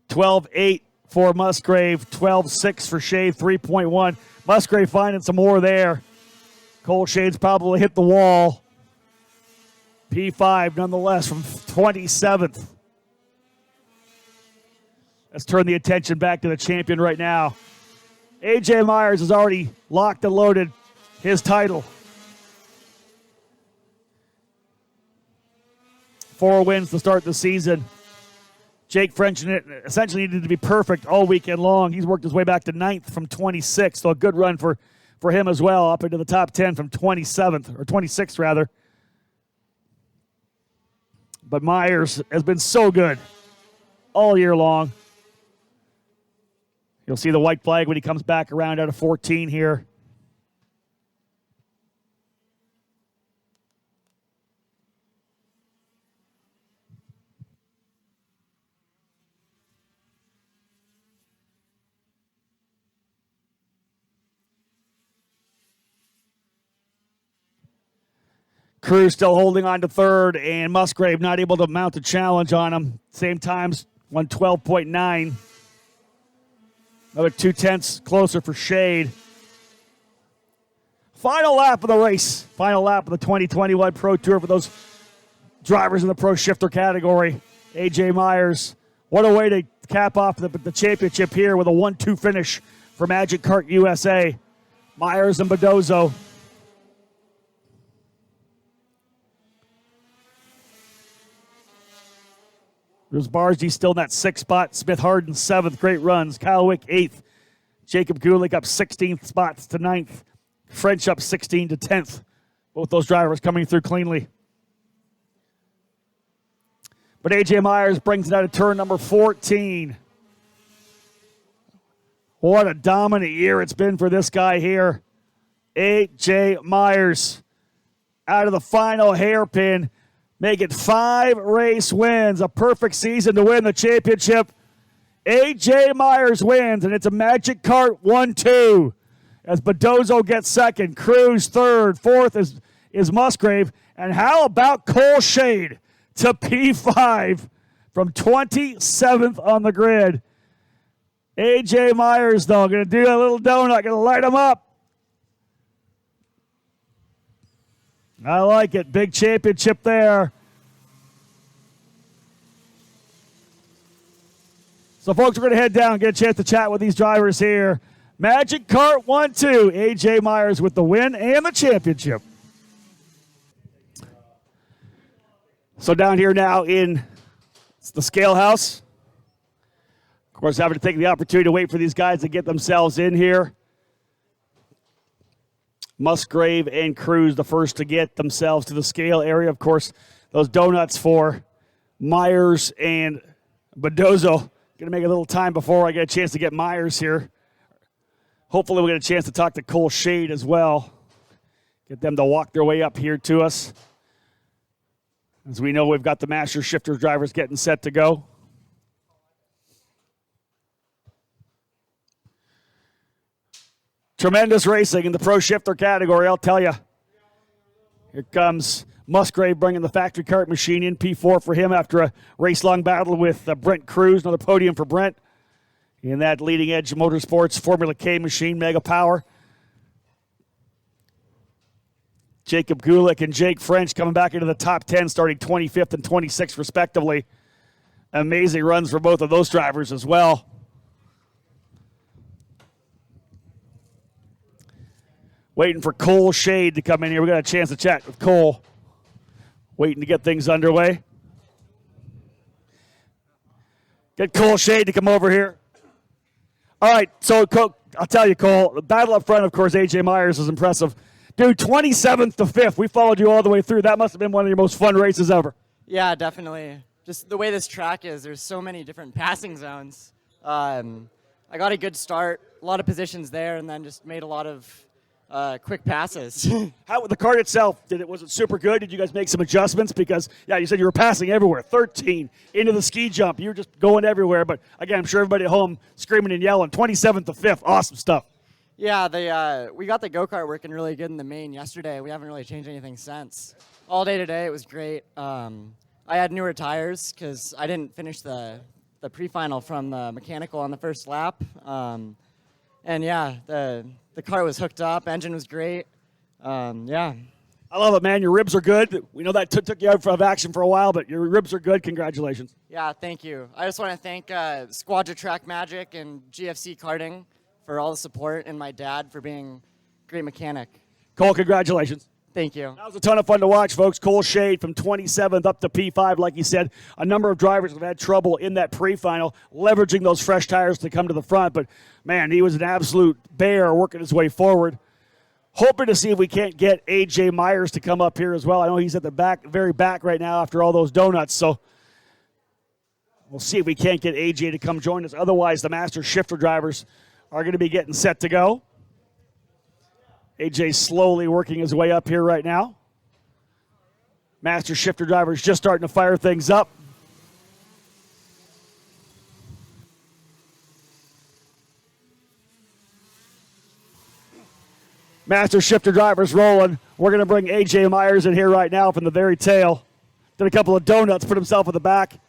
12.8 for Musgrave, 12.6 for Shade, 3.1. Musgrave finding some more there. Cole Shade's probably hit the wall. P5 nonetheless from 27th. Let's turn the attention back to the champion right now. A.J. Myers has already locked and loaded his title. 4 wins to start the season. Jake French essentially needed to be perfect all weekend long. He's worked his way back to 9th from 26th, so a good run for him as well, up into the top 10 from 27th, or 26th rather. But Myers has been so good all year long. You'll see the white flag when he comes back around out of 14 here. Cruz still holding on to third, and Musgrave not able to mount a challenge on him. Same times, 112.9. Another 0.2 closer for Shade. Final lap of the race. Final lap of the 2021 Pro Tour for those drivers in the Pro Shifter category. AJ Myers, what a way to cap off the championship here with a 1-2 finish for Magic Kart USA. Myers and Badozo. There's Barsdy still in that 6th spot. Smith Harden 7th. Great runs. Kyle Wick 8th. Jacob Gulick up 16th spots to 9th. French up 16 to 10th. Both those drivers coming through cleanly. But AJ Myers brings it out of turn number 14. What a dominant year it's been for this guy here. AJ Myers out of the final hairpin. Make it 5 race wins. A perfect season to win the championship. AJ Myers wins, and it's a Magic Kart 1-2. As Badozo gets second, Cruz third, fourth is Musgrave. And how about Cole Shade to P5 from 27th on the grid? AJ Myers, though, going to do a little donut, going to light him up. I like it. Big championship there. So, folks, we're going to head down and get a chance to chat with these drivers here. Magic Kart 1-2. AJ Myers with the win and the championship. So down here now in the scale house. Of course, having to take the opportunity to wait for these guys to get themselves in here. Musgrave and Cruz the first to get themselves to the scale area. Of course, those donuts for Myers and Badozo. Going to make a little time before I get a chance to get Myers here. Hopefully we'll get a chance to talk to Cole Shade as well. Get them to walk their way up here to us. As we know, we've got the Master Shifter drivers getting set to go. Tremendous racing in the Pro Shifter category, I'll tell you. Here comes Musgrave bringing the factory kart machine in. P4 for him after a race-long battle with Brent Cruz. Another podium for Brent in that leading edge motorsports Formula K machine, Mega Power. Jacob Gulick and Jake French coming back into the top 10, starting 25th and 26th respectively. Amazing runs for both of those drivers as well. Waiting for Cole Shade to come in here. We got a chance to chat with Cole. Waiting to get things underway. Get Cole Shade to come over here. All right, so I'll tell you, Cole, the battle up front, of course, AJ Myers was impressive. Dude, 27th to 5th. We followed you all the way through. That must have been one of your most fun races ever. Yeah, definitely. Just the way this track is, there's so many different passing zones. I got a good start, a lot of positions there, and then just made a lot of quick passes. How the kart itself, was it super good? Did you guys make some adjustments? Because, yeah, you said you were passing everywhere. 13 into the ski jump. You were just going everywhere. But, again, I'm sure everybody at home screaming and yelling. 27th to 5th. Awesome stuff. Yeah, we got the go-kart working really good in the main yesterday. We haven't really changed anything since. All day today, it was great. I had newer tires because I didn't finish the pre-final from the mechanical on the first lap. And, yeah, the car was hooked up. Engine was great. Yeah. I love it, man. Your ribs are good. We know that took you out of action for a while, but your ribs are good. Congratulations. Yeah, thank you. I just want to thank Squadra Track Magic and GFC Karting for all the support, and my dad for being a great mechanic. Cole, congratulations. Thank you. That was a ton of fun to watch, folks. Cole Shade from 27th up to P5, like you said. A number of drivers have had trouble in that pre-final, leveraging those fresh tires to come to the front. But, man, he was an absolute bear working his way forward. Hoping to see if we can't get AJ Myers to come up here as well. I know he's at the back, very back right now after all those donuts. So we'll see if we can't get AJ to come join us. Otherwise, the Master Shifter drivers are going to be getting set to go. AJ slowly working his way up here right now. Master Shifter drivers just starting to fire things up. Master shifter drivers rolling. We're going to bring A.J. Myers in here right now from the very tail. Did a couple of donuts, put himself in the back.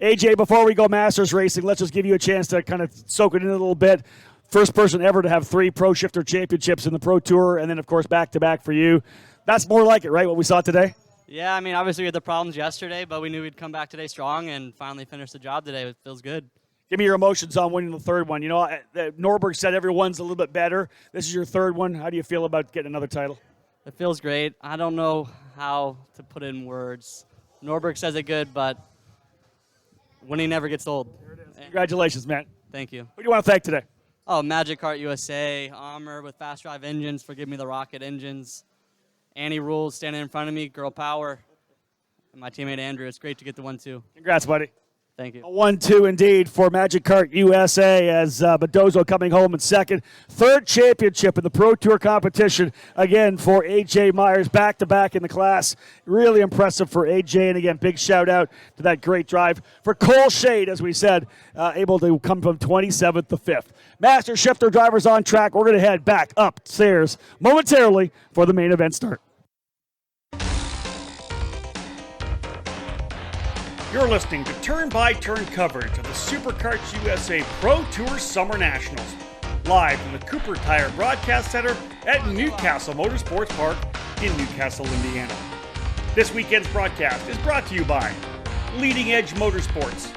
A.J., before we go Masters racing, let's just give you a chance to kind of soak it in a little bit. First person ever to have 3 Pro Shifter championships in the Pro Tour, and then, of course, back-to-back for you. That's more like it, right, what we saw today? Yeah, I mean, obviously we had the problems yesterday, but we knew we'd come back today strong and finally finish the job today. It feels good. Give me your emotions on winning the third one. You know, Norberg said everyone's a little bit better. This is your third one. How do you feel about getting another title? It feels great. I don't know how to put it in words. Norberg says it good, but winning never gets old. Congratulations, man. Thank you. Who do you want to thank today? Oh, Magic Kart USA, Armor with Fast Drive Engines for giving me the rocket engines. Annie Rules standing in front of me, Girl Power. And my teammate Andrew. It's great to get the 1-2. Congrats, buddy. Thank you. A 1-2 indeed for Magic Kart USA as Mendoza coming home in second. Third championship in the Pro Tour competition, again, for A.J. Myers, back-to-back in the class. Really impressive for A.J., and again, big shout-out to that great drive for Cole Shade, as we said, able to come from 27th to 5th. Master shifter drivers on track. We're going to head back upstairs momentarily for the main event start. You're listening to turn-by-turn coverage of the Superkarts USA Pro Tour Summer Nationals, live from the Cooper Tire Broadcast Center at Newcastle Motorsports Park in Newcastle, Indiana. This weekend's broadcast is brought to you by Leading Edge Motorsports,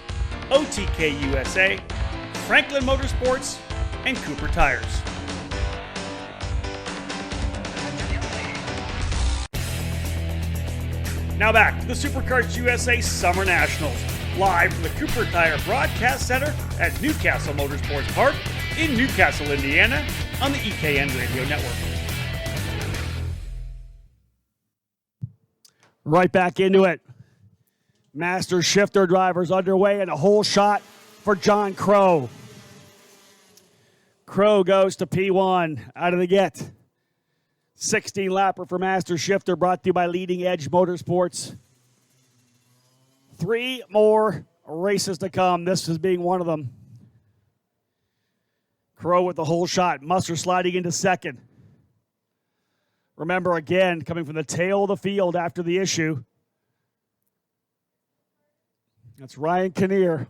OTK USA, Franklin Motorsports, and Cooper Tires. Now back to the Superkarts USA Summer Nationals, live from the Cooper Tire Broadcast Center at Newcastle Motorsports Park in Newcastle, Indiana, on the EKN Radio Network. Right back into it. Master shifter drivers underway and a whole shot for John Crow. Crow goes to P1 out of the get. 16-lapper for Master Shifter, brought to you by Leading Edge Motorsports. 3 more races to come, this is being one of them. Crow with the whole shot. Muster sliding into second. Remember, again, coming from the tail of the field after the issue. That's Ryan Kinnear.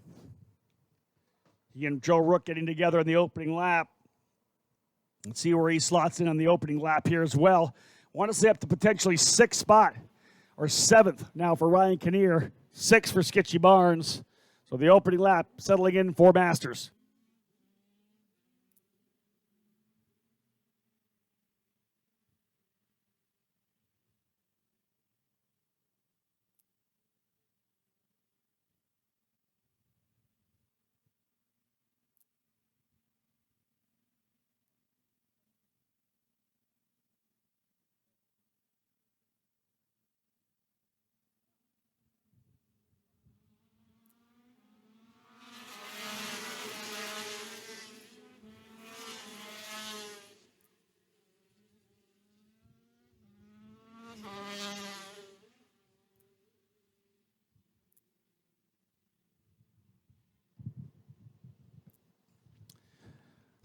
He and Joe Rook getting together in the opening lap. Let's see where he slots in on the opening lap here as well. Want to say up to potentially 6th spot, or 7th now for Ryan Kinnear, 6th for Skitchy Barnes. So the opening lap settling in for Masters.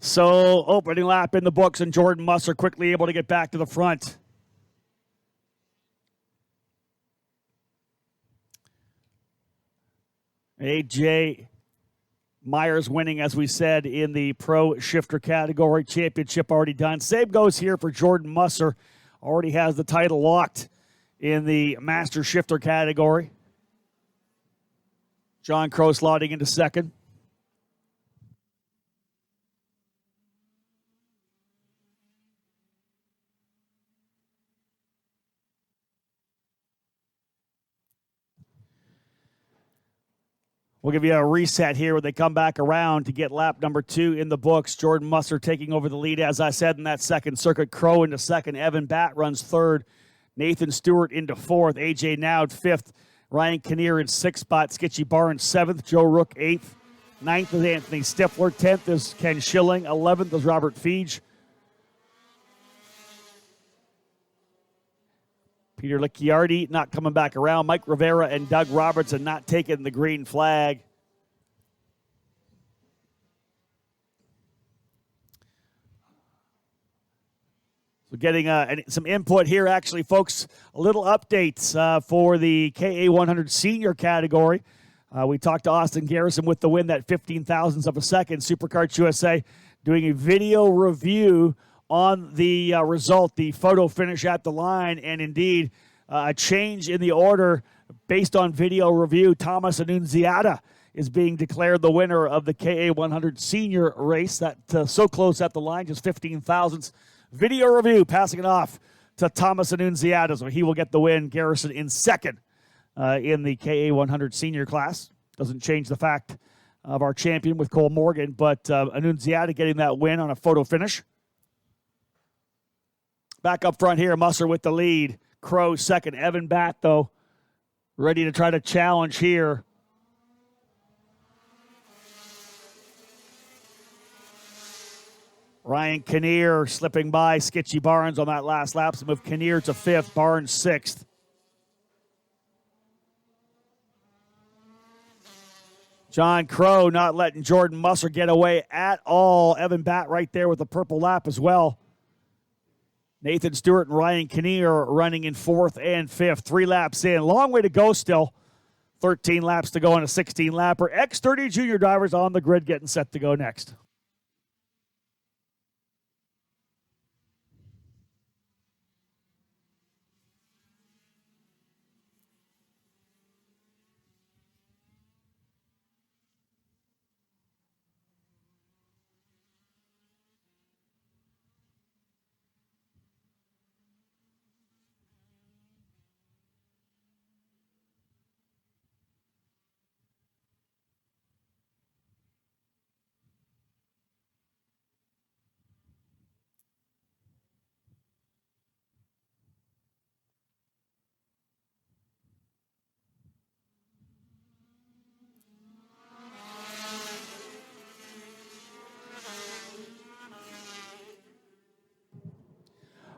So opening lap in the books, and Jordan Musser quickly able to get back to the front. A.J. Myers winning, as we said, in the Pro Shifter category. Championship already done. Same goes here for Jordan Musser. Already has the title locked in the Master Shifter category. John Crow slotting into second. We'll give you a reset here when they come back around to get lap number 2 in the books. Jordan Musser taking over the lead, as I said, in that second circuit. Crow into second. Evan Batt runs third. Nathan Stewart into fourth. A.J. Nowd fifth. Ryan Kinnear in 6th spot. Skitchy Barnes 7th. Joe Rook 8th. 9th is Anthony Stifler. 10th is Ken Schilling. 11th is Robert Feige. Peter Licciardi not coming back around. Mike Rivera and Doug Robertson not taking the green flag. So getting some input here, actually, folks. A little updates for the KA100 Senior category. We talked to Austin Garrison with the win, that 15 thousandths of a second. Superkarts USA doing a video review on the result, the photo finish at the line, and indeed a change in the order based on video review. Thomas Annunziata is being declared the winner of the KA100 Senior race. That so close at the line, just 15 thousandths. Video review passing it off to Thomas Annunziata, so he will get the win. Garrison in second in the KA100 Senior class. Doesn't change the fact of our champion with Cole Morgan, but Annunziata getting that win on a photo finish. Back up front here, Musser with the lead. Crow second. Evan Batt, though, ready to try to challenge here. Ryan Kinnear slipping by Skitchy Barnes on that last lap. So move Kinnear to fifth, Barnes sixth. John Crow not letting Jordan Musser get away at all. Evan Batt right there with the purple lap as well. Nathan Stewart and Ryan Kinnear running in fourth and fifth. 3 laps in. Long way to go still. 13 laps to go on a 16-lapper. X30 Junior drivers on the grid getting set to go next.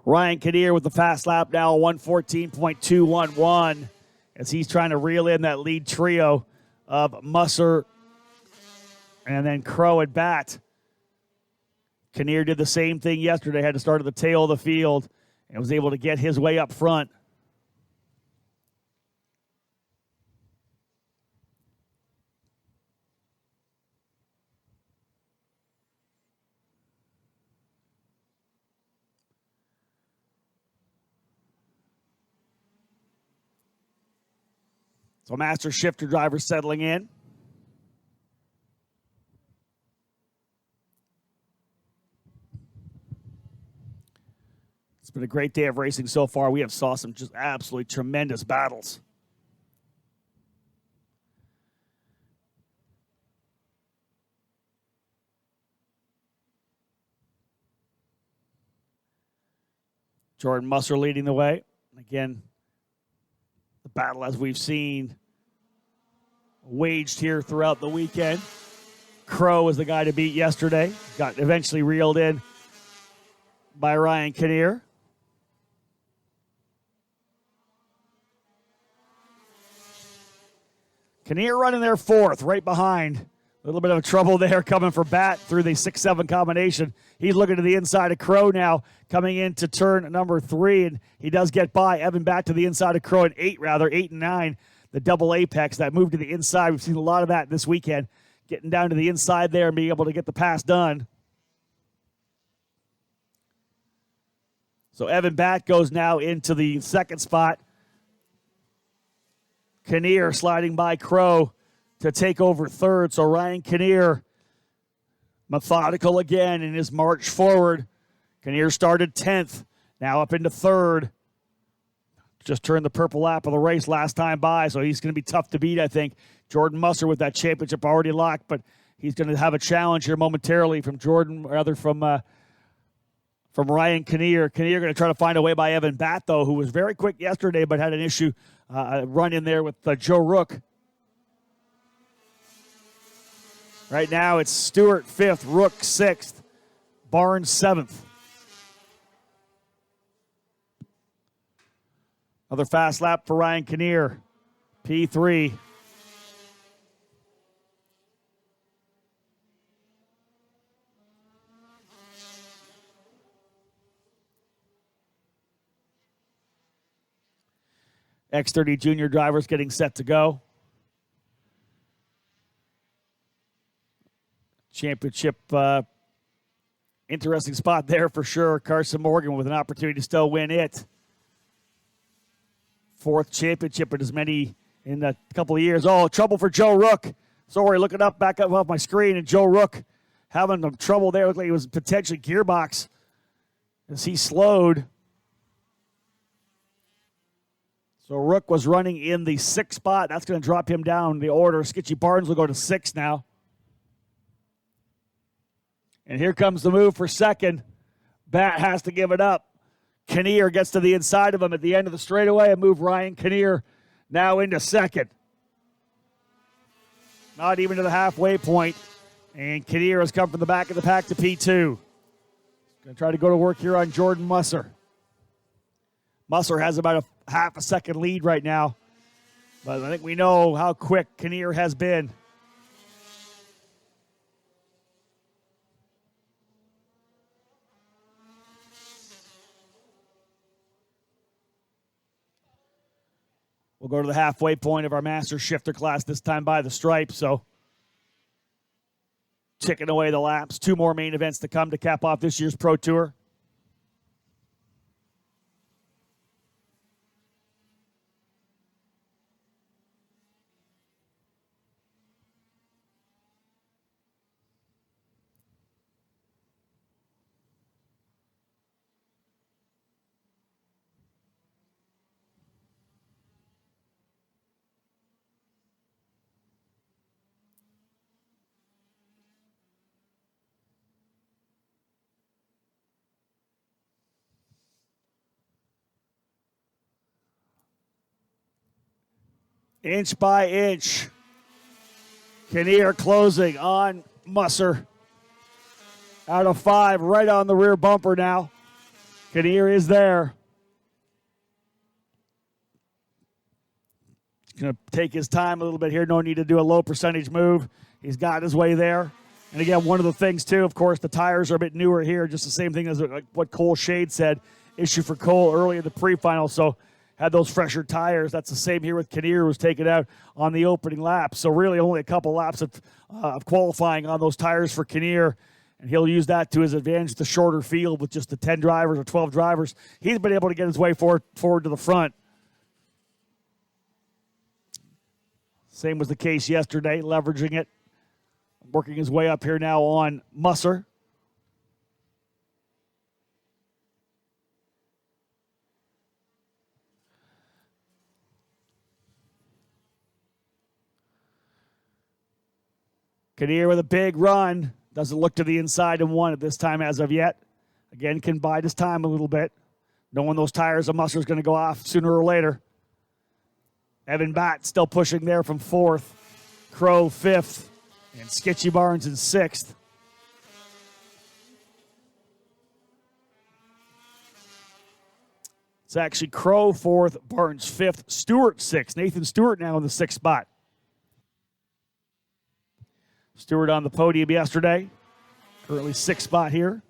Ryan Kinnear with the fast lap now, 114.211, as he's trying to reel in that lead trio of Musser and then Crow and Batt. Kinnear did the same thing yesterday, had to start at the tail of the field and was able to get his way up front. So master shifter driver settling in. It's been a great day of racing so far. We have saw some just absolutely tremendous battles. Jordan Musser leading the way. Again, the battle, as we've seen, waged here throughout the weekend. Crow was the guy to beat yesterday. Got eventually reeled in by Ryan Kinnear. Kinnear running there fourth, right behind. A little bit of trouble there coming for Batt through the 6-7 combination. He's looking to the inside of Crow now, coming into turn number 3, and he does get by. Evan Batt to the inside of Crow at 8 and 9. The double apex, that move to the inside. We've seen a lot of that this weekend, getting down to the inside there and being able to get the pass done. So Evan Batt goes now into the second spot. Kinnear sliding by Crow to take over third. So Ryan Kinnear, methodical again in his march forward. Kinnear started 10th, now up into third. Just turned the purple lap of the race last time by, so he's going to be tough to beat, I think. Jordan Musser with that championship already locked, but he's going to have a challenge here momentarily from Ryan Kinnear. Kinnear going to try to find a way by Evan Batt, though, who was very quick yesterday but had an issue run in there with Joe Rook. Right now it's Stewart 5th, Rook 6th, Barnes 7th. Another fast lap for Ryan Kinnear, P3. X30 Junior drivers getting set to go. Championship, interesting spot there for sure. Carson Morgan with an opportunity to still win it. 4th championship in as many in a couple of years. Oh, trouble for Joe Rook. Sorry, looking up, back up off my screen, and Joe Rook having some trouble there. Looked like he was potentially gearbox as he slowed. So Rook was running in the 6th spot. That's going to drop him down the order. Skitchy Barnes will go to 6 now. And here comes the move for 2nd. Bat has to give it up. Kinnear gets to the inside of him at the end of the straightaway and move Ryan Kinnear now into 2nd. Not even to the halfway point. And Kinnear has come from the back of the pack to P2. Going to try to go to work here on Jordan Musser. Musser has about a half a second lead right now. But I think we know how quick Kinnear has been. We'll go to the halfway point of our Master Shifter class, this time by the stripe. So ticking away the laps. 2 more main events to come to cap off this year's Pro Tour. Inch by inch. Kinnear closing on Musser. Out of 5, right on the rear bumper now. Kinnear is there. He's going to take his time a little bit here. No need to do a low percentage move. He's got his way there. And again, one of the things too, of course, the tires are a bit newer here. Just the same thing as what Cole Shade said. Issue for Cole early in the pre-final. So had those fresher tires. That's the same here with Kinnear, who was taken out on the opening lap. So really only a couple laps of qualifying on those tires for Kinnear, and he'll use that to his advantage, the shorter field with just the 10 drivers or 12 drivers. He's been able to get his way forward to the front. Same was the case yesterday, leveraging it, working his way up here now on Musser. Kinnear with a big run. Doesn't look to the inside and won at this time as of yet. Again, can bide his time a little bit, knowing those tires of Musser's going to go off sooner or later. Evan Batt still pushing there from 4th. Crow 5th. And Skitchy Barnes in 6th. It's actually Crow 4th, Barnes 5th, Stewart 6th. Nathan Stewart now in the 6th spot. Stewart on the podium yesterday. Currently 6th spot here.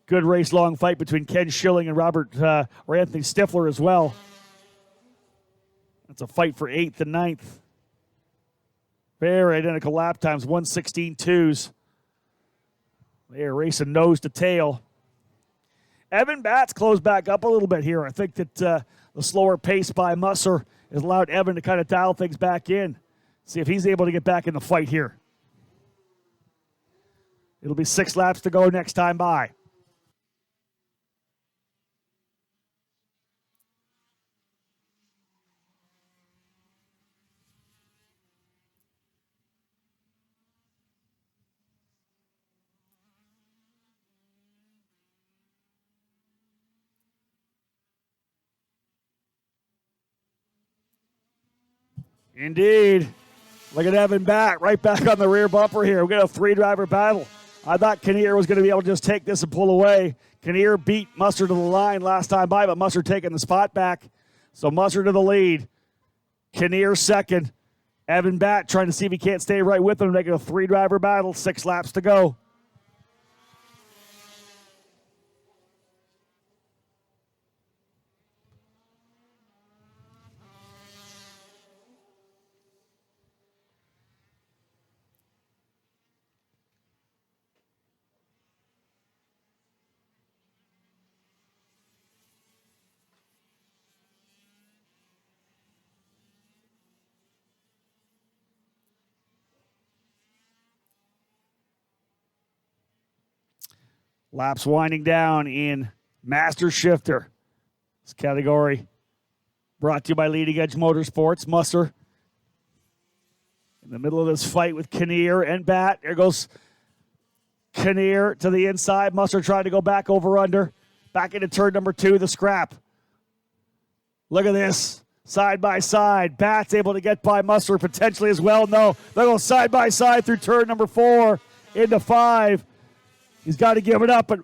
Good race, long fight between Ken Schilling and or Anthony Stifler as well. That's a fight for 8th and 9th. Very identical lap times, 1:16.2s. They're racing nose to tail. Evan Batt's closed back up a little bit here. I think that the slower pace by Musser has allowed Evan to kind of dial things back in. See if he's able to get back in the fight here. It'll be 6 laps to go next time by. Indeed. Look at Evan Batt right back on the rear bumper here. We're going to have a 3-driver battle. I thought Kinnear was going to be able to just take this and pull away. Kinnear beat Musser to the line last time by, but Musser taking the spot back. So Musser to the lead. Kinnear 2nd. Evan Batt trying to see if he can't stay right with him, making a 3-driver battle. 6 laps to go. Laps winding down in Master Shifter. This category brought to you by Leading Edge Motorsports. Musser in the middle of this fight with Kinnear and Bat. There goes Kinnear to the inside. Musser trying to go back over under. Back into turn number 2, the scrap. Look at this. Side by side. Bat's able to get by Musser potentially as well. No, they'll go side by side through turn number 4 into 5. He's got to give it up, but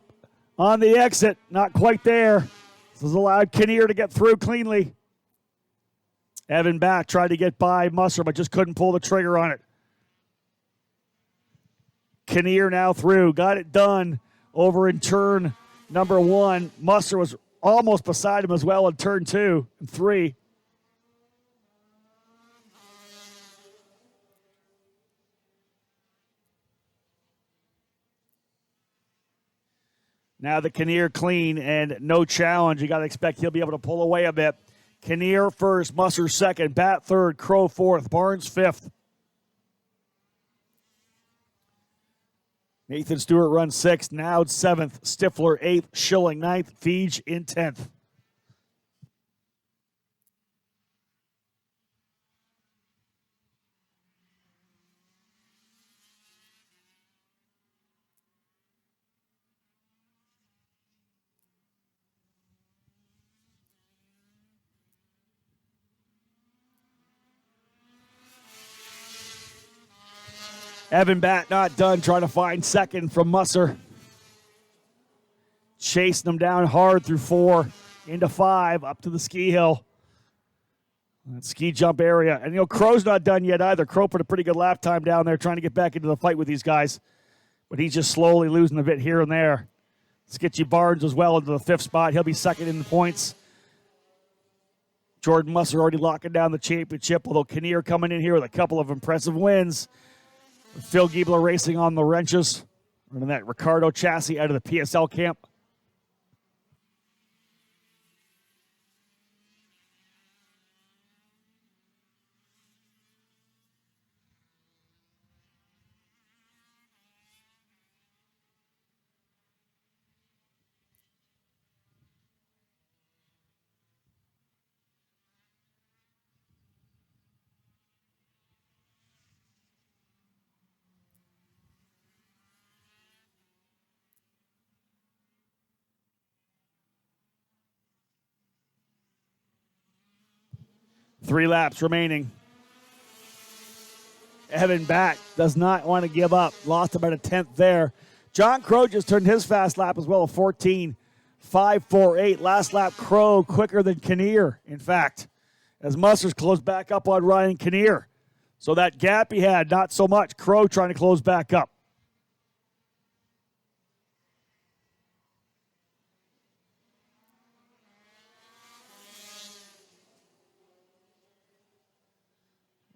on the exit, not quite there. This has allowed Kinnear to get through cleanly. Evan Bat tried to get by Musser, but just couldn't pull the trigger on it. Kinnear now through. Got it done over in turn number 1. Musser was almost beside him as well in turn 2 and 3. Now the Kinnear clean and no challenge. You got to expect he'll be able to pull away a bit. Kinnear first, Musser second, Bat third, Crow fourth, Barnes fifth. Nathan Stewart runs 6th, Nowd 7th, Stifler 8th, Schilling 9th, Feige in 10th. Evan Bat not done, trying to find second from Musser. Chasing them down hard through 4 into 5 up to the ski hill. That ski jump area. And, Crow's not done yet either. Crow put a pretty good lap time down there trying to get back into the fight with these guys. But he's just slowly losing a bit here and there. Skitchy Barnes as well into the 5th spot. He'll be second in the points. Jordan Musser already locking down the championship, although Kinnear coming in here with a couple of impressive wins. Phil Giebler racing on the wrenches. Running that Ricardo chassis out of the PSL camp. Three laps remaining. Evan Bat does not want to give up. Lost about a 10th there. John Crow just turned his fast lap as well, a 14.548. Last lap, Crow quicker than Kinnear, in fact, as Musser's closed back up on Ryan Kinnear. So that gap he had, not so much. Crow trying to close back up.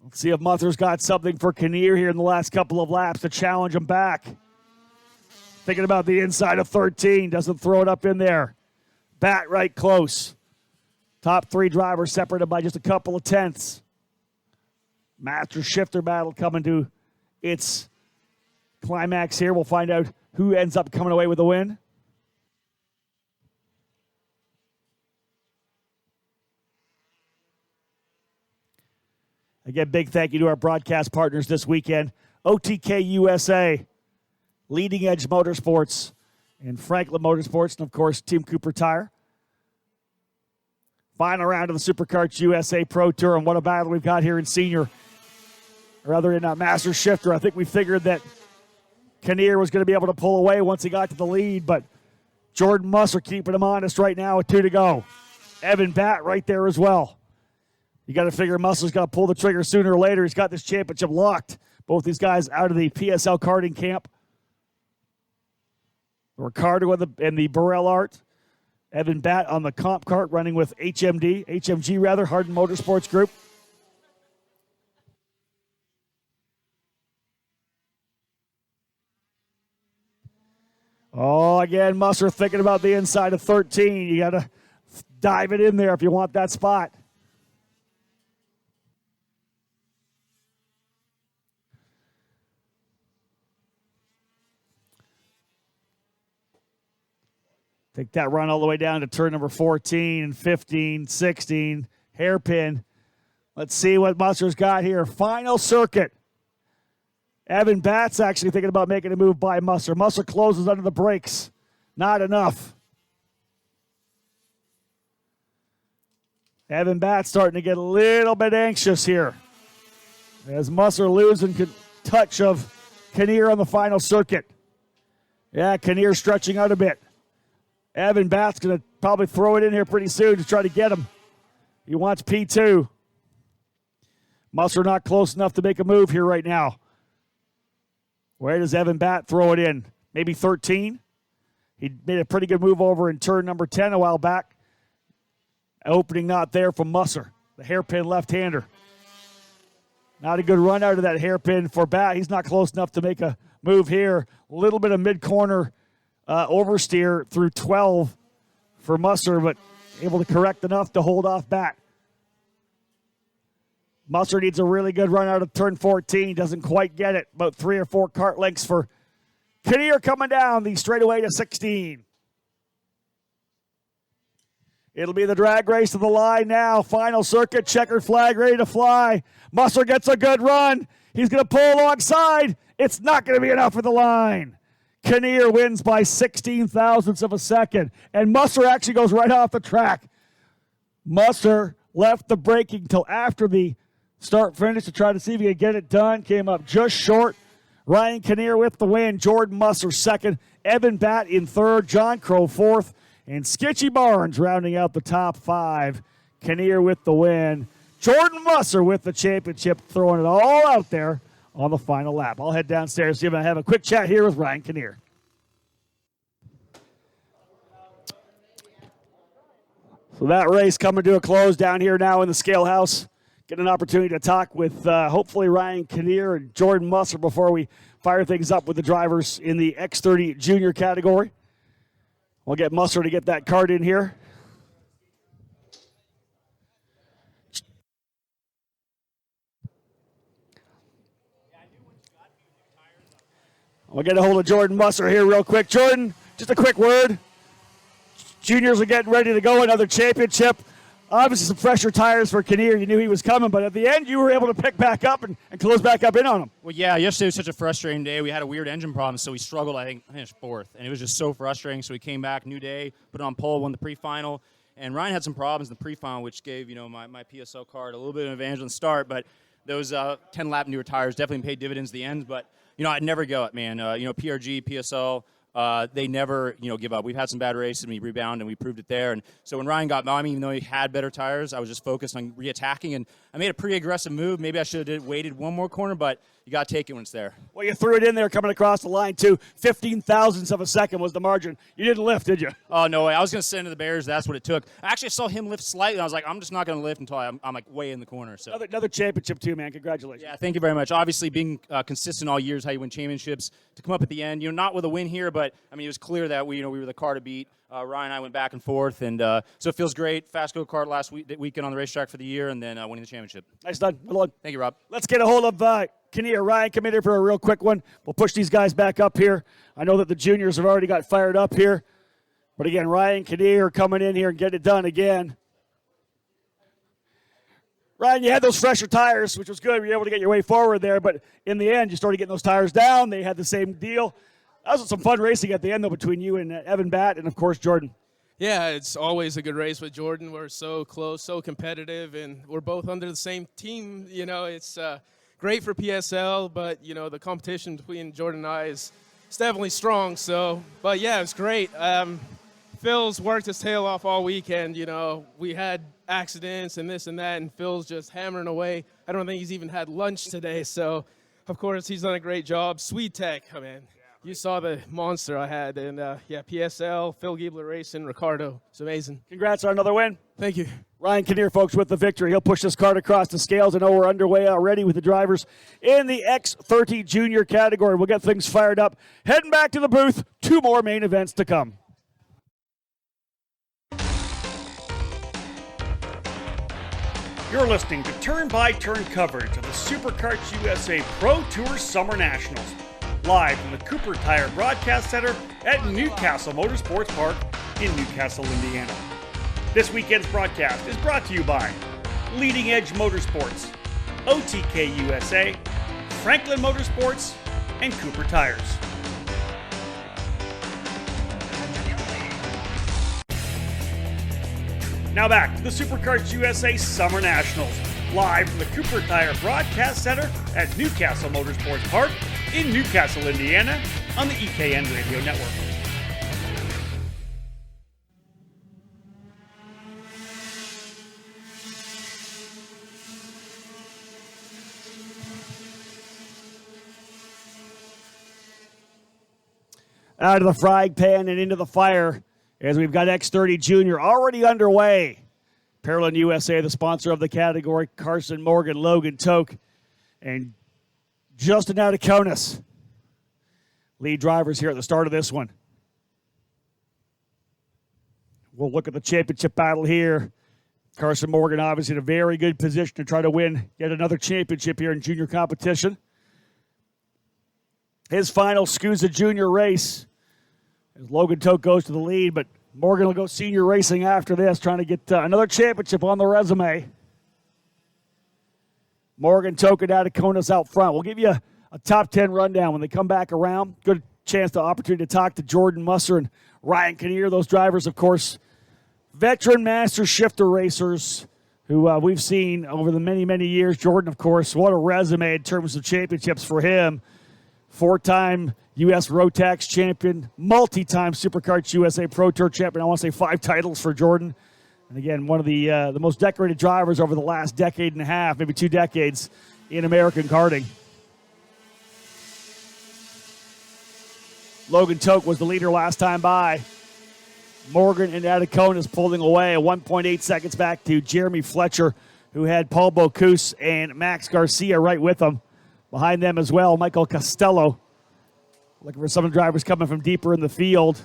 Let's see if Musser's got something for Kinnear here in the last couple of laps to challenge him back. Thinking about the inside of 13. Doesn't throw it up in there. Bat right close. Top 3 drivers separated by just a couple of tenths. Master Shifter battle coming to its climax here. We'll find out who ends up coming away with the win. Again, big thank you to our broadcast partners this weekend. OTK USA, Leading Edge Motorsports, and Franklin Motorsports, and of course, Team Cooper Tire. Final round of the Superkarts USA Pro Tour, and what a battle we've got here in Senior. Or rather in Master Shifter. I think we figured that Kinnear was going to be able to pull away once he got to the lead, but Jordan Musser keeping him honest right now with 2 to go. Evan Bat right there as well. You got to figure Musser's got to pull the trigger sooner or later. He's got this championship locked. Both these guys out of the PSL karting camp. Ricardo and the Burrell Art. Evan Bat on the comp kart running with HMG, Hardin Motorsports Group. Oh, again, Musser thinking about the inside of 13. You got to dive it in there if you want that spot. Take that run all the way down to turn number 14, 15, 16. Hairpin. Let's see what Musser's got here. Final circuit. Evan Batts actually thinking about making a move by Musser. Musser closes under the brakes. Not enough. Evan Batts starting to get a little bit anxious here as Musser losing touch of Kinnear on the final circuit. Yeah, Kinnear stretching out a bit. Evan Batts going to probably throw it in here pretty soon to try to get him. He wants P2. Musser not close enough to make a move here right now. Where does Evan Batt throw it in? Maybe 13? He made a pretty good move over in turn number 10 a while back. Opening not there from Musser, the hairpin left-hander. Not a good run out of that hairpin for Batt. He's not close enough to make a move here. A little bit of mid-corner oversteer through 12 for Musser, but able to correct enough to hold off Batt. Musser needs a really good run out of turn 14. Doesn't quite get it. About 3 or 4 kart lengths for Kinnear coming down the straightaway to 16. It'll be the drag race to the line now. Final circuit, checkered flag ready to fly. Musser gets a good run. He's going to pull alongside. It's not going to be enough for the line. Kinnear wins by 16 thousandths of a second. And Musser actually goes right off the track. Musser left the braking till after the start finish to try to see if he could get it done. Came up just short. Ryan Kinnear with the win. Jordan Musser second. Evan Batt in third. John Crow fourth. And Skitchy Barnes rounding out the top 5. Kinnear with the win. Jordan Musser with the championship, throwing it all out there on the final lap. I'll head downstairs, see if I have a quick chat here with Ryan Kinnear. So that race coming to a close down here now in the scale house. Get an opportunity to talk with hopefully Ryan Kinnear and Jordan Musser before we fire things up with the drivers in the X30 Junior category. We'll get Musser to get that card in here. We'll get a hold of Jordan Musser here real quick. Jordan, just a quick word. Juniors are getting ready to go, another championship. Obviously some fresher tires for Kinnear. You knew he was coming, but at the end you were able to pick back up and close back up in on him. Well, yeah, yesterday was such a frustrating day. We had a weird engine problem, so we struggled. I finished fourth, and it was just so frustrating. So we came back, new day, put it on pole, won the pre-final. And Ryan had some problems in the pre-final, which gave my PSL card a little bit of an advantage on the start. But those 10-lap newer tires definitely paid dividends at the end. But, I'd never go it, man. PRG, PSL, they never, give up. We've had some bad races, and we rebound, and we proved it there. And so when Ryan got by me, even though he had better tires, I was just focused on re-attacking. And I made a pretty aggressive move. Maybe I should have waited one more corner, but you got to take it when it's there. Well, you threw it in there coming across the line, too. 15 thousandths of a second was the margin. You didn't lift, did you? Oh, no way. I was going to send to the Bears. That's what it took. I actually saw him lift slightly. I was like, I'm just not going to lift until I'm like way in the corner. So Another championship, too, man. Congratulations. Yeah, thank you very much. Obviously, being consistent all year is how you win championships. To come up at the end, not with a win here, but, it was clear that we were the car to beat. Ryan and I went back and forth, and so it feels great. Fast go-kart last weekend on the racetrack for the year, and then winning the championship. Nice done. Well done. Thank you, Rob. Let's get a hold of Kinnear. Ryan, come in here for a real quick one. We'll push these guys back up here. I know that the juniors have already got fired up here. But again, Ryan Kinnear coming in here and getting it done again. Ryan, you had those fresher tires, which was good. You were able to get your way forward there. But in the end, you started getting those tires down. They had the same deal. That was some fun racing at the end, though, between you and Evan Batt and, of course, Jordan. Yeah, it's always a good race with Jordan. We're so close, so competitive, and we're both under the same team. It's great for PSL, but, the competition between Jordan and I is definitely strong. But, yeah, it was great. Phil's worked his tail off all weekend. We had accidents and this and that, and Phil's just hammering away. I don't think he's even had lunch today, so, of course, he's done a great job. Sweet Tech, man. You saw the monster I had, and PSL, Phil Giebler Racing, Ricardo. It's amazing. Congrats on another win. Thank you. Ryan Kinnear, folks, with the victory. He'll push this card across the scales. I know we're underway already with the drivers in the X30 Junior category. We'll get things fired up. Heading back to the booth. 2 more main events to come. You're listening to turn-by-turn coverage of the Superkarts USA Pro Tour SummerNationals. Live from the Cooper Tire Broadcast Center at New Castle Motorsports Park in Newcastle, Indiana. This weekend's broadcast is brought to you by Leading Edge Motorsports, OTK USA, Franklin Motorsports, and Cooper Tires. Now back to the Superkarts USA Summer Nationals, live from the Cooper Tire Broadcast Center at Newcastle Motorsports Park in Newcastle, Indiana, on the EKN Radio Network. Out of the frying pan and into the fire, as we've got X30 Junior already underway. Parallel USA, the sponsor of the category, Carson Morgan, Logan Toke, and Justin Ataconis, lead drivers here at the start of this one. We'll look at the championship battle here. Carson Morgan obviously in a very good position to try to win yet another championship here in junior competition. His final SKUSA Junior race, as Logan Toke goes to the lead, but Morgan will go senior racing after this, trying to get another championship on the resume. Morgan, Toke, and Ataconis out front. We'll give you a top 10 rundown when they come back around. Good chance, the opportunity to talk to Jordan Musser and Ryan Kinnear. Those drivers, of course, veteran master shifter racers who we've seen over the many, many years. Jordan, of course, what a resume in terms of championships for him. Four-time U.S. Rotax champion, multi-time Superkarts USA Pro Tour champion. I want to say 5 titles for Jordan. And again, one of the most decorated drivers over the last decade and a half, maybe 2 decades in American karting. Logan Toke was the leader last time by. Morgan and Ataconis pulling away, 1.8 seconds back to Jeremy Fletcher, who had Paul Bocuse and Max Garcia right with him. Behind them as well, Michael Costello. Looking for some of the drivers coming from deeper in the field.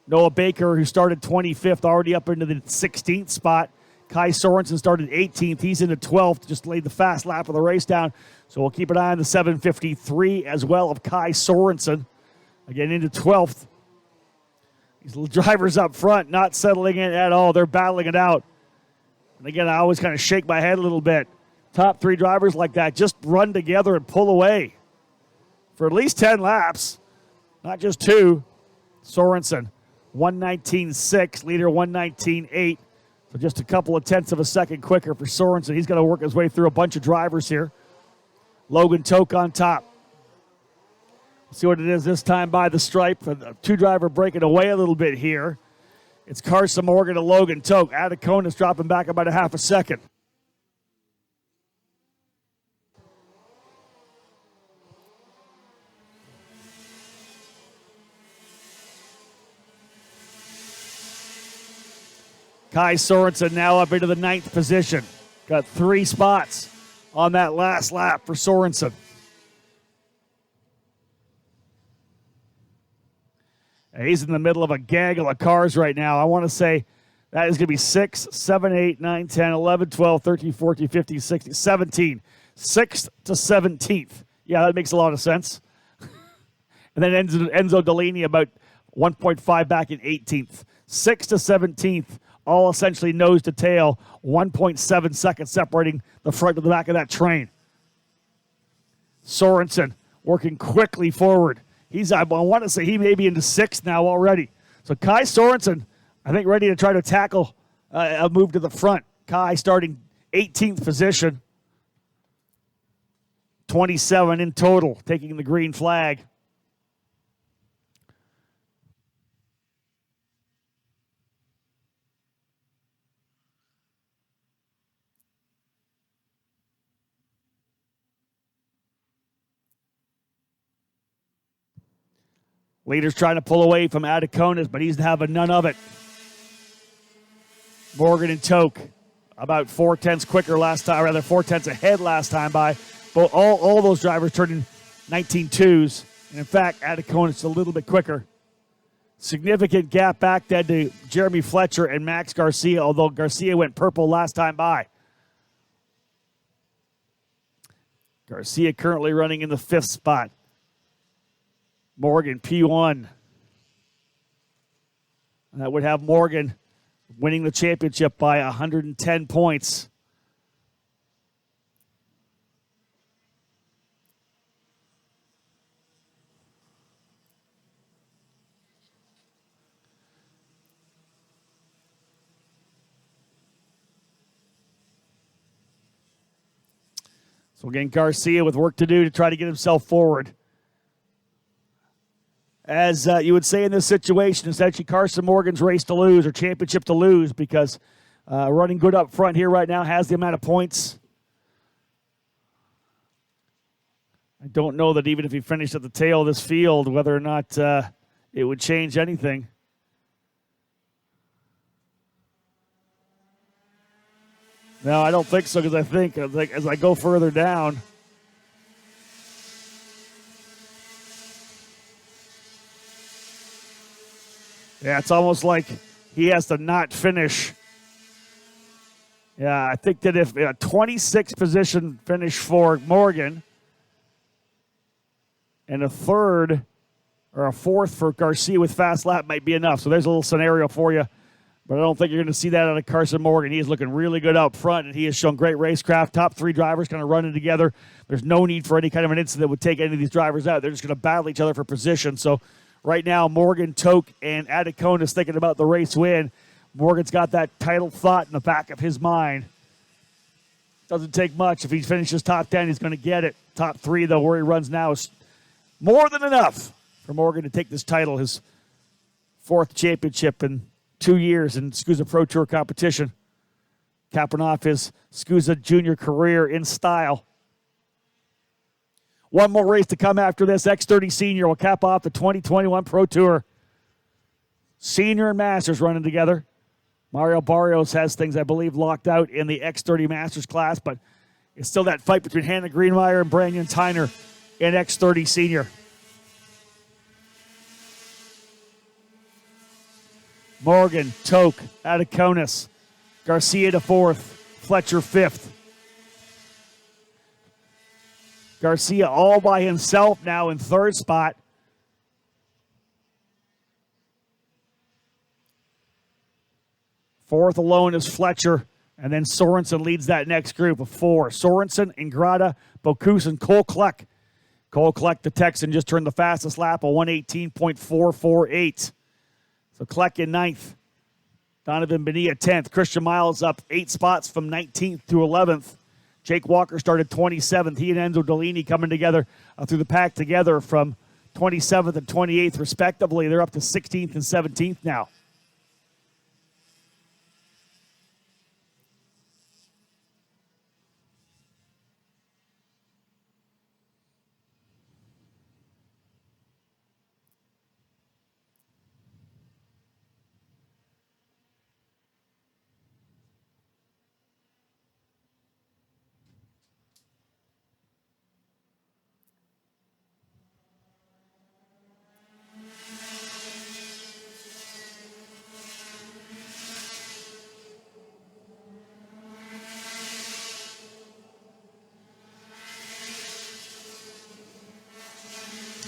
Noah Baker, who started 25th, already up into the 16th spot. Kai Sorensen started 18th. He's into 12th, just laid the fast lap of the race down. So we'll keep an eye on the 753 as well of Kai Sorensen. Again, into 12th. These little drivers up front not settling in at all. They're battling it out. And again, I always kind of shake my head a little bit. Top 3 drivers like that just run together and pull away for at least 10 laps, not just 2. Sorensen, 119.6, leader 119.8. So just a couple of tenths of a second quicker for Sorensen. He's got to work his way through a bunch of drivers here. Logan Toke on top. We'll see what it is this time by the stripe. The 2-driver breaking away a little bit here. It's Carson Morgan and Logan Toke. Ataconis dropping back about a half a second. Kai Sorensen now up into the 9th position. Got 3 spots on that last lap for Sorensen. And he's in the middle of a gaggle of cars right now. I want to say that is going to be 6, 7, 8, 9, 10, 11, 12, 13, 14, 15, 16, 17. 6th to 17th. Yeah, that makes a lot of sense. And then Enzo Delaney about 1.5 back in 18th. 6th to 17th. All essentially nose to tail, 1.7 seconds separating the front to the back of that train. Sorensen working quickly forward. I want to say he may be into 6th now already. So Kai Sorensen, I think, ready to try to tackle a move to the front. Kai starting 18th position. 27 in total, taking the green flag. Leader's trying to pull away from Ataconis, but he's having none of it. Morgan and Toke about 4 tenths quicker last time, or rather 4 tenths ahead last time by. But all those drivers turning 19.2s. And in fact, Ataconis a little bit quicker. Significant gap back then to Jeremy Fletcher and Max Garcia, although Garcia went purple last time by. Garcia currently running in the 5th spot. Morgan, P1. That would have Morgan winning the championship by 110 points. So again, Garcia with work to do to try to get himself forward. As you would say in this situation, essentially Carson Morgan's race to lose or championship to lose because running good up front here right now has the amount of points. I don't know that even if he finished at the tail of this field, whether or not it would change anything. No, I don't think so because I think as I go further down, yeah, it's almost like he has to not finish. Yeah, I think that if a 26th position finish for Morgan and a third or a fourth for Garcia with fast lap might be enough. So there's a little scenario for you. But I don't think you're going to see that out of Carson Morgan. He is looking really good out front, and he has shown great racecraft. Top three drivers kind of running together. There's no need for any kind of an incident that would take any of these drivers out. They're just going to battle each other for position. So right now, Morgan, Toke, and Adicona's thinking about the race win. Morgan's got that title thought in the back of his mind. Doesn't take much. If he finishes top 10, he's going to get it. Top three, though, where he runs now is more than enough for Morgan to take this title, his fourth championship in 2 years in SKUSA Pro Tour competition, capping off his SKUSA Junior career in style. One more race to come after this. X30 Senior will cap off the 2021 Pro Tour. Senior and Masters running together. Mario Barrios has things, I believe, locked out in the X30 Masters class, but it's still that fight between Hannah Greenmeyer and Brandon Tyner in X30 Senior. Morgan, Toke, Adiconas, Garcia to fourth, Fletcher fifth. Garcia all by himself now in third spot. Fourth alone is Fletcher, and then Sorensen leads that next group of four. Sorensen, Ingrata, Bocuse, and Cole Kleck. Cole Kleck, the Texan, just turned the fastest lap, a 1:18.448. So Kleck in ninth. Donovan Bonilla 10th. Christian Miles up 8 spots from 19th to 11th. Jake Walker started 27th. He and Enzo Delaney coming together through the pack together from 27th and 28th respectively. They're up to 16th and 17th now.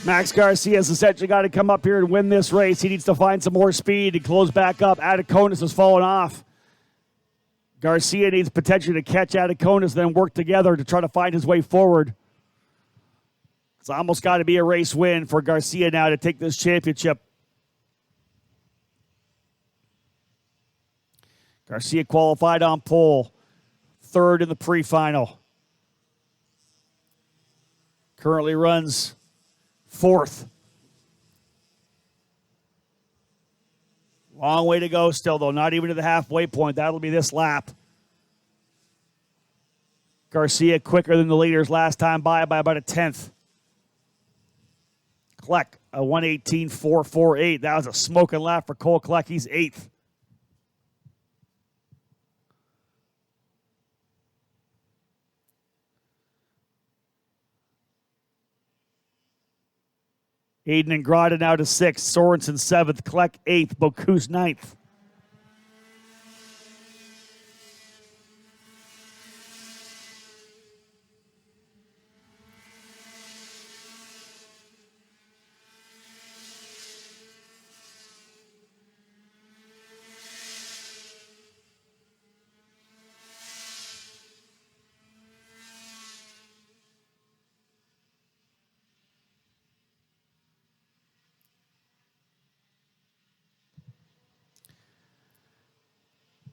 Max Garcia has essentially got to come up here and win this race. He needs to find some more speed and close back up. Adiconas has fallen off. Garcia needs potentially to catch Adiconas, then work together to try to find his way forward. It's almost got to be a race win for Garcia now to take this championship. Garcia qualified on pole, third in the pre-final. Currently runs fourth. Long way to go still, though. Not even to the halfway point. That'll be this lap. Garcia quicker than the leaders last time by about a tenth. Kleck, a 1:18.448. That was a smoking lap for Cole Kleck. He's eighth. Aiden Ingrata now to sixth. Sorensen seventh. Kleck eighth. Bocuse ninth.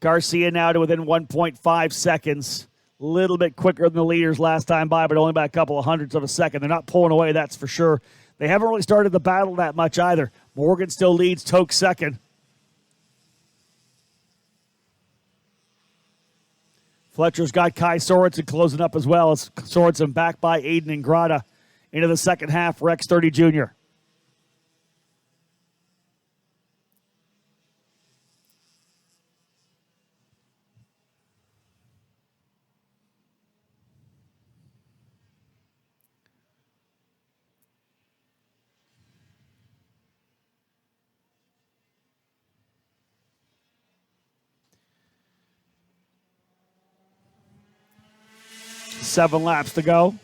Garcia now to within 1.5 seconds. A little bit quicker than the leaders last time by, but only by a couple of hundredths of a second. They're not pulling away, that's for sure. They haven't really started the battle that much either. Morgan still leads, Toke second. Fletcher's got Kai Sorensen closing up as well. As Sorensen back by Aiden Ingrata into the second half for X30 Junior. Seven laps to go.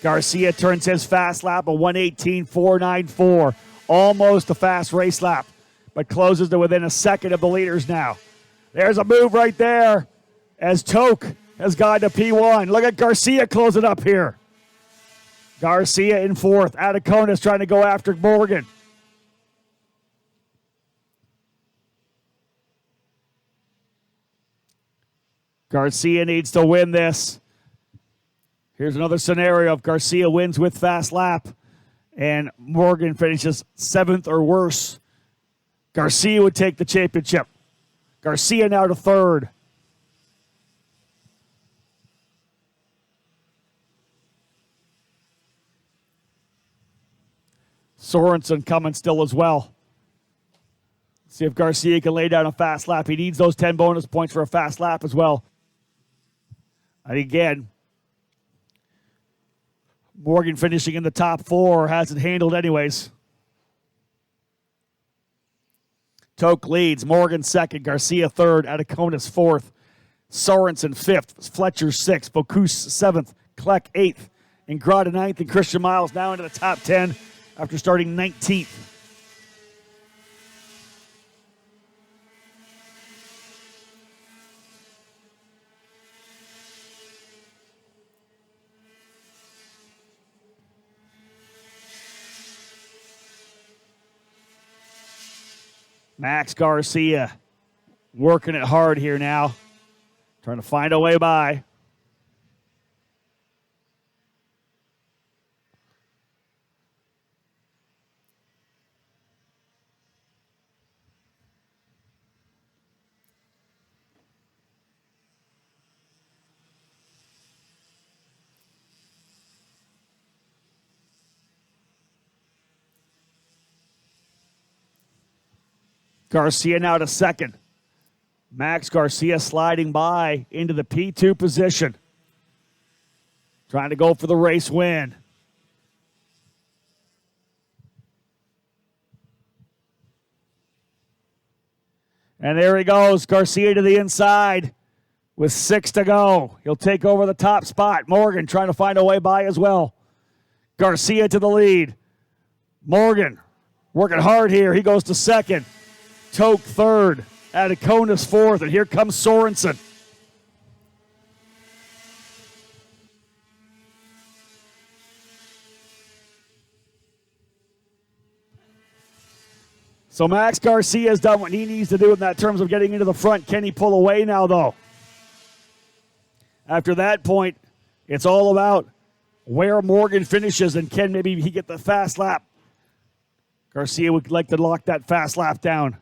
Garcia turns his fast lap a 1:18.494. Almost a fast race lap, but closes to within a second of the leaders now. There's a move right there as Toke has gone to P1. Look at Garcia closing up here. Garcia in fourth. Atacona's trying to go after Morgan. Garcia needs to win this. Here's another scenario if Garcia wins with fast lap and Morgan finishes seventh or worse. Garcia would take the championship. Garcia now to third. Sorensen coming still as well. See if Garcia can lay down a fast lap. He needs those 10 bonus points for a fast lap as well. And again, Morgan finishing in the top four has it handled anyways. Toke leads, Morgan second, Garcia third, Atacona's fourth, Sorensen fifth, Fletcher sixth, Bocuse seventh, Kleck eighth, Ingrata ninth, and Christian Miles now into the top 10 after starting 19th. Max Garcia working it hard here now. Trying to find a way by. Garcia now to second. Max Garcia sliding by into the P2 position. Trying to go for the race win. And there he goes, Garcia to the inside with 6 to go. He'll take over the top spot. Morgan trying to find a way by as well. Garcia to the lead. Morgan working hard here. He goes to second. Toke third, Atacona's fourth, and here comes Sorensen. So Max Garcia has done what he needs to do in that terms of getting into the front. Can he pull away now, though? After that point, it's all about where Morgan finishes and can maybe he get the fast lap. Garcia would like to lock that fast lap down.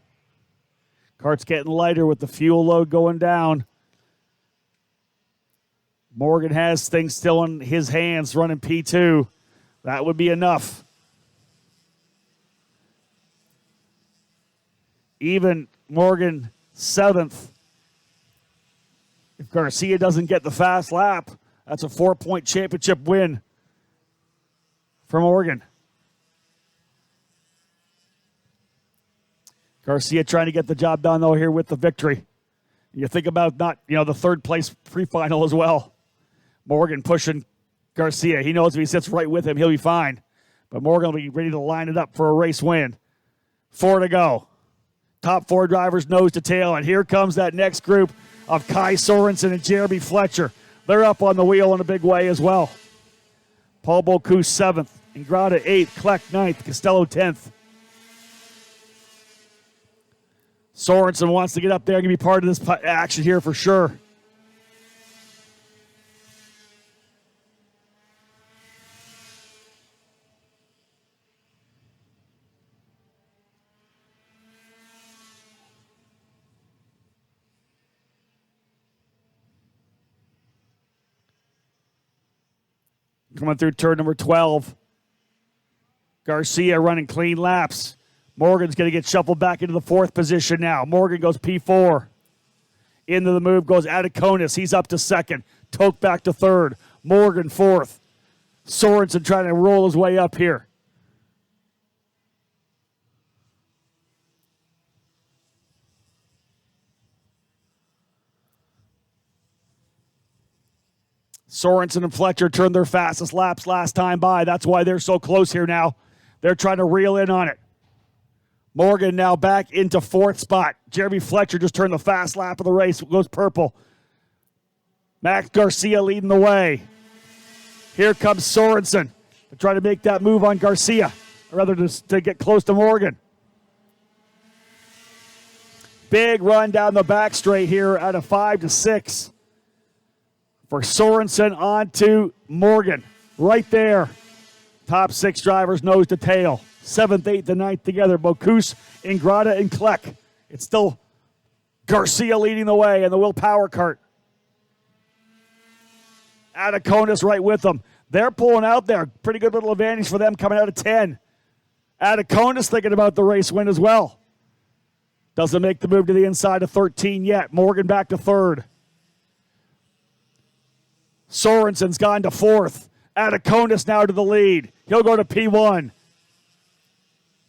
Cart's getting lighter with the fuel load going down. Morgan has things still in his hands running P2. That would be enough. Even Morgan 7th. If Garcia doesn't get the fast lap, that's a 4-point championship win for Morgan. Garcia trying to get the job done, though, here with the victory. You think about the third place pre-final as well. Morgan pushing Garcia. He knows if he sits right with him, he'll be fine. But Morgan will be ready to line it up for a race win. 4 to go. Top 4 drivers nose to tail, and here comes that next group of Kai Sorensen and Jeremy Fletcher. They're up on the wheel in a big way as well. Paul Bocuse 7th, Ingrata 8th, Kleck 9th, Costello 10th. Sorensen wants to get up there and be part of this action here for sure. Coming through turn number 12. Garcia running clean laps. Morgan's going to get shuffled back into the 4th position now. Morgan goes P4. Into the move goes Ataconis. He's up to 2nd. Toke back to 3rd. Morgan 4th. Sorensen trying to roll his way up here. Sorensen and Fletcher turned their fastest laps last time by. That's why they're so close here now. They're trying to reel in on it. Morgan now back into 4th spot. Jeremy Fletcher just turned the fast lap of the race. Goes purple. Max Garcia leading the way. Here comes Sorensen to try to make that move on Garcia, or rather to get close to Morgan. Big run down the back straight here out of 5 to 6. For Sorensen on to Morgan. Right there. Top 6 drivers nose to tail. 7th, 8th, and 9th together. Bocuse, Ingrata, and Kleck. It's still Garcia leading the way in the Will Power Kart. Ataconis right with them. They're pulling out there. Pretty good little advantage for them coming out of 10. Ataconis thinking about the race win as well. Doesn't make the move to the inside of 13 yet. Morgan back to 3rd. Sorensen's gone to 4th. Ataconis now to the lead. He'll go to P1.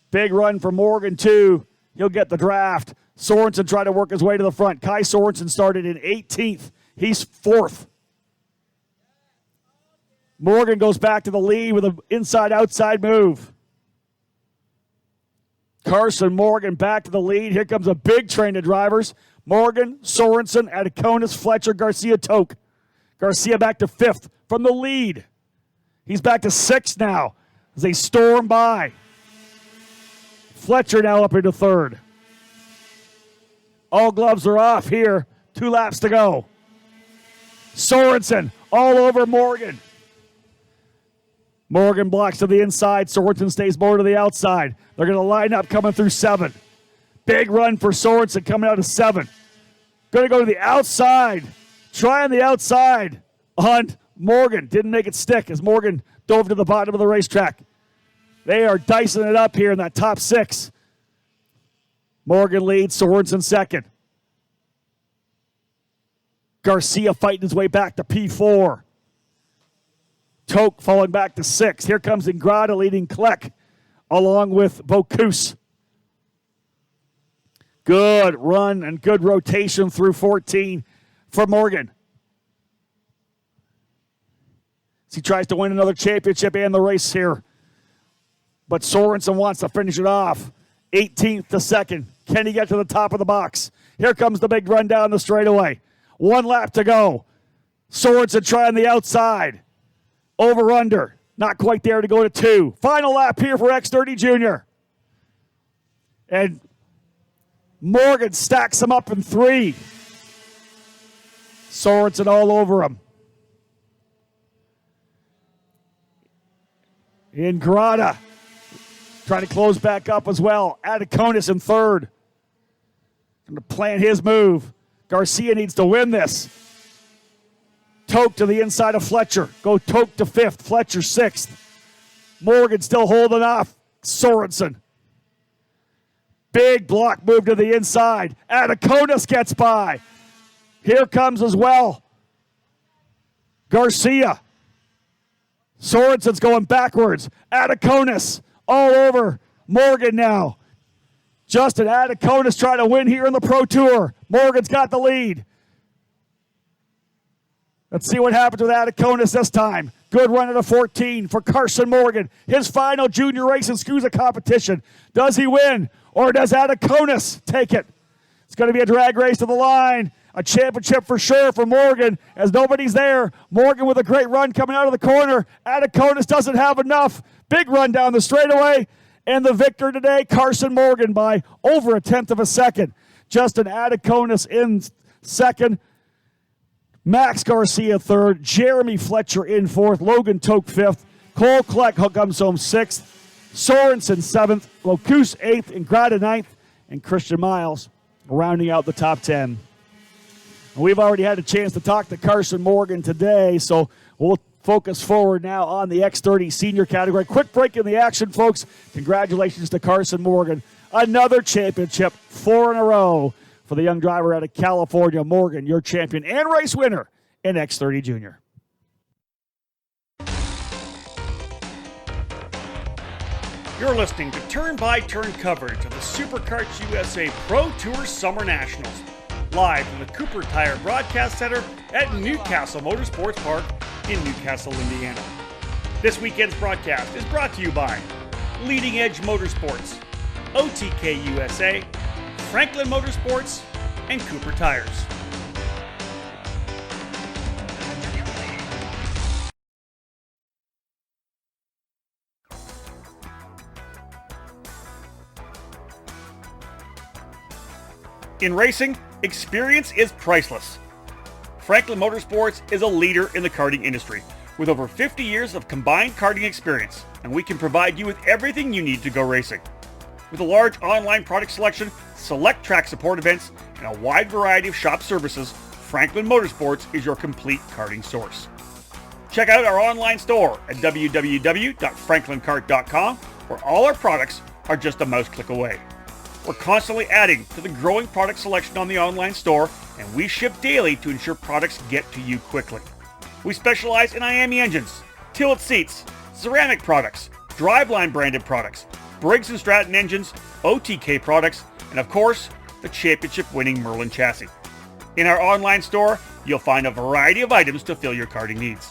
Big run for Morgan, too. He'll get the draft. Sorensen trying to work his way to the front. Kai Sorensen started in 18th. He's 4th. Morgan goes back to the lead with an inside-outside move. Carson Morgan back to the lead. Here comes a big train of drivers. Morgan, Sorensen, Ataconis, Fletcher, Garcia, Toke. Garcia back to 5th from the lead. He's back to 6th now as they storm by. Fletcher now up into 3rd. All gloves are off here. 2 laps to go. Sorensen all over Morgan. Morgan blocks to the inside. Sorensen stays more to the outside. They're going to line up coming through 7. Big run for Sorensen coming out of 7. Going to go to the outside. Trying the outside on Morgan. Didn't make it stick as Morgan dove to the bottom of the racetrack. They are dicing it up here in that top 6. Morgan leads, Sorensen 2nd. Garcia fighting his way back to P4. Toke falling back to 6. Here comes Ingrata leading Kleck along with Bocuse. Good run and good rotation through 14 for Morgan. As he tries to win another championship and the race here. But Sorensen wants to finish it off. 18th to 2nd. Can he get to the top of the box? Here comes the big run down the straightaway. 1 lap to go. Sorensen trying the outside. Over under. Not quite there to go to 2. Final lap here for X30 Junior. And Morgan stacks him up in 3. Sorensen all over him. Ingrata trying to close back up as well. Ataconis in 3rd. Going to plan his move. Garcia needs to win this. Toke to the inside of Fletcher. Go Toke to 5th. Fletcher 6th. Morgan still holding off Sorensen. Big block move to the inside. Ataconis gets by. Here comes as well Garcia. Sorensen's going backwards. Ataconis all over Morgan now. Justin Ataconis trying to win here in the Pro Tour. Morgan's got the lead. Let's see what happens with Ataconis this time. Good run at a 14 for Carson Morgan. His final junior race in SKUSA competition. Does he win or does Ataconis take it? It's going to be a drag race to the line. A championship for sure for Morgan as nobody's there. Morgan with a great run coming out of the corner. Ataconis doesn't have enough. Big run down the straightaway. And the victor today, Carson Morgan, by over 1/10 of a second. Justin Adiconis in second. Max Garcia third. Jeremy Fletcher in fourth. Logan Toke fifth. Cole Kleck comes home sixth. Sorensen seventh. Locuse eighth. Ingrata ninth. And Christian Miles rounding out the top 10. We've already had a chance to talk to Carson Morgan today, so we'll focus forward now on the X30 Senior category. Quick break in the action, folks. Congratulations to Carson Morgan. Another championship, 4 in a row for the young driver out of California. Morgan, your champion and race winner in X30 Junior. You're listening to turn-by-turn coverage of the Superkarts USA Pro Tour SummerNationals, live from the Cooper Tire Broadcast Center at Castle Motorsports Park in Newcastle, Indiana. This weekend's broadcast is brought to you by Leading Edge Motorsports, OTK USA, Franklin Motorsports, and Cooper Tires. In racing, experience is priceless. Franklin Motorsports is a leader in the karting industry with over 50 years of combined karting experience, and we can provide you with everything you need to go racing. With a large online product selection, select track support events, and a wide variety of shop services, Franklin Motorsports is your complete karting source. Check out our online store at www.franklinkart.com, where all our products are just a mouse click away. We're constantly adding to the growing product selection on the online store, and we ship daily to ensure products get to you quickly. We specialize in IAME engines, Tillett seats, ceramic products, driveline branded products, Briggs & Stratton engines, OTK products, and of course, the championship-winning Merlin chassis. In our online store, you'll find a variety of items to fill your karting needs.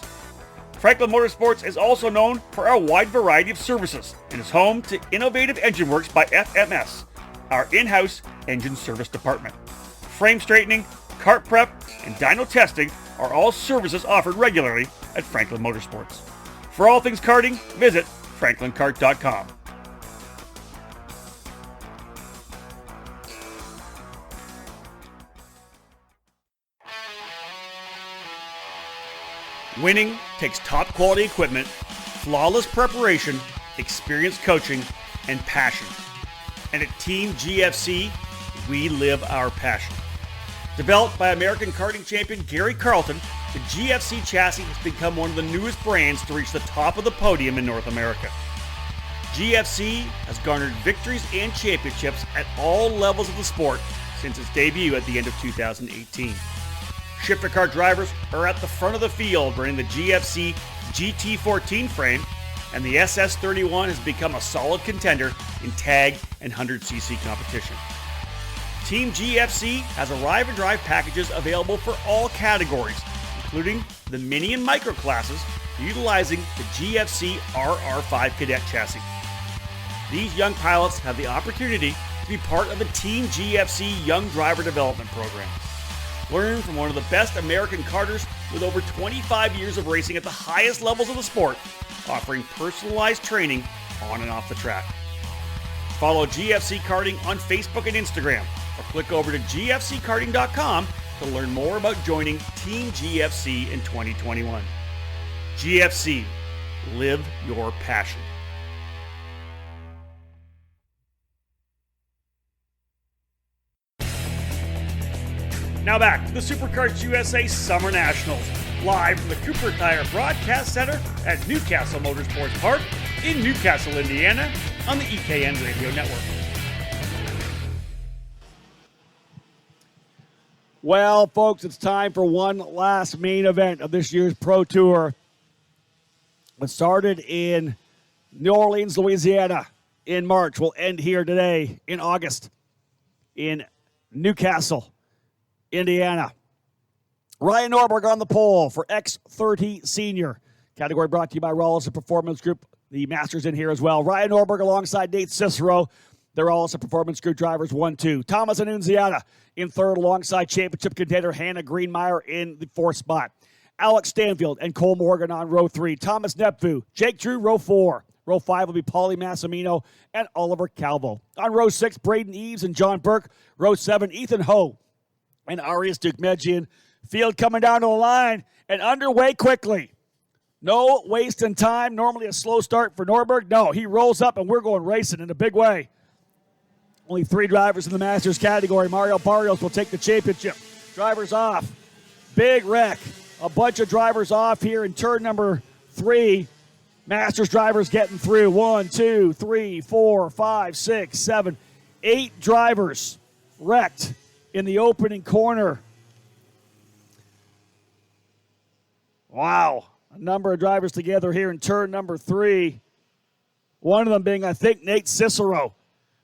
Franklin Motorsports is also known for our wide variety of services and is home to Innovative Engine Works by FMS, our in-house engine service department. Frame straightening, kart prep, and dyno testing are all services offered regularly at Franklin Motorsports. For all things karting, visit franklinkart.com. Winning takes top quality equipment, flawless preparation, experienced coaching, and passion. And at Team GFC, we live our passion. Developed by American karting champion Gary Carlton, the GFC chassis has become one of the newest brands to reach the top of the podium in North America. GFC has garnered victories and championships at all levels of the sport since its debut at the end of 2018. Shifter car drivers are at the front of the field running the GFC GT14 frame, and the SS31 has become a solid contender in tag and 100cc competition. Team GFC has arrive and drive packages available for all categories, including the mini and micro classes, utilizing the GFC RR5 Cadet chassis. These young pilots have the opportunity to be part of the Team GFC Young Driver Development Program. Learn from one of the best American karters with over 25 years of racing at the highest levels of the sport, offering personalized training on and off the track. Follow GFC Karting on Facebook and Instagram, or click over to gfckarting.com to learn more about joining Team GFC in 2021. GFC, live your passion. Now back to the Superkarts USA Summer Nationals, live from the Cooper Tire Broadcast Center at Newcastle Motorsports Park in Newcastle, Indiana, on the EKN Radio Network. Well, folks, it's time for one last main event of this year's Pro Tour. It started in New Orleans, Louisiana in March. Will end here today in August in Newcastle, Indiana. Ryan Norberg on the pole for X30 Senior. Category brought to you by Rollins Performance Group. The Masters in here as well. Ryan Norberg alongside Nate Cicero. They're all Performance Group drivers 1-2. Thomas Annunziata in third alongside championship contender Hannah Greenmeyer in the fourth spot. Alex Stanfield and Cole Morgan on row 3. Thomas Nepvu, Jake Drew row 4. Row 5 will be Paulie Massimino and Oliver Calvo. On row 6, Braden Eves and John Burke. Row 7, Ethan Ho and Arias Dukmejian. Field coming down to the line and underway quickly. No wasting time. Normally a slow start for Norberg. No, he rolls up and we're going racing in a big way. Only 3 drivers in the Masters category. Mario Barrios will take the championship. Drivers off. Big wreck. A bunch of drivers off here in turn number 3. Masters drivers getting through. 1, 2, 3, 4, 5, 6, 7, 8 drivers wrecked in the opening corner. Wow. A number of drivers together here in turn number 3. One of them being, I think, Nate Cicero.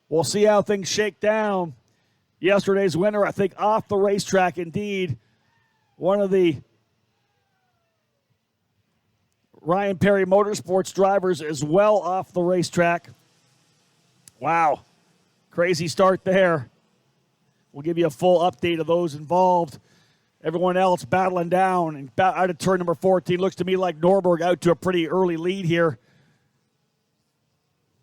We'll see how things shake down. Yesterday's winner, I think, off the racetrack indeed. One of the Ryan Perry Motorsports drivers as well off the racetrack. Wow. Crazy start there. We'll give you a full update of those involved. Everyone else battling down and out of turn number 14. Looks to me like Norberg out to a pretty early lead here.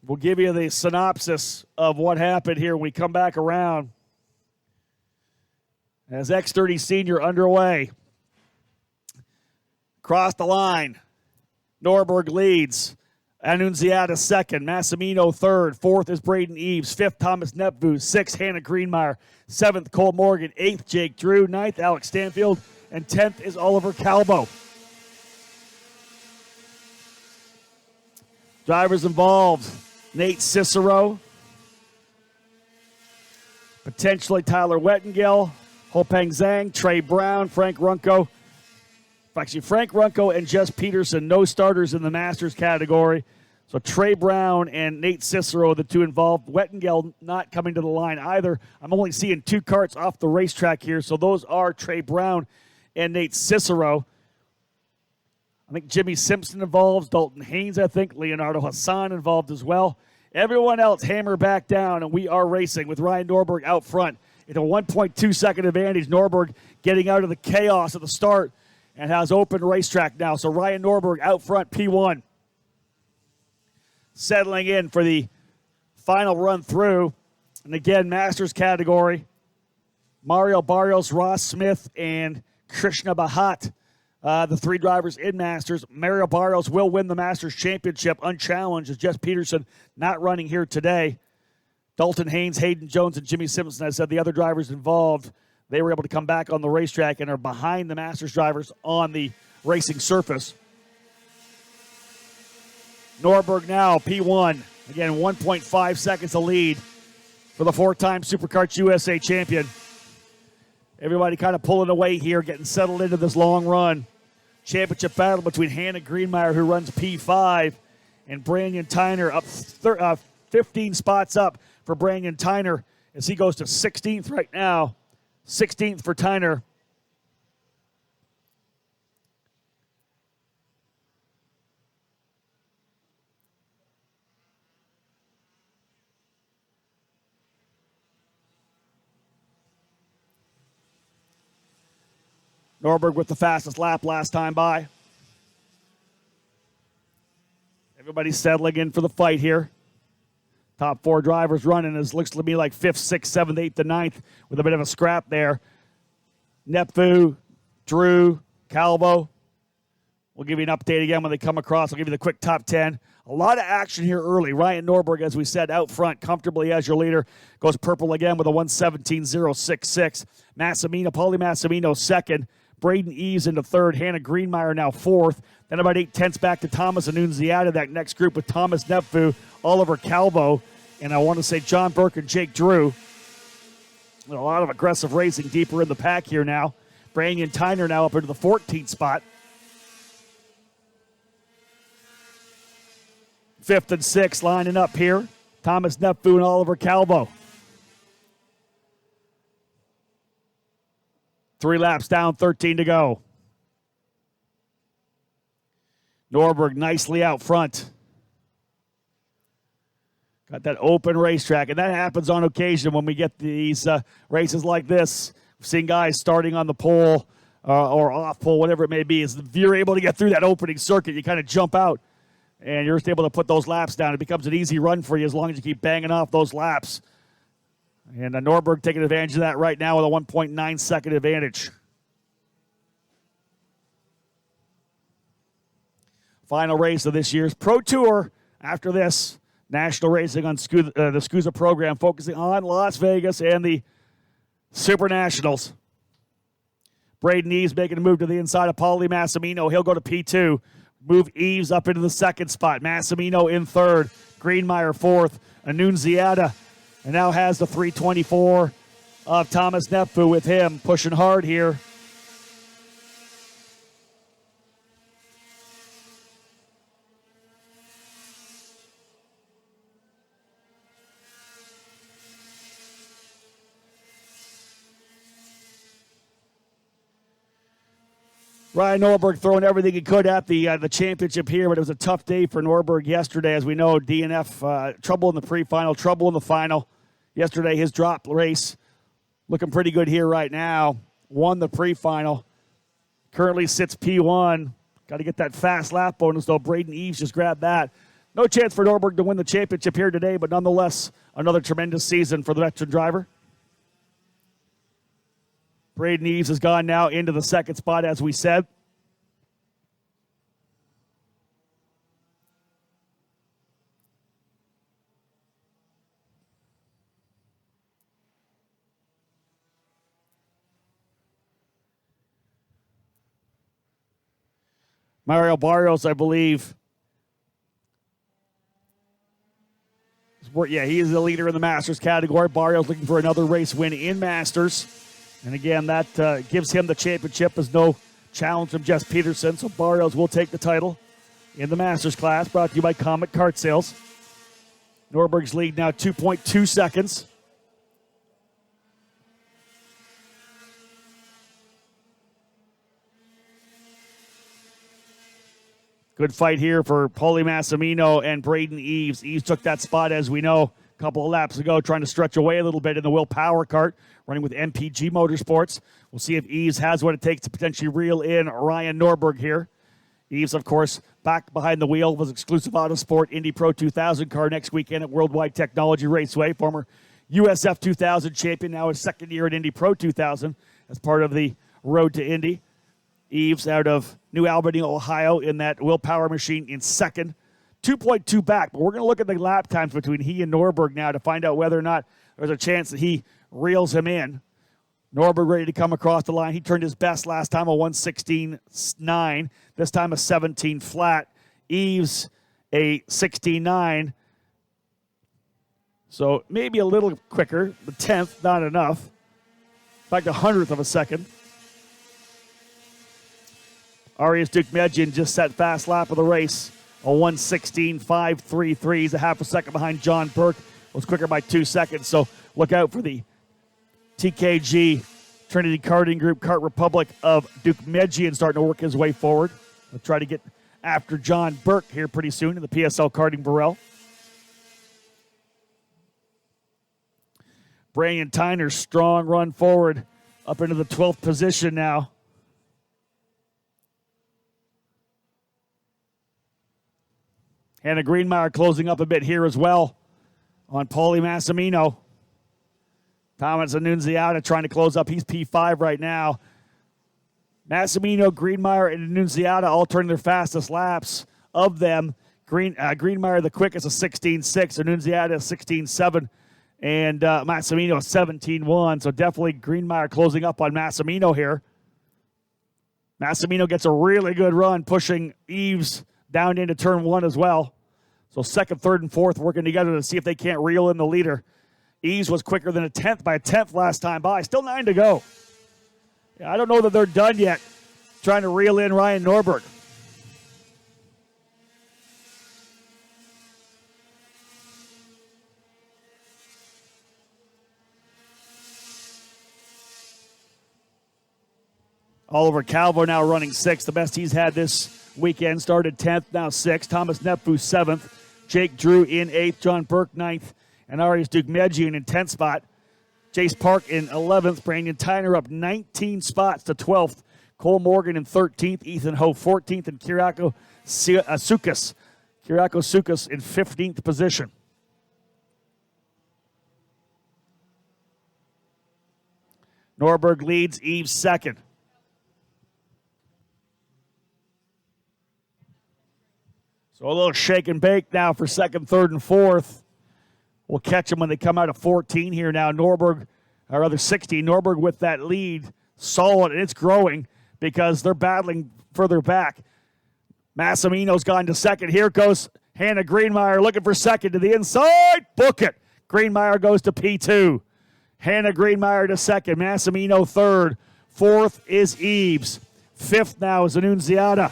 We'll give you the synopsis of what happened here when we come back around. As X30 Senior underway. Across the line. Norberg leads. Annunziata second. Massimino third. Fourth is Braden Eves. Fifth, Thomas Nepvu. Sixth, Hannah Greenmeyer. Seventh, Cole Morgan. Eighth, Jake Drew. Ninth, Alex Stanfield. And 10th is Oliver Calvo. Drivers involved. Nate Cicero. Potentially Tyler Wettengill. Hopeng Zhang. Trey Brown. Frank Runco. Actually, Frank Runco and Jess Peterson, no starters in the Masters category. So Trey Brown and Nate Cicero, the 2 involved. Wettengill not coming to the line either. I'm only seeing 2 karts off the racetrack here. So those are Trey Brown and Nate Cicero. I think Jimmy Simpson involved. Dalton Haynes, I think. Leonardo Hassan involved as well. Everyone else hammer back down, and we are racing with Ryan Norberg out front. It's a 1.2 second advantage. Norberg getting out of the chaos at the start and has open racetrack now. So Ryan Norberg out front, P1. Settling in for the final run through. And again, Masters category. Mario Barrios, Ross Smith, and Krishna Bhatt, the 3 drivers in Masters. Mario Barrios will win the Masters Championship unchallenged, as Jess Peterson not running here today. Dalton Haynes, Hayden Jones, and Jimmy Simpson, I said the other drivers involved. They were able to come back on the racetrack and are behind the Masters drivers on the racing surface. Norberg now, P1. Again, 1.5 seconds of lead for the 4-time Superkarts USA champion. Everybody kind of pulling away here, getting settled into this long run. Championship battle between Hannah Greenmeyer, who runs P5, and Brandon Tyner up 15 spots up for Brandon Tyner as he goes to 16th right now. 16th for Tyner. Norberg with the fastest lap last time by. Everybody's settling in for the fight here. Top 4 drivers running as looks to me like 5th, 6th, 7th, 8th, and 9th with a bit of a scrap there. Nepvu, Drew, Calvo. We'll give you an update again when they come across. I'll give you the quick top 10. A lot of action here early. Ryan Norberg, as we said, out front comfortably as your leader. Goes purple again with a 1:17.066. Massimino, Paulie Massimino second. Braden Eves into third. Hannah Greenmeyer now fourth. Then about 8/10 back to Thomas Annunziata. That next group with Thomas Nepvu, Oliver Calvo, and I want to say John Burke and Jake Drew. A lot of aggressive racing deeper in the pack here now. Brandon Tyner now up into the 14th spot. 5th and 6th lining up here. Thomas Nepvu and Oliver Calvo. 3 laps down, 13 to go. Norberg nicely out front. Got that open racetrack, and that happens on occasion when we get these races like this. We've seen guys starting on the pole or off pole, whatever it may be. If you're able to get through that opening circuit, you kind of jump out. and you're just able to put those laps down. It becomes an easy run for you as long as you keep banging off those laps. And Norberg taking advantage of that right now with a 1.9 second advantage. Final race of this year's Pro Tour. After this, national racing on the SKUSA program, focusing on Las Vegas and the SummerNationals. Braden Eves making a move to the inside of Paulie Massimino. He'll go to P2. Move Eves up into the second spot. Massimino in third. Greenmeyer fourth. Annunziata. And now has the 324 of Thomas Nepfu with him pushing hard here. Ryan Norberg throwing everything he could at the championship here, but it was a tough day for Norberg yesterday. As we know, DNF, trouble in the pre-final, trouble in the final. Yesterday, his drop race looking pretty good here right now. Won the pre-final. Currently sits P1. Got to get that fast lap bonus, though. Braden Eves just grabbed that. No chance for Norberg to win the championship here today, but nonetheless, another tremendous season for the veteran driver. Braden Eves has gone now into the second spot, as we said. Mario Barrios, I believe. Yeah, he is the leader in the Masters category. Barrios looking for another race win in Masters. And again, that gives him the championship. There's no challenge from Jess Peterson, so Barrios will take the title in the Masters class, brought to you by Comet Kart Sales. Norberg's lead now 2.2 seconds. Good fight here for Paulie Massimino and Braden Eves. Eves took that spot, as we know, a couple of laps ago, trying to stretch away a little bit in the Will Power Kart, running with MPG Motorsports. We'll see if Eves has what it takes to potentially reel in Ryan Norberg here. Eves, of course, back behind the wheel of his exclusive Autosport Indy Pro 2000 car next weekend at Worldwide Technology Raceway. Former USF 2000 champion, now his second year at Indy Pro 2000 as part of the Road to Indy. Eves out of New Albany, Ohio, in that Will Power machine in second. 2.2 back, but we're going to look at the lap times between he and Norberg now to find out whether or not there's a chance that he reels him in. Norberg ready to come across the line. He turned his best last time, a 1:16.9. This time a 17 flat. Eves a 16.9. So maybe a little quicker. The 10th, not enough. In fact, a 100th of a second. Arias Dukmedjian just set fast lap of the race. A 1:16.533. He's a half a second behind John Burke. Was quicker by 2 seconds. So look out for the TKG Trinity Karting Group Kart Republic of Dukmedjian starting to work his way forward. We'll try to get after John Burke here pretty soon in the PSL Karting Burrell. Brandon Tyner's strong run forward up into the 12th position now. Hannah Greenmeyer closing up a bit here as well on Paulie Massimino. Thomas Annunziata trying to close up. He's P5 right now. Massimino, Greenmeyer, and Annunziata all turning their fastest laps. Of them, Greenmeyer the quickest, a 16.6. Annunziata a 16.7. And Massimino a 17.1. So definitely Greenmeyer closing up on Massimino here. Massimino gets a really good run, pushing Eves down into turn one as well. So second, third, and fourth working together to see if they can't reel in the leader. Eves was quicker than a 10th by a 10th last time by. Still 9 to go. Yeah, I don't know that they're done yet trying to reel in Ryan Norberg. Oliver Calvo now running 6th. The best he's had this weekend. Started 10th, now 6th. Thomas Nepfu 7th. Jake Drew in 8th. John Burke 9th. And Arias Dukmedjian in 10th spot. Jace Park in 11th. Brandon Tyner up 19 spots to 12th. Cole Morgan in 13th. Ethan Ho 14th. And Kyriako Sukas Kyriakos Soukas in 15th position. Norberg leads, Eves second. So a little shake and bake now for second, third, and fourth. We'll catch them when they come out of 14 here now. Norberg, or rather 16. Norberg with that lead, solid, and it's growing because they're battling further back. Massimino's gone to second. Here goes Hannah Greenmeyer looking for second to the inside. Book it. Greenmeyer goes to P2. Hannah Greenmeyer to second. Massimino third. Fourth is Eves. Fifth now is Annunziata.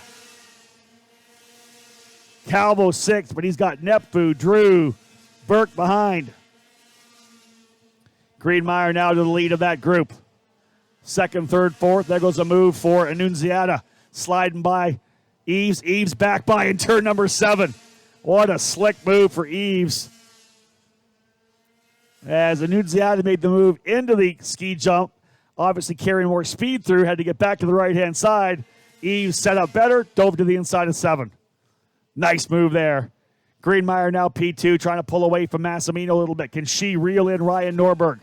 Calvo sixth, but he's got Nepfu, Drew, Burke behind. Greenmeyer now to the lead of that group. Second, third, fourth. There goes a move for Annunziata. Sliding by Eves. Eves back by in turn number 7. What a slick move for Eves. As Annunziata made the move into the ski jump, obviously carrying more speed through, had to get back to the right-hand side. Eves set up better, dove to the inside of 7. Nice move there. Greenmeyer now P2, trying to pull away from Massimino a little bit. Can she reel in Ryan Norberg?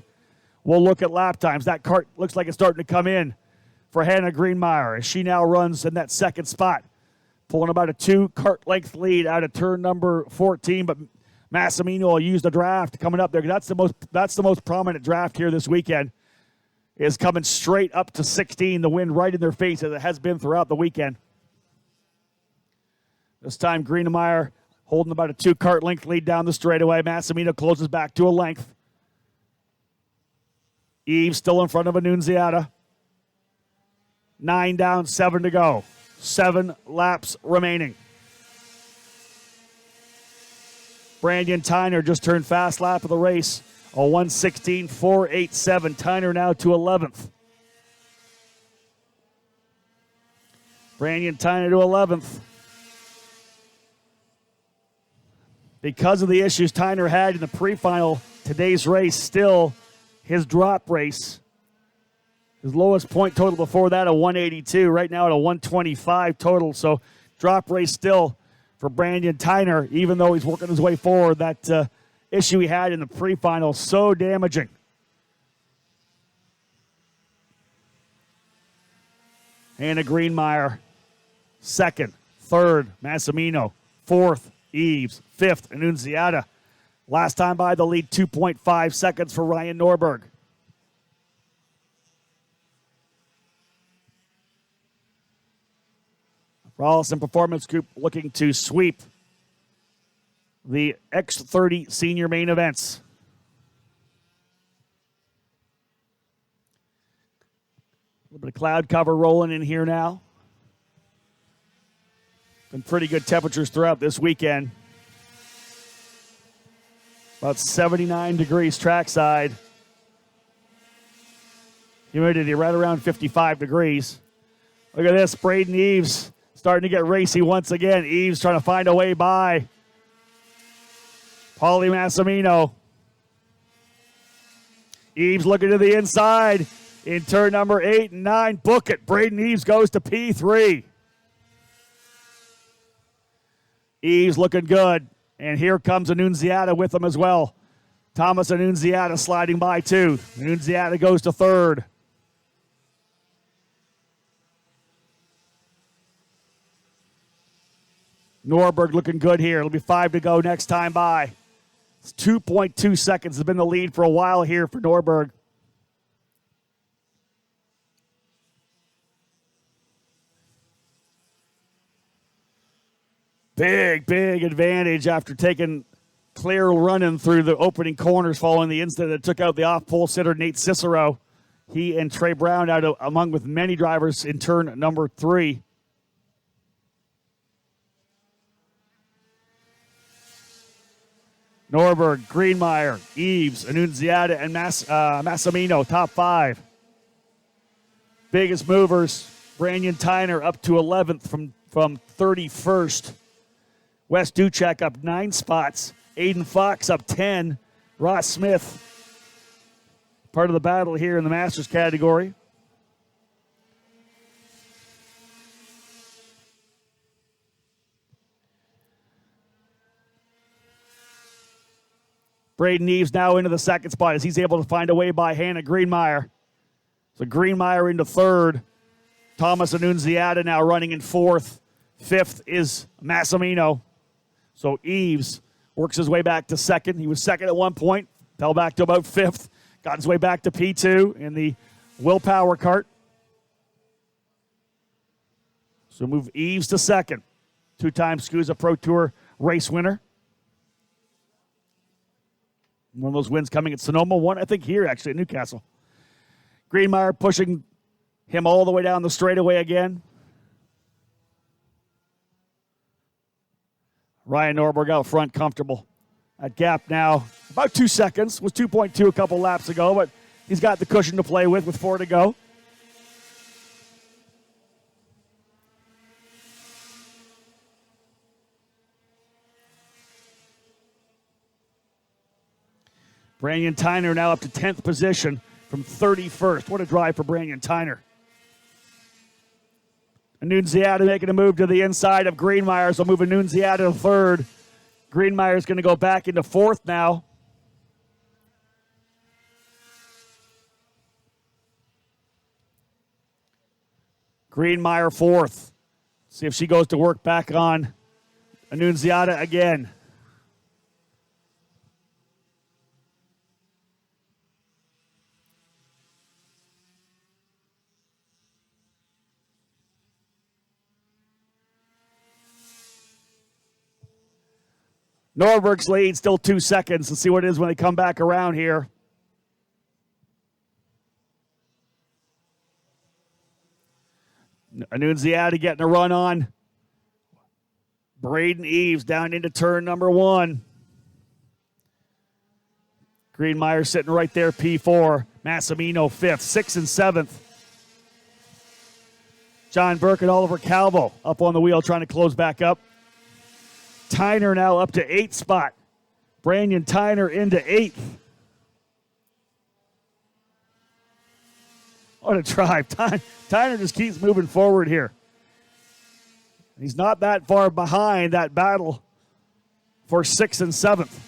We'll look at lap times. That cart looks like it's starting to come in for Hannah Greenmeyer as she now runs in that second spot. Pulling about a 2 cart length lead out of turn number 14, but Massimino will use the draft coming up there. That's the most prominent draft here this weekend, is coming straight up to 16, the wind right in their face as it has been throughout the weekend. This time Greenmeyer holding about a 2 cart length lead down the straightaway. Massimino closes back to a length. Eves still in front of Annunziata. 9 down, 7 to go. 7 laps remaining. Brandon Tyner just turned fast lap of the race. A 1:16.487. Tyner now to 11th. Brandon Tyner to 11th. Because of the issues Tyner had in the pre-final, today's race still his drop race. His lowest point total before that, a 182. Right now at a 125 total. So drop race still for Brandon Tyner, even though he's working his way forward. That issue he had in the pre-final, so damaging. Hannah Greenmeyer, second. Third, Massimino. Fourth, Eves. Fifth, Annunziata. Last time by the lead, 2.5 seconds for Ryan Norberg. Rollison Performance Group looking to sweep the X30 Senior main events. A little bit of cloud cover rolling in here now. Been pretty good temperatures throughout this weekend. About 79 degrees trackside. Humidity right around 55 degrees. Look at this, Braden Eves starting to get racy once again. Eves trying to find a way by Paulie Massimino. Eves looking to the inside in turn number 8 and 9. Book it. Braden Eves goes to P3. Eves looking good. And here comes Annunziata with them as well. Thomas Annunziata sliding by too. Annunziata goes to third. Norberg looking good here. It'll be 5 to go next time by. It's 2.2 seconds has been the lead for a while here for Norberg. Big advantage after taking clear running through the opening corners following the incident that took out the off-pole sitter Nate Cicero. He and Trey Brown among with many drivers in turn number 3. Norberg, Greenmeyer, Eves, Annunziata, and Massimino, top 5. Biggest movers, Brandon Tyner up to 11th from 31st. Wes Duchek up 9 spots. Aiden Fox up 10. Ross Smith, part of the battle here in the Masters category. Braden Eves now into the second spot as he's able to find a way by Hannah Greenmeyer. So Greenmeyer into third. Thomas Annunziata now running in fourth. Fifth is Massimino. So Eves works his way back to second. He was second at one point, fell back to about fifth, got his way back to P2 in the Willpower cart. So move Eves to second. Two-time SKUSA Pro Tour race winner. One of those wins coming at Sonoma. One, I think, here, actually, at Newcastle. Greenmeyer pushing him all the way down the straightaway again. Ryan Norberg out front, comfortable. That gap now, about 2 seconds. Was 2.2 a couple laps ago, but he's got the cushion to play with 4 to go. Brandon Tyner now up to 10th position from 31st. What a drive for Brandon Tyner. Annunziata making a move to the inside of Greenmeyer, so moving Annunziata to third. Greenmeyer's going to go back into fourth now. Greenmeyer fourth. See if she goes to work back on Annunziata again. Norberg's lead, still 2 seconds. Let's see what it is when they come back around here. Annunziata getting a run on Braden Eves down into turn number 1. Greenmeyer sitting right there, P4. Massimino 5th, 6th and 7th. John Burke and Oliver Calvo up on the wheel trying to close back up. Tyner now up to 8th spot. Brandon Tyner into 8th. What a drive. Tyner just keeps moving forward here. He's not that far behind that battle for 6th and 7th.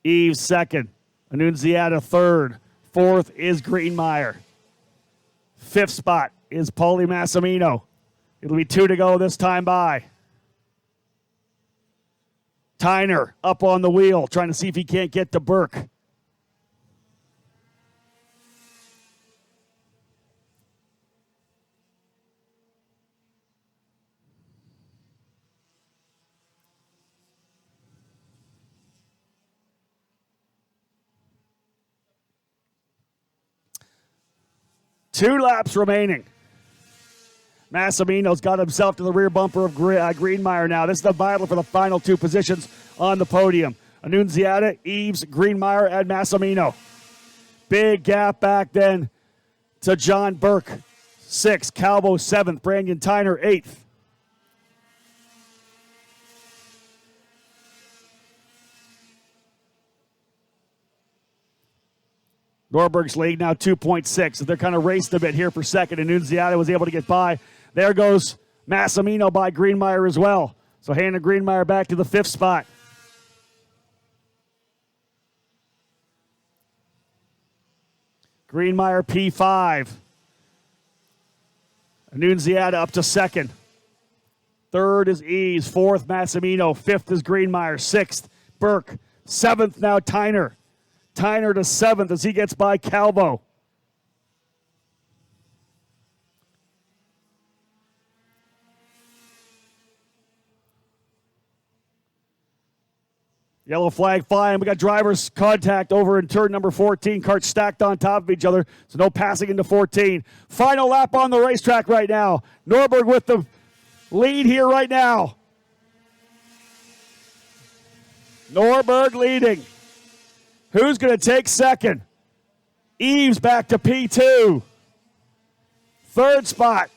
Eves second. Annunziata third. Fourth is Greenmeyer. 5th spot is Paulie Massimino. It'll be 2 to go this time by. Tyner up on the wheel, trying to see if he can't get to Burke. Two laps remaining. Massimino's got himself to the rear bumper of Greenmeyer now. This is the battle for the final 2 positions on the podium. Annunziata, Eves, Greenmeyer, and Massimino. Big gap back then to John Burke, 6th. Calvo, 7th. Brandon Tyner, 8th. Norberg's lead now 2.6. So they're kind of raced a bit here for second, and Annunziata was able to get by. There goes Massimino by Greenmeyer as well. So Hannah Greenmeyer back to the 5th spot. Greenmeyer P5. Annunziata up to 2nd. 3rd is Eves. 4th, Massimino. 5th is Greenmeyer. 6th, Burke. 7th now Tyner. Tyner to 7th as he gets by Calvo. Yellow flag flying. We got drivers contact over in turn number 14. Carts stacked on top of each other, so no passing into 14. Final lap on the racetrack right now. Norberg with the lead here right now. Norberg leading. Who's going to take second? Eves back to P2. 3rd spot.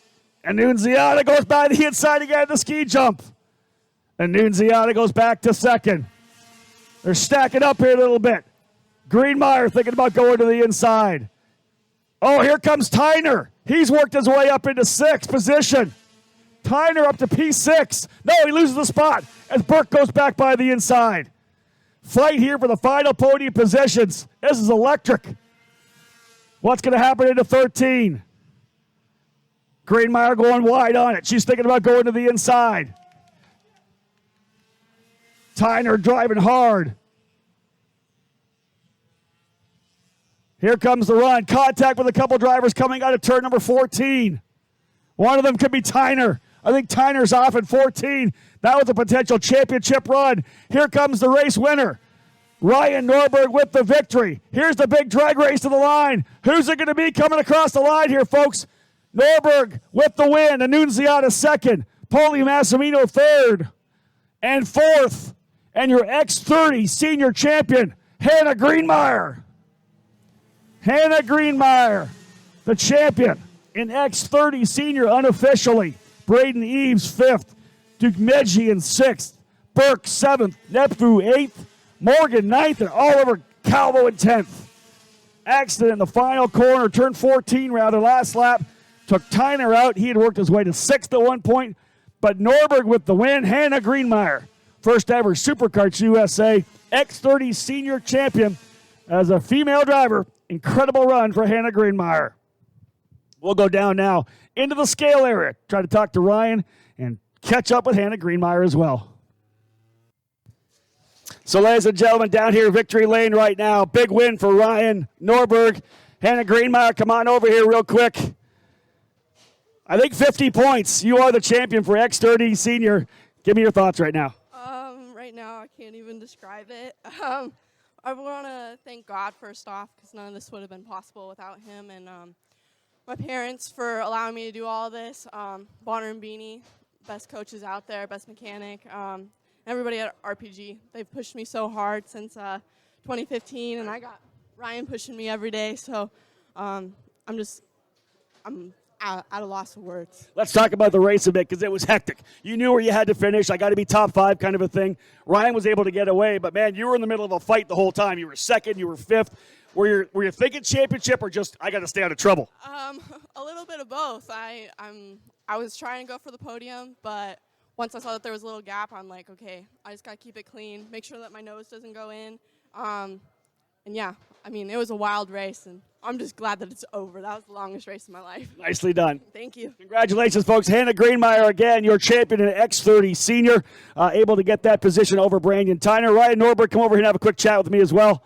Annunziata goes by the inside again, the ski jump. Annunziata goes back to 2nd. They're stacking up here a little bit. Greenmeyer thinking about going to the inside. Oh, here comes Tyner. He's worked his way up into 6th position. Tyner up to P6. No, he loses the spot as Burke goes back by the inside. Fight here for the final podium positions. This is electric. What's going to happen into 13? Greenmeyer going wide on it. She's thinking about going to the inside. Tyner driving hard. Here comes the run. Contact with a couple drivers coming out of turn number 14. One of them could be Tyner. I think Tyner's off at 14. That was a potential championship run. Here comes the race winner. Ryan Norberg with the victory. Here's the big drag race to the line. Who's it going to be coming across the line here, folks? Norberg with the win. Annunziata second. Poli Massimino third. And fourth. And your X30 Senior champion, Hannah Greenmeyer. Hannah Greenmeyer, the champion in X30 Senior unofficially. Braden Eves 5th. Dugmedji in 6th. Burke 7th. Nepfu 8th. Morgan 9th. And Oliver Calvo in 10th. Accident in the final corner. Turn 14 rather. Last lap. Took Tyner out. He had worked his way to 6th at one point. But Norberg with the win. Hannah Greenmeyer. First ever Superkarts USA X30 Senior champion as a female driver. Incredible run for Hannah Greenmeyer. We'll go down now into the scale area. Try to talk to Ryan and catch up with Hannah Greenmeyer as well. So, ladies and gentlemen, down here, victory lane right now. Big win for Ryan Norberg. Hannah Greenmeyer, come on over here real quick. I think 50 points. You are the champion for X30 Senior. Give me your thoughts right now. Right now, I can't even describe it. I want to thank God first off, because none of this would have been possible without him, and my parents for allowing me to do all this. Bonner and Beanie, best coaches out there, best mechanic. Everybody at RPG, they've pushed me so hard since 2015, and I got Ryan pushing me every day. So I'm at a loss of words. Let's talk about the race a bit because it was hectic. You knew where you had to finish. I got to be top 5 kind of a thing. Ryan was able to get away, but, man, you were in the middle of a fight the whole time. You were 2nd, you were 5th. Were you thinking championship or just I got to stay out of trouble? A little bit of both. I was trying to go for the podium, but once I saw that there was a little gap, I'm like, okay, I just got to keep it clean, make sure that my nose doesn't go in. And, yeah, I mean, it was a wild race, and I'm just glad that it's over. That was the longest race of my life. Nicely done. Thank you. Congratulations, folks. Hannah Greenmeyer, again, your champion in X30 Senior, able to get that position over Brandon Tyner. Ryan Norberg, come over here and have a quick chat with me as well.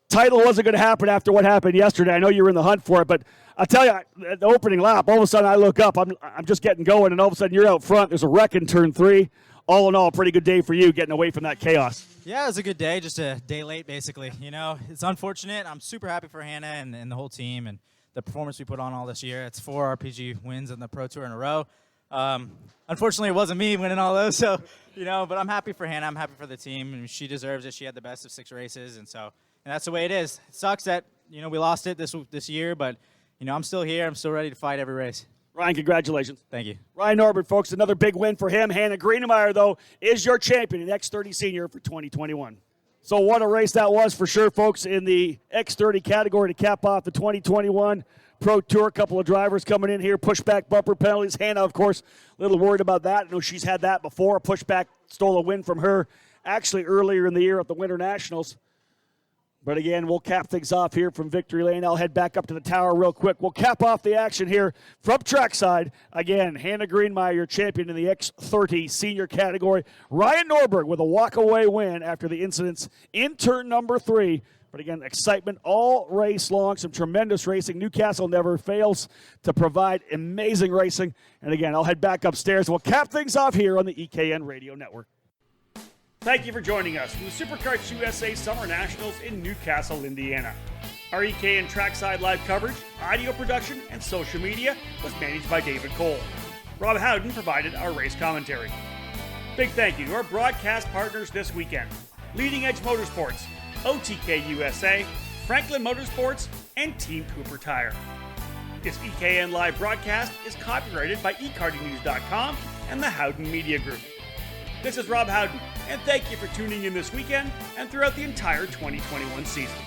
Title wasn't going to happen after what happened yesterday. I know you were in the hunt for it, but I'll tell you, at the opening lap, all of a sudden I look up. I'm just getting going, and all of a sudden you're out front. There's a wreck in turn 3. All in all, a pretty good day for you getting away from that chaos. Yeah, it was a good day, just a day late, basically. You know, it's unfortunate. I'm super happy for Hannah and the whole team and the performance we put on all this year. It's 4 RPG wins in the Pro Tour in a row. Unfortunately, it wasn't me winning all those, so, you know, but I'm happy for Hannah. I'm happy for the team, and she deserves it. She had the best of 6 races, and that's the way it is. It sucks that, you know, we lost it this year, but, you know, I'm still here. I'm still ready to fight every race. Ryan, congratulations. Thank you. Ryan Norberg, folks, another big win for him. Hannah Greenmeyer, though, is your champion in X30 Senior for 2021. So what a race that was for sure, folks, in the X30 category to cap off the 2021 Pro Tour. A couple of drivers coming in here, pushback bumper penalties. Hannah, of course, a little worried about that. I know she's had that before. A pushback stole a win from her actually earlier in the year at the Winter Nationals. But again, we'll cap things off here from Victory Lane. I'll head back up to the tower real quick. We'll cap off the action here from trackside. Again, Hannah Greenmeyer, your champion in the X30 Senior category. Ryan Norberg with a walk-away win after the incidents in turn number 3. But again, excitement all race long, some tremendous racing. Newcastle never fails to provide amazing racing. And again, I'll head back upstairs. We'll cap things off here on the EKN Radio Network. Thank you for joining us from the Superkarts USA Summer Nationals in Newcastle, Indiana. Our EKN Trackside Live coverage, audio production, and social media was managed by David Cole. Rob Howden provided our race commentary. Big thank you to our broadcast partners this weekend: Leading Edge Motorsports, OTK USA, Franklin Motorsports, and Team Cooper Tire. This EKN Live broadcast is copyrighted by eKartingNews.com and the Howden Media Group. This is Rob Howden, and thank you for tuning in this weekend and throughout the entire 2021 season.